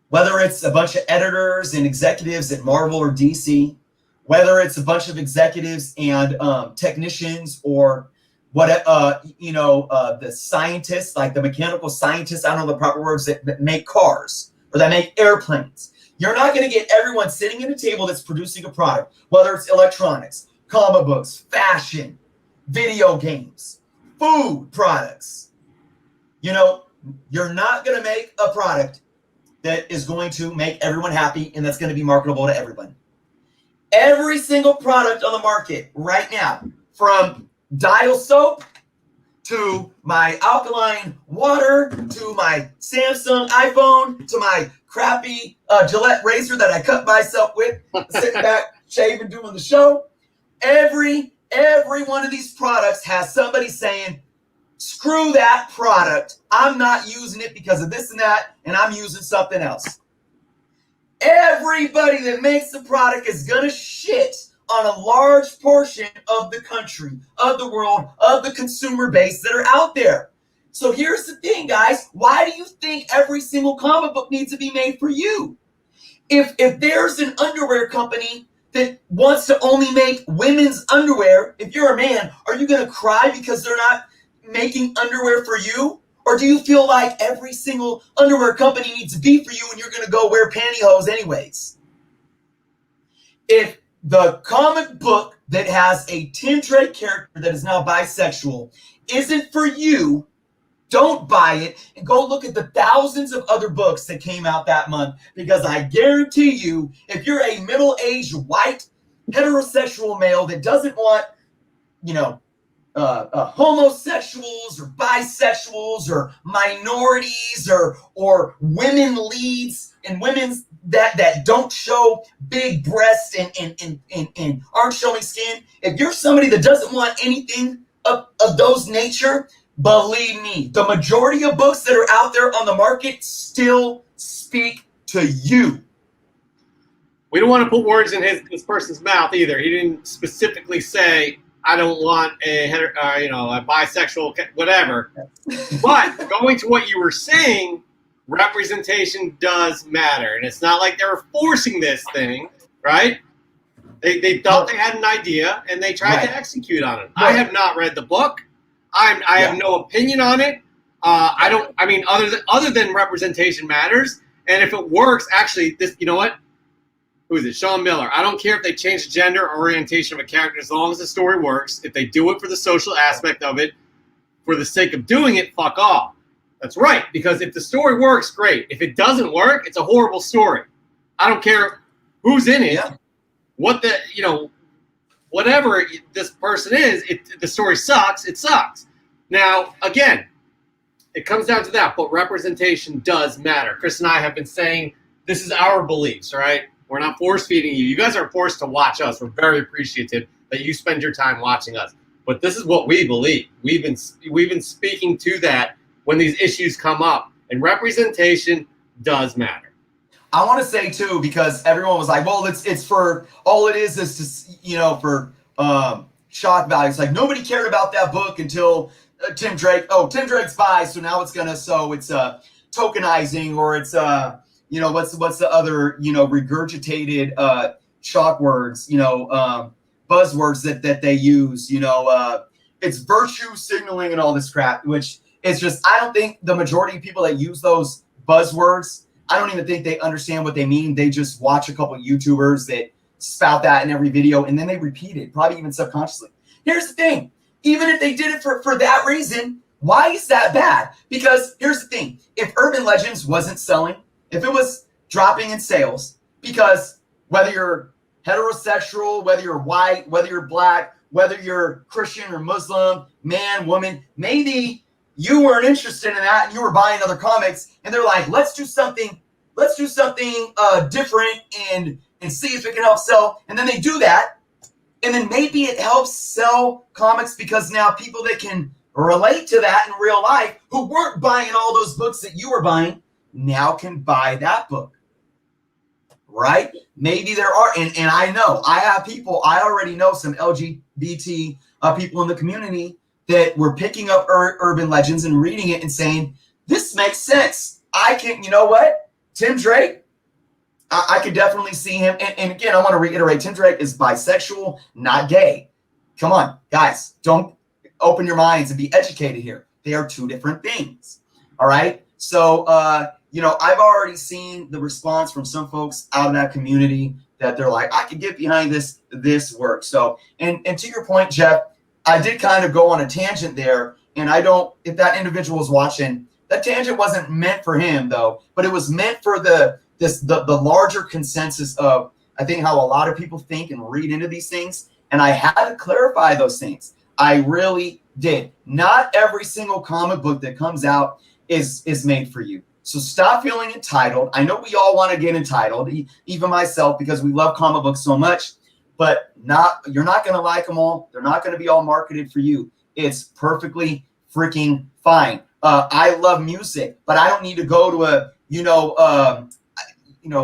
whether it's a bunch of editors and executives at Marvel or DC, whether it's a bunch of executives and technicians or the scientists, like the mechanical scientists, I don't know the proper words, that make cars or that make airplanes. You're not going to get everyone sitting at a table that's producing a product, whether it's electronics, comic books, fashion, video games, food products. You're not going to make a product that is going to make everyone happy and that's going to be marketable to everyone. Every single product on the market right now, from Dial soap to my alkaline water to my Samsung iPhone to my crappy Gillette razor that I cut myself with, sitting back, shaving, doing the show. Every one of these products has somebody saying, screw that product. I'm not using it because of this and that, and I'm using something else. Everybody that makes the product is going to shit on a large portion of the country, of the world, of the consumer base that are out there. So here's the thing, guys. Why do you think every single comic book needs to be made for you? If there's an underwear company that wants to only make women's underwear, if you're a man, are you going to cry because they're not making underwear for you? Or do you feel like every single underwear company needs to be for you and you're going to go wear pantyhose anyways? If the comic book that has a Tim Drake character that is now bisexual isn't for you, don't buy it and go look at the thousands of other books that came out that month, because I guarantee you, if you're a middle-aged white heterosexual male that doesn't want, homosexuals or bisexuals or minorities or women leads and women that don't show big breasts and aren't showing skin, if you're somebody that doesn't want anything of those nature, believe me, the majority of books that are out there on the market still speak to you. We don't want to put words in this person's mouth either. He didn't specifically say, I don't want a bisexual, whatever. But going to what you were saying, representation does matter. And it's not like they were forcing this thing, right? They thought they had an idea and they tried to execute on it. Right. I have not read the book. I have no opinion on it. Other than representation matters. And if it works, actually, you know what? Who is it? Sean Miller. I don't care if they change the gender or orientation of a character as long as the story works. If they do it for the social aspect of it, for the sake of doing it, fuck off. That's right. Because if the story works, great. If it doesn't work, it's a horrible story. I don't care who's in it. Yeah. Whatever this person is, the story sucks, it sucks. Now, again, it comes down to that, but representation does matter. Chris and I have been saying this is our beliefs, right? We're not force-feeding you. You guys are forced to watch us. We're very appreciative that you spend your time watching us. But this is what we believe. We've been speaking to that when these issues come up, and representation does matter. I want to say too, because everyone was like, "Well, it's for all it is to for shock value." It's like nobody cared about that book until Tim Drake. Oh, Tim Drake's bi, so now it's tokenizing, or it's what's the other regurgitated shock words, buzzwords that they use. It's virtue signaling and all this crap, which is just, I don't think the majority of people that use those buzzwords, I don't even think they understand what they mean. They just watch a couple of YouTubers that spout that in every video, and then they repeat it, probably even subconsciously. Here's the thing. Even if they did it for that reason, why is that bad? Because here's the thing. If Urban Legends wasn't selling, if it was dropping in sales, because whether you're heterosexual, whether you're white, whether you're black, whether you're Christian or Muslim, man, woman, maybe you weren't interested in that and you were buying other comics, and they're like, let's do something different and see if it can help sell. And then they do that, and then maybe it helps sell comics because now people that can relate to that in real life, who weren't buying all those books that you were buying, now can buy that book. Right? Maybe there are, and I know, I already know some LGBT people in the community that were picking up Urban Legends and reading it and saying, this makes sense. I can, you know what? Tim Drake, I could definitely see him. And again, I want to reiterate, Tim Drake is bisexual, not gay. Come on, guys. Don't open your minds and be educated here. They are two different things. All right. So, I've already seen the response from some folks out of that community that they're like, I could get behind this work. So, and to your point, Jeff, I did kind of go on a tangent there. And if that individual is watching, that tangent wasn't meant for him though, but it was meant for the larger consensus of, I think, how a lot of people think and read into these things. And I had to clarify those things. I really did. Not every single comic book that comes out is made for you. So stop feeling entitled. I know we all want to get entitled, even myself, because we love comic books so much, but you're not going to like them all. They're not going to be all marketed for you. It's perfectly freaking fine. I love music, but I don't need to go to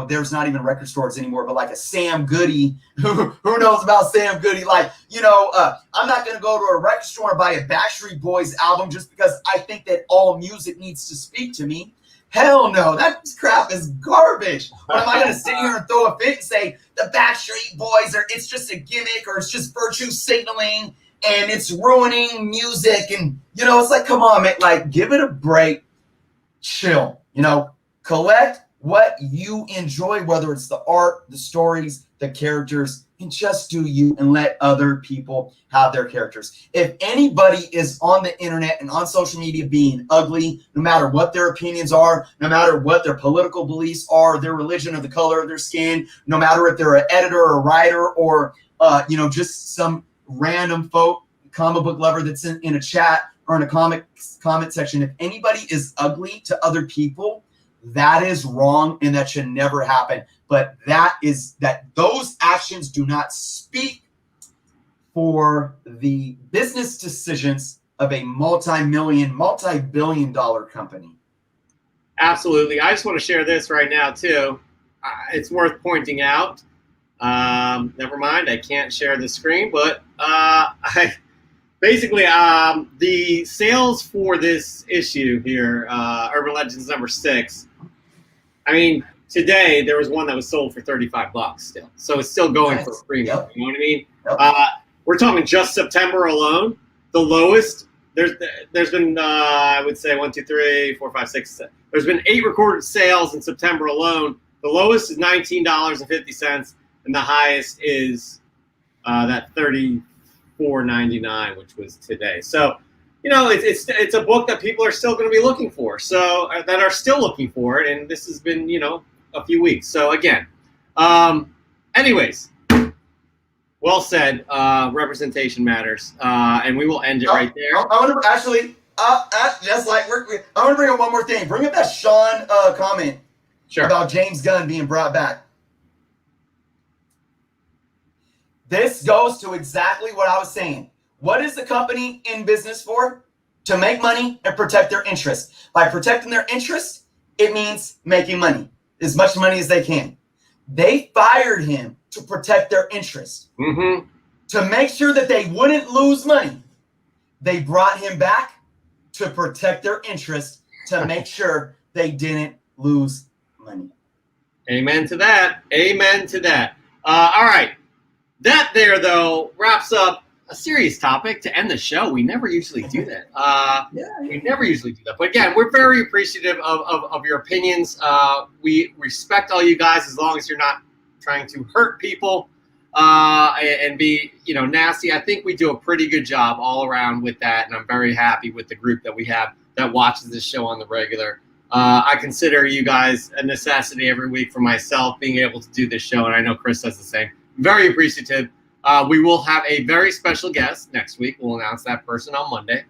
there's not even record stores anymore, but like a Sam Goody, who knows about Sam Goody? Like, I'm not going to go to a record store and buy a Backstreet Boys album just because I think that all music needs to speak to me. Hell no, that crap is garbage. But am I going to sit here and throw a fit and say the Backstreet Boys it's just a gimmick, or it's just virtue signaling and it's ruining music? And, it's like, come on, man, like, give it a break. Chill, collect what you enjoy, whether it's the art, the stories, the characters, and just do you and let other people have their characters. If anybody is on the internet and on social media being ugly, no matter what their opinions are, no matter what their political beliefs are, their religion or the color of their skin, no matter if they're an editor or a writer or, just some random comic book lover that's in a chat or in a comment section, if anybody is ugly to other people, that is wrong and that should never happen. But those actions do not speak for the business decisions of a multi-billion dollar company. Absolutely. I just want to share this right now too. It's worth pointing out. Never mind, I can't share the screen, but basically, the sales for this issue here, Urban Legends number 6, I mean, today there was one that was sold for $35 still. So it's still going for a premium. Yep. You know what I mean? Yep. We're talking just September alone. The lowest, there's been, I would say 1, 2, 3, 4, 5, 6. There's been 8 recorded sales in September alone. The lowest is $19.50, and the highest is that $34.99, which was today. So, it's a book that people are still going to be looking for. So that are still looking for it, and this has been, a few weeks. So again, anyways, well said. Representation matters, and we will end it right there. I want to actually, just like I want to bring up one more thing. Bring up that Sean comment about James Gunn being brought back. This goes to exactly what I was saying. What is the company in business for? To make money and protect their interests. By protecting their interests, it means making money, as much money as they can. They fired him to protect their interests, to make sure that they wouldn't lose money. They brought him back to protect their interests, to make sure they didn't lose money. Amen to that. Amen to that. All right. That there, though, wraps up a serious topic to end the show. We never usually do that. We never usually do that. But again, we're very appreciative of your opinions. We respect all you guys as long as you're not trying to hurt people and be, nasty. I think we do a pretty good job all around with that, and I'm very happy with the group that we have that watches this show on the regular. I consider you guys a necessity every week for myself being able to do this show, and I know Chris does the same. Very appreciative. We will have a very special guest next week. We'll announce that person on Monday.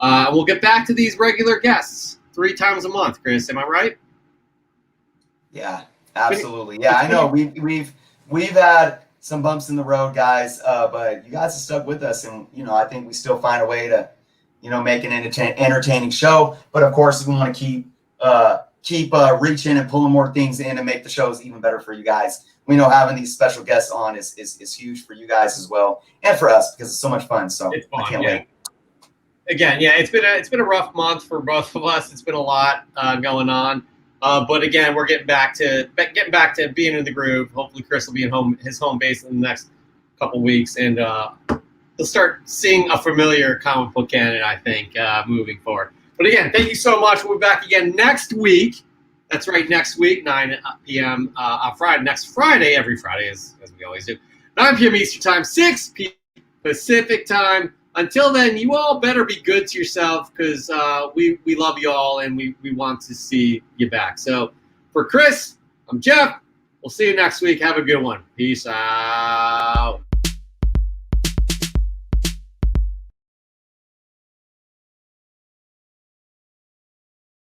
We'll get back to these regular guests 3 times a month. Chris, am I right? Yeah, absolutely. Yeah, I know. We've had some bumps in the road, guys, but you guys have stuck with us, and I think we still find a way to, make an entertaining show. But of course, we want to keep reaching and pulling more things in and make the shows even better for you guys. We know having these special guests on is huge for you guys as well, and for us, because it's so much fun. So it's fun, I can't wait. Again, it's been a rough month for both of us. It's been a lot going on, but again, we're getting back to being in the groove. Hopefully, Chris will be his home base in the next couple weeks, and you'll start seeing a familiar comic book canon, I think, moving forward. But again, thank you so much. We'll be back again next week. That's right, next week, 9 p.m. On Friday. Next Friday, every Friday, as we always do. 9 p.m. Eastern Time, 6 p.m. Pacific Time. Until then, you all better be good to yourself because we love you all and we want to see you back. So for Chris, I'm Jeff. We'll see you next week. Have a good one. Peace out.